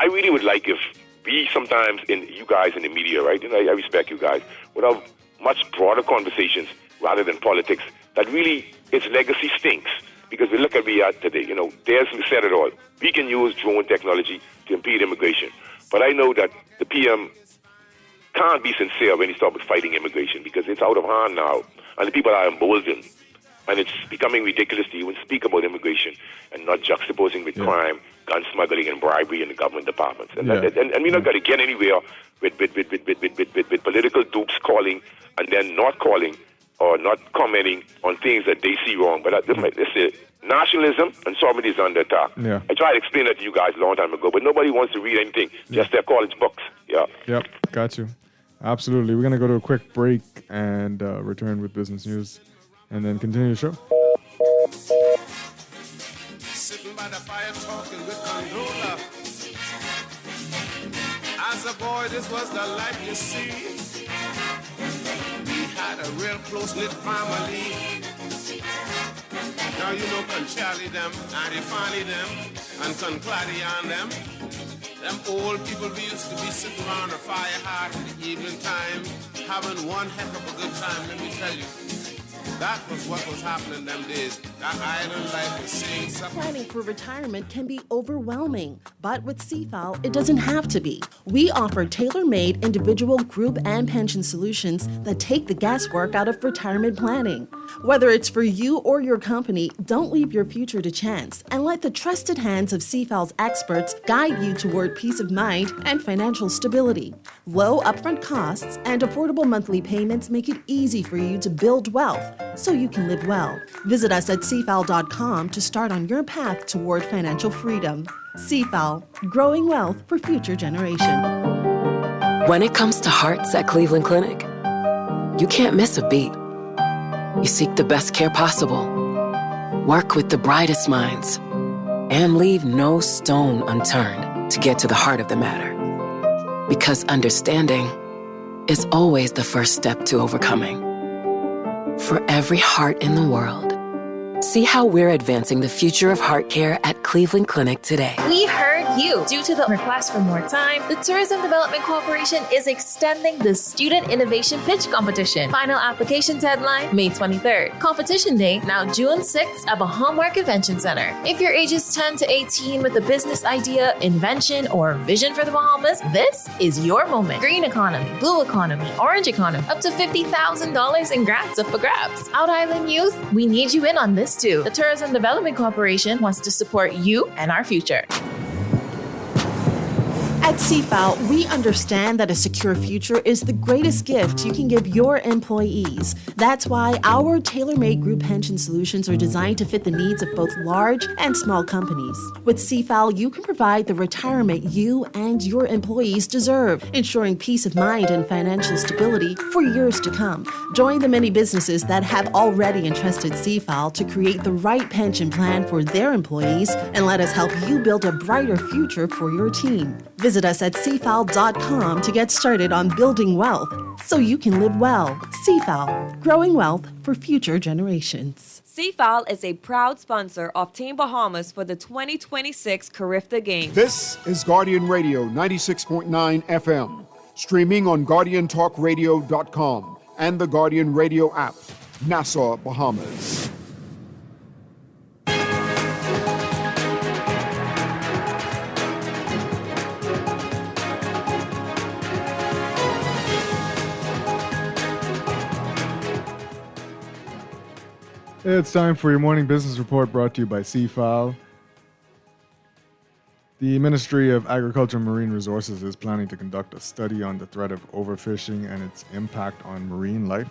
I really would like if we sometimes, you guys in the media, right, and I respect you guys, would have much broader conversations rather than politics that really, its legacy stinks. Because we look at where we are today, you know, there's said it all. We can use drone technology to impede immigration. But I know that the PM can't be sincere when he starts with fighting immigration because it's out of hand now and the people are emboldened and it's becoming ridiculous to even speak about immigration and not juxtaposing with crime, gun smuggling and bribery in the government departments. And we're not going to get anywhere with political dupes calling and then not calling or not commenting on things that they see wrong. But listen, nationalism and sovereignty is under attack. Yeah. I tried to explain that to you guys a long time ago, but nobody wants to read anything, just their college books. Yeah. Yep, got you. Absolutely. We're going to go to a quick break and return with business news and then continue the show. Sitting by the fire talking with Condola. As a boy, this was the life you see. We had a real close-knit family. Now you know Con Charlie them, Auntie Fanny them, and Con Claddy on them. Them old people we used to be sitting around the fire heart in the evening time, having one heck of a good time, let me tell you. That was what was happening them days. That island life was saying something. Planning for retirement can be overwhelming, but with CFAL, it doesn't have to be. We offer tailor-made individual, group, and pension solutions that take the guesswork out of retirement planning. Whether it's for you or your company, don't leave your future to chance and let the trusted hands of CFAL's experts guide you toward peace of mind and financial stability. Low upfront costs and affordable monthly payments make it easy for you to build wealth so you can live well. Visit us at cfal.com to start on your path toward financial freedom. CFAL, growing wealth for future generations. When it comes to hearts at Cleveland Clinic, you can't miss a beat. You seek the best care possible, work with the brightest minds, and leave no stone unturned to get to the heart of the matter. Because understanding is always the first step to overcoming. For every heart in the world, see how we're advancing the future of heart care at Cleveland Clinic today. We heard you. Due to the request for more time, the Tourism Development Corporation is extending the Student Innovation Pitch Competition. Final application deadline, May 23rd. Competition date, now June 6th at Bahama Convention Center. If your age is 10 to 18 with a business idea, invention, or vision for the Bahamas, this is your moment. Green economy, blue economy, orange economy, up to $50,000 in grants up for grabs. Out Island youth, we need you in on this too. The Tourism Development Corporation wants to support you and our future. At CFAL, we understand that a secure future is the greatest gift you can give your employees. That's why our tailor-made group pension solutions are designed to fit the needs of both large and small companies. With CFAL, you can provide the retirement you and your employees deserve, ensuring peace of mind and financial stability for years to come. Join the many businesses that have already entrusted CFAL to create the right pension plan for their employees, and let us help you build a brighter future for your team. Visit us at cfal.com to get started on building wealth so you can live well. CFAL, growing wealth for future generations. CFAL is a proud sponsor of Team Bahamas for the 2026 Carifta Games. This is Guardian Radio 96.9 FM, streaming on GuardianTalkRadio.com and the Guardian Radio app, Nassau, Bahamas. It's time for your morning business report brought to you by CFAL. The Ministry of Agriculture and Marine Resources is planning to conduct a study on the threat of overfishing and its impact on marine life.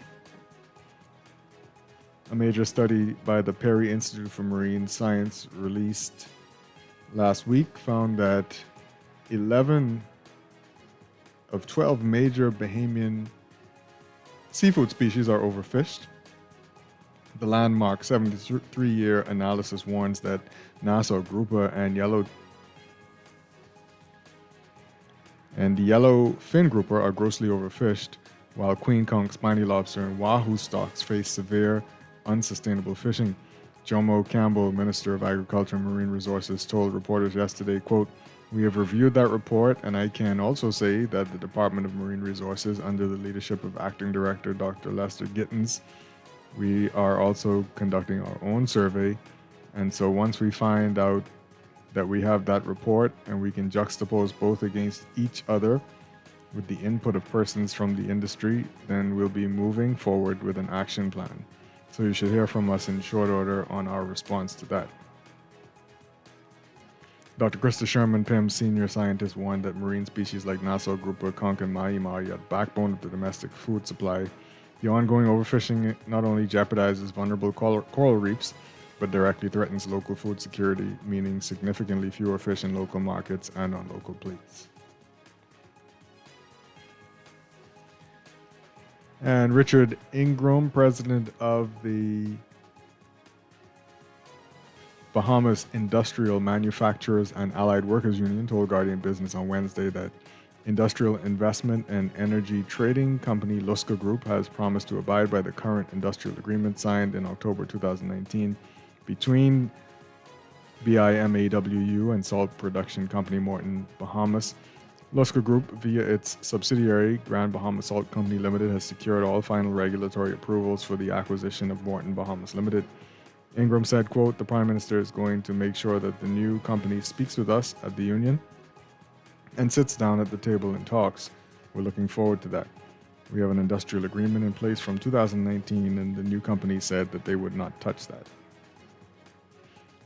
A major study by the Perry Institute for Marine Science released last week found that 11 of 12 major Bahamian seafood species are overfished. The landmark 73-year analysis warns that Nassau grouper and the yellow fin grouper are grossly overfished, while queen conch, spiny lobster, and wahoo stocks face severe, unsustainable fishing. Jomo Campbell, Minister of Agriculture and Marine Resources, told reporters yesterday, quote, "We have reviewed that report, and I can also say that the Department of Marine Resources, under the leadership of Acting Director Dr. Lester Gittins, we are also conducting our own survey, and so once we find out that we have that report and we can juxtapose both against each other with the input of persons from the industry, then we'll be moving forward with an action plan. So you should hear from us in short order on our response to that." Dr. Krista Sherman Pym, senior scientist, warned that marine species like Nassau grouper, conch, and mahi-mahi are the backbone of the domestic food supply. The ongoing overfishing not only jeopardizes vulnerable coral reefs, but directly threatens local food security, meaning significantly fewer fish in local markets and on local plates. And Richard Ingram, president of the Bahamas Industrial Manufacturers and Allied Workers Union, told Guardian Business on Wednesday that industrial investment and energy trading company Luska Group has promised to abide by the current industrial agreement signed in October 2019 between BIMAWU and salt production company Morton Bahamas, Lusker Group, via its subsidiary, Grand Bahama Salt Company Limited, has secured all final regulatory approvals for the acquisition of Morton Bahamas Limited. Ingram said, quote, "The Prime Minister is going to make sure that the new company speaks with us at the union and sits down at the table and talks. We're looking forward to that. We have an industrial agreement in place from 2019, and the new company said that they would not touch that."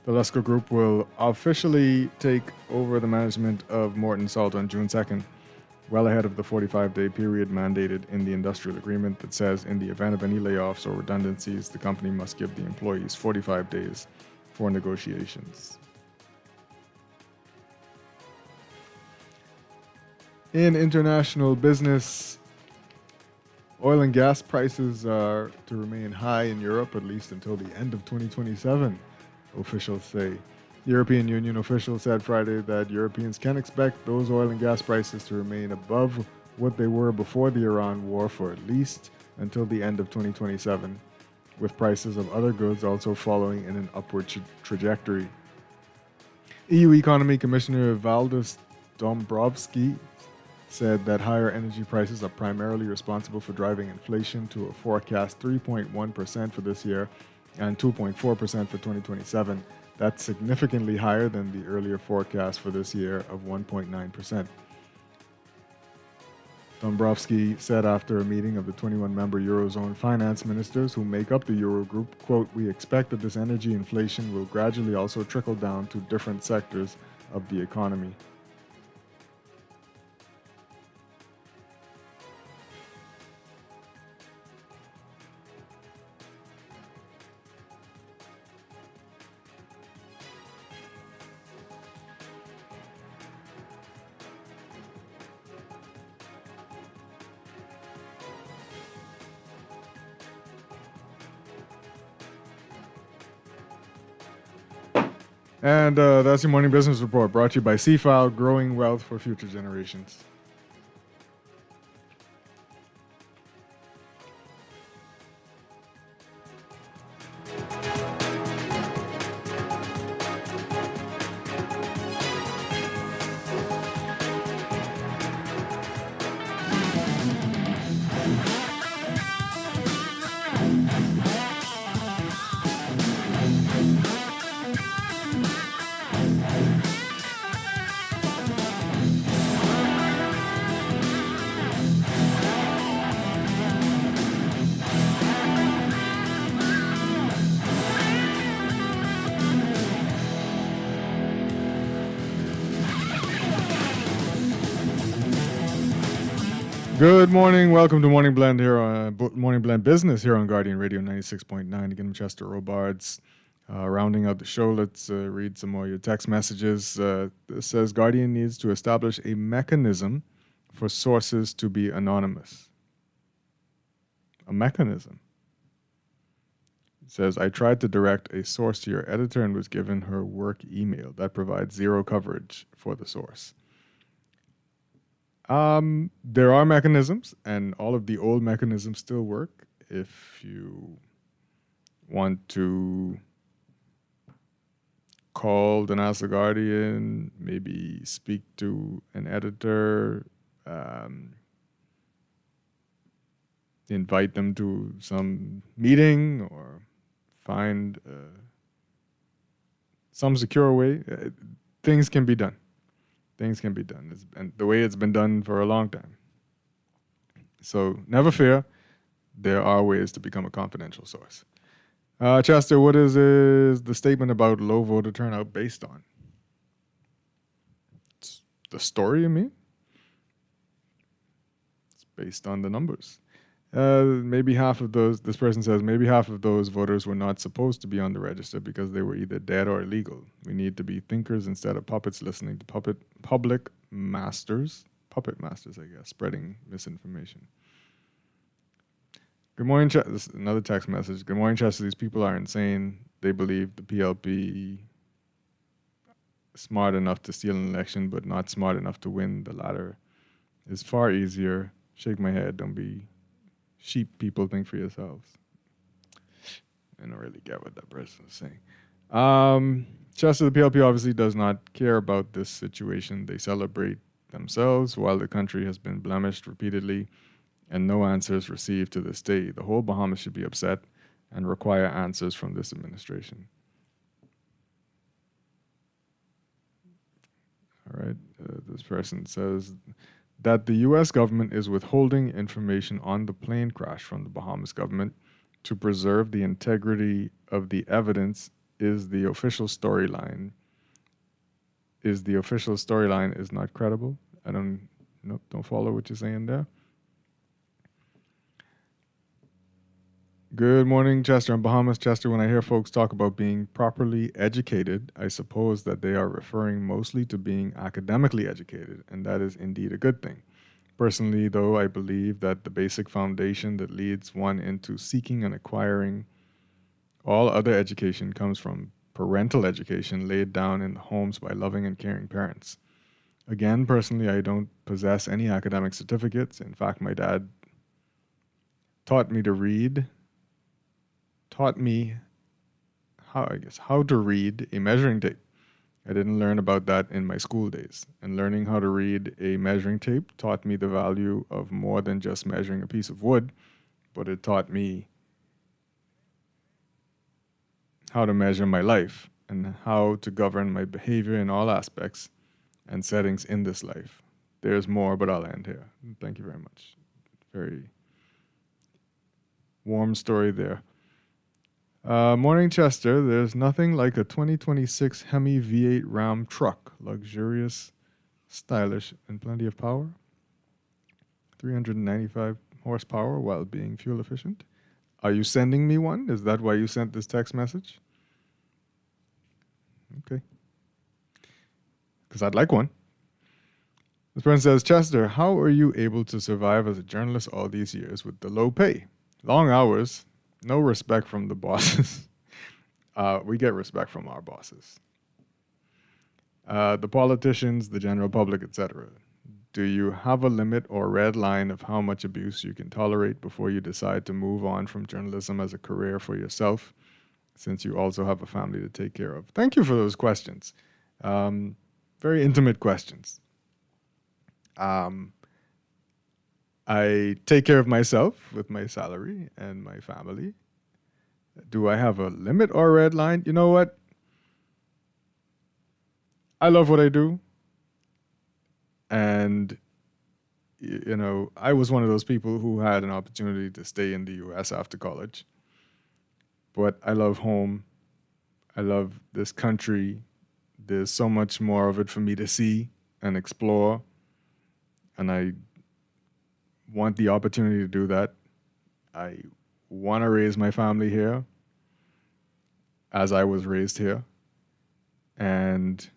The Lusker Group will officially take over the management of Morton Salt on June 2nd, well ahead of the 45-day period mandated in the industrial agreement that says in the event of any layoffs or redundancies, the company must give the employees 45 days for negotiations. In international business, oil and gas prices are to remain high in Europe at least until the end of 2027, officials say. European Union officials said Friday that Europeans can expect those oil and gas prices to remain above what they were before the Iran war for at least until the end of 2027, with prices of other goods also following in an upward trajectory. EU Economy Commissioner Valdis Dombrovskis said that higher energy prices are primarily responsible for driving inflation to a forecast 3.1% for this year and 2.4% for 2027. That's significantly higher than the earlier forecast for this year of 1.9%. Dombrovskis said after a meeting of the 21-member Eurozone finance ministers who make up the Eurogroup, quote, "We expect that this energy inflation will gradually also trickle down to different sectors of the economy." And that's your morning business report brought to you by CFAO, growing wealth for future generations. Good morning. Welcome to Morning Blend here on Morning Blend Business here on Guardian Radio 96.9. Again, I'm Chester Robards. Rounding out the show, let's read some more of your text messages. This says Guardian needs to establish a mechanism for sources to be anonymous. A mechanism. It says, I tried to direct a source to your editor and was given her work email. That provides zero coverage for the source. There are mechanisms, and all of the old mechanisms still work. If you want to call and ask the Guardian, maybe speak to an editor, invite them to some meeting, or find some secure way, things can be done. Things can be done, and the way it's been done for a long time. So never fear, there are ways to become a confidential source. Chester, what is the statement about low voter turnout based on? It's the story, you mean? It's based on the numbers. Maybe half of those, this person says, maybe half of those voters were not supposed to be on the register because they were either dead or illegal. We need to be thinkers instead of puppets listening to puppet masters, I guess, spreading misinformation. Good morning, Chester. This is another text message. Good morning, Chester. These people are insane. They believe the PLP smart enough to steal an election, but not smart enough to win. The latter is far easier. Shake my head. Don't be sheep, people. Think for yourselves. I don't really get what that person is saying. Chester, the PLP obviously does not care about this situation. They celebrate themselves, while the country has been blemished repeatedly and no answers received to this day. The whole Bahamas should be upset and require answers from this administration. All right, this person says that the U.S. government is withholding information on the plane crash from the Bahamas government to preserve the integrity of the evidence is the official storyline. Is the official storyline is not credible? I don't follow what you're saying there. Good morning, Chester and Bahamas. Chester, when I hear folks talk about being properly educated, I suppose that they are referring mostly to being academically educated, and that is indeed a good thing. Personally, though, I believe that the basic foundation that leads one into seeking and acquiring all other education comes from parental education laid down in the homes by loving and caring parents. Again, personally, I don't possess any academic certificates. In fact, my dad taught me how to read a measuring tape. I didn't learn about that in my school days. And learning how to read a measuring tape taught me the value of more than just measuring a piece of wood, but it taught me how to measure my life and how to govern my behavior in all aspects and settings in this life. There's more, but I'll end here. Thank you very much. Very warm story there. Morning, Chester. There's nothing like a 2026 Hemi V8 Ram truck. Luxurious, stylish, and plenty of power. 395 horsepower while being fuel efficient. Are you sending me one? Is that why you sent this text message? Okay. Because I'd like one. This person says, Chester, how are you able to survive as a journalist all these years with the low pay, long hours, no respect from the bosses? We get respect from our bosses. The politicians, the general public, etc. Do you have a limit or red line of how much abuse you can tolerate before you decide to move on from journalism as a career for yourself, since you also have a family to take care of? Thank you for those questions. Very intimate questions. I take care of myself with my salary and my family. Do I have a limit or red line? You know what? I love what I do. And, you know, I was one of those people who had an opportunity to stay in the U.S. after college. But I love home. I love this country. There's so much more of it for me to see and explore. And I want the opportunity to do that. I want to raise my family here as I was raised here. And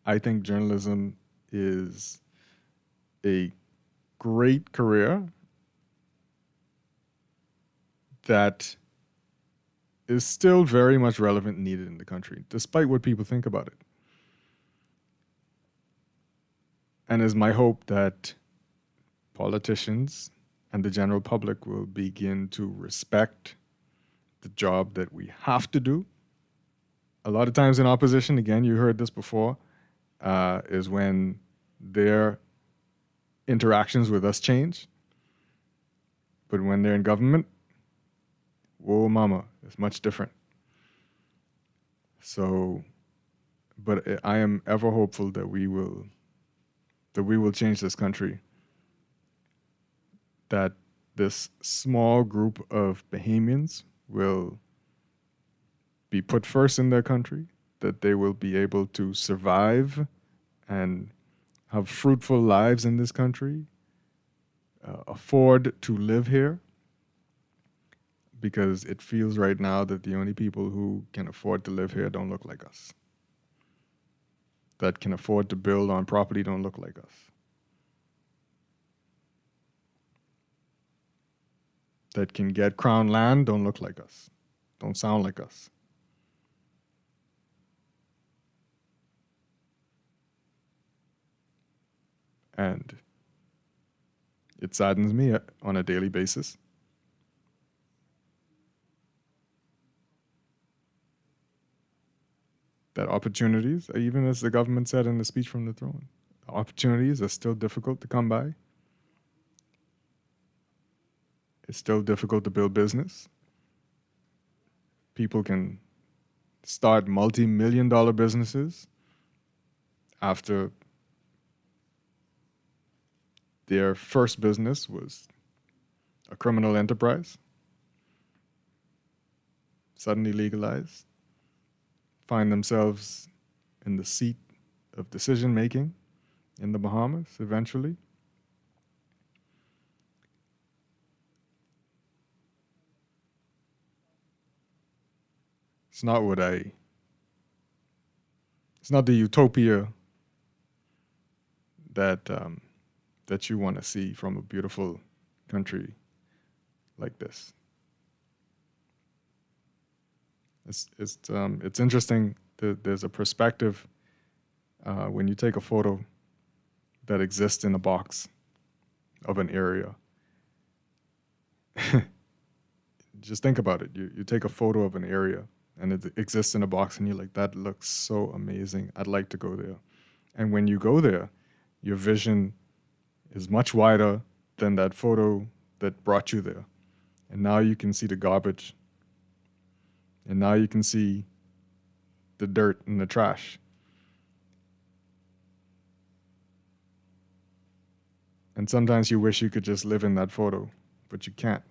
I think journalism is a great career that is still very much relevant and needed in the country, despite what people think about it. And it's my hope that politicians and the general public will begin to respect the job that we have to do. A lot of times in opposition, again, you heard this before, is when their interactions with us change. But when they're in government, whoa, mama, it's much different. So, but I am ever hopeful that we will change this country. That this small group of Bahamians will be put first in their country, that they will be able to survive and have fruitful lives in this country, afford to live here, because it feels right now that the only people who can afford to live here don't look like us. That can afford to build on property don't look like us. That can get crown land don't look like us, don't sound like us. And it saddens me on a daily basis. that opportunities, even as the government said in the speech from the throne, opportunities are still difficult to come by. It's still difficult to build business. People can start multi-million-dollar businesses after their first business was a criminal enterprise, suddenly legalized, find themselves in the seat of decision-making in the Bahamas eventually. It's not it's not the utopia that that you want to see from a beautiful country like this. It's interesting that there's a perspective when you take a photo that exists in a box of an area. Just think about it. You take a photo of an area and it exists in a box and you're like, that looks so amazing. I'd like to go there. And when you go there, your vision is much wider than that photo that brought you there. And now you can see the garbage. And now you can see the dirt and the trash. And sometimes you wish you could just live in that photo, but you can't.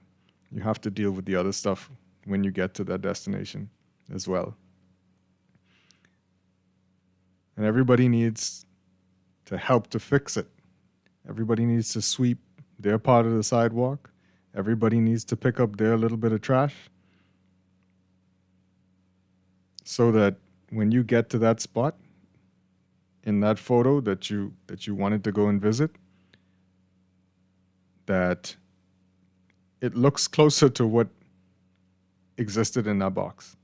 You have to deal with the other stuff when you get to that destination as well. And everybody needs to help to fix it. Everybody needs to sweep their part of the sidewalk. Everybody needs to pick up their little bit of trash so that when you get to that spot in that photo that you wanted to go and visit, that it looks closer to what existed in that box.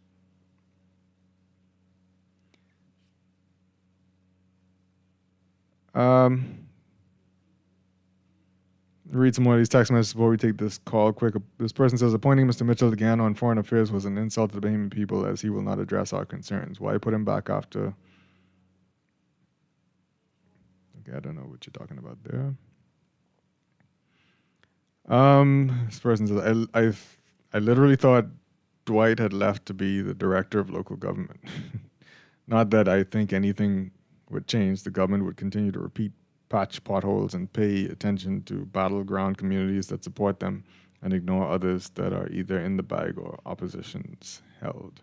Read some more of these text messages before we take this call quick. This person says, appointing Mr. Mitchell again on foreign affairs was an insult to the Bahamian people as he will not address our concerns. Why put him back after? Okay, I don't know what you're talking about there. This person says, I literally thought Dwight had left to be the director of local government. Not that I think anything would change. The government would continue to patch potholes and pay attention to battleground communities that support them and ignore others that are either in the bag or oppositions held.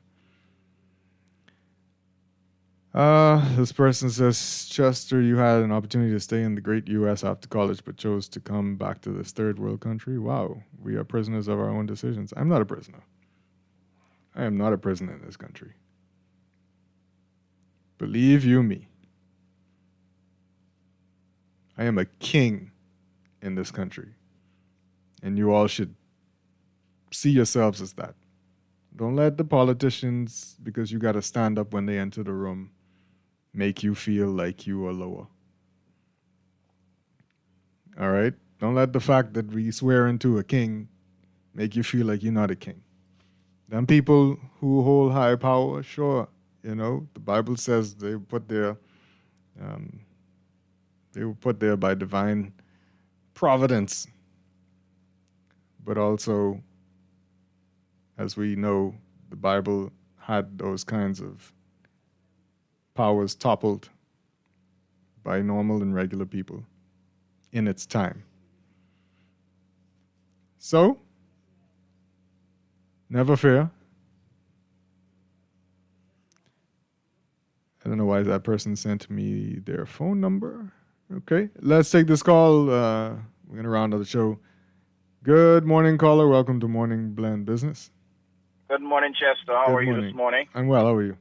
This person says, Chester, you had an opportunity to stay in the great U.S. after college, but chose to come back to this third world country. Wow, we are prisoners of our own decisions. I'm not a prisoner. I am not a prisoner in this country. Believe you me. I am a king in this country. And you all should see yourselves as that. Don't let the politicians, because you got to stand up when they enter the room, make you feel like you are lower. All right? Don't let the fact that we swear into a king make you feel like you're not a king. Them people who hold high power, sure, you know, the Bible says they were put there by divine providence. But also, as we know, the Bible had those kinds of powers toppled by normal and regular people in its time. So, never fear. I don't know why that person sent me their phone number. Okay, let's take this call. We're going to round out the show. Good morning, caller. Welcome to Morning Blend Business. Good morning, Chester. How are you this morning? I'm well. How are you?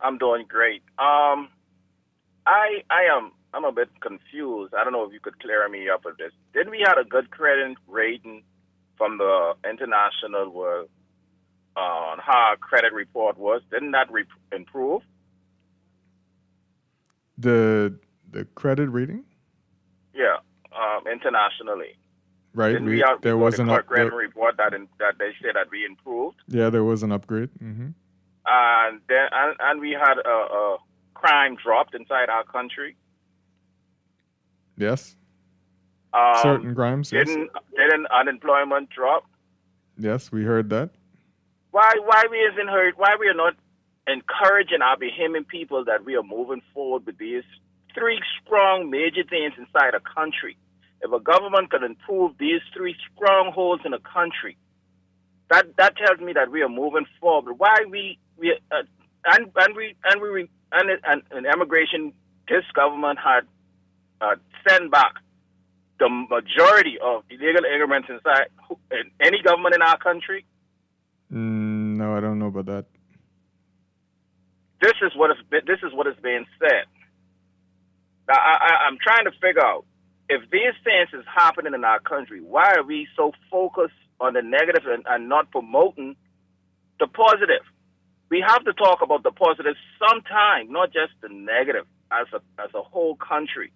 I'm doing great. I'm a bit confused. I don't know if you could clear me up with this. Didn't we have a good credit rating from the international world on how our credit report was? Didn't that improve? The credit rating? Yeah, internationally. Right. Didn't there was an credit report that they said that we improved. Yeah, there was an upgrade. Mm-hmm. and we had a crime dropped inside our country. Yes. Certain crimes. Yes. Didn't unemployment drop? Yes, we heard that. Why we isn't heard? Why we are not encouraging our Bahamian people that we are moving forward with these three strong major things inside a country? If a government can improve these three strongholds in a country, that tells me that we are moving forward. Why and immigration, this government had sent back the majority of illegal immigrants inside any government in our country. No, I don't know about that. This is what is being said. Now, I'm trying to figure out if these things is happening in our country, why are we so focused on the negative and not promoting the positive? We have to talk about the positive sometime, not just the negative. As a whole country,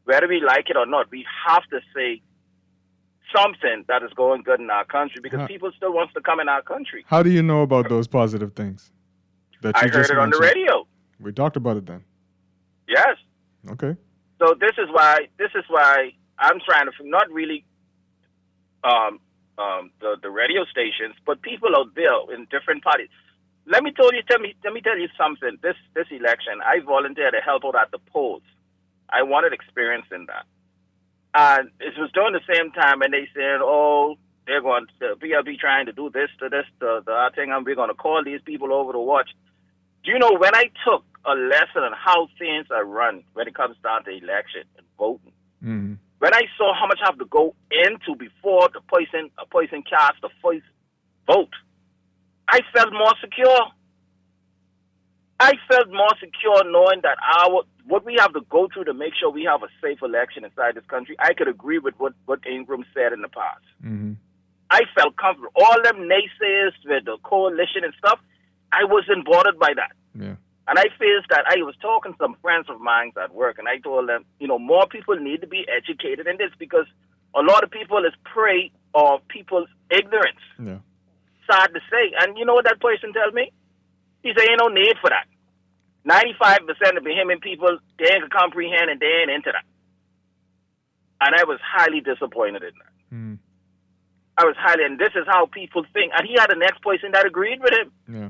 whether we like it or not, we have to say something that is going good in our country because people still wants to come in our country. How do you know about those positive things? That I you heard just it on the mentioned? radio. We talked about it then. Yes. Okay. So this is why I'm trying to not really the radio stations, but people out there in different parties. Let me tell you something. This election, I volunteered to help out at the polls. I wanted experience in that, and it was during the same time, and they said, "Oh, they're going to PLP trying to do this to this, the other thing, and we're going to call these people over to watch." Do you know when I took a lesson on how things are run when it comes down to election and voting? Mm-hmm. When I saw how much I have to go into before a person cast the first vote, I felt more secure. I felt more secure knowing that what we have to go through to make sure we have a safe election inside this country. I could agree with what Ingram said in the past. Mm-hmm. I felt comfortable. All them naysayers with the coalition and stuff, I wasn't bothered by that. Yeah. And I feel that I was talking to some friends of mine at work, and I told them, more people need to be educated in this because a lot of people is prey of people's ignorance. Yeah. Sad to say. And you know what that person tells me? He said, ain't no need for that. 95% of Bahamian people, they ain't comprehend and they ain't into that. And I was highly disappointed in that. Mm. And this is how people think. And he had the next person that agreed with him. Yeah.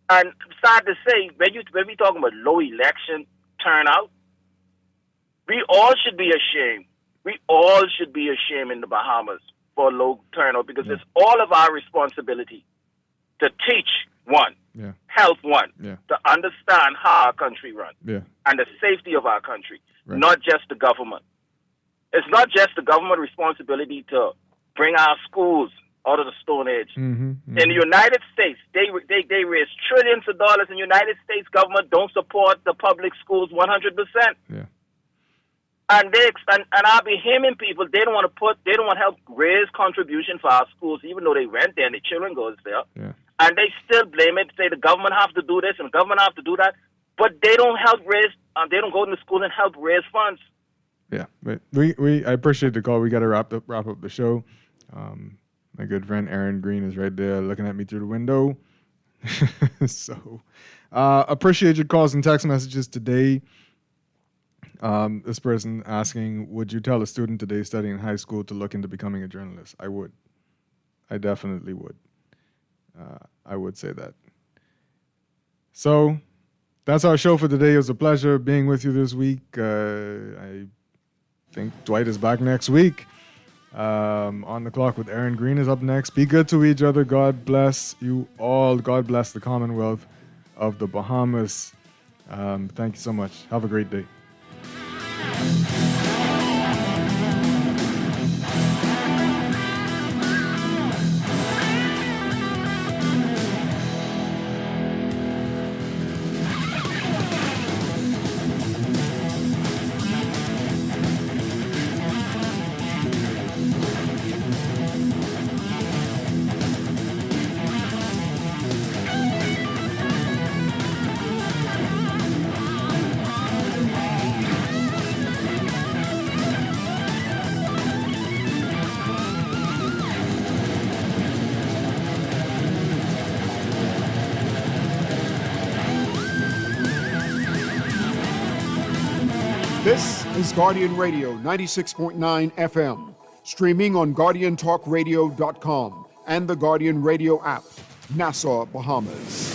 And sad to say, when we talking about low election turnout, we all should be ashamed. We all should be ashamed in the Bahamas for low turnout because it's all of our responsibility to teach one, help one, to understand how our country runs and the safety of our country, not just the government. It's not just the government responsibility to bring our schools out of the Stone Age. Mm-hmm, mm-hmm. In the United States, they raise trillions of dollars. In the United States government don't support the public schools 100%. Yeah. And our Bahamian people, they don't want to help raise contribution for our schools, even though they rent there and the children goes there. Yeah. And they still blame it, say the government have to do this and the government have to do that. But they don't help raise, they don't go into school and help raise funds. Yeah, but I appreciate the call. We got to wrap up the show. My good friend Aaron Green is right there looking at me through the window. So, appreciate your calls and text messages today. This person asking, would you tell a student today studying in high school to look into becoming a journalist? I would. I definitely would. I would say that. So, that's our show for today. It was a pleasure being with you this week. I think Dwight is back next week. On the Clock with Aaron Green is up next. Be good to each other. God bless you all. God bless the Commonwealth of the Bahamas. Thank you so much. Have a great day. This is Guardian Radio 96.9 FM, streaming on GuardianTalkRadio.com and the Guardian Radio app, Nassau, Bahamas.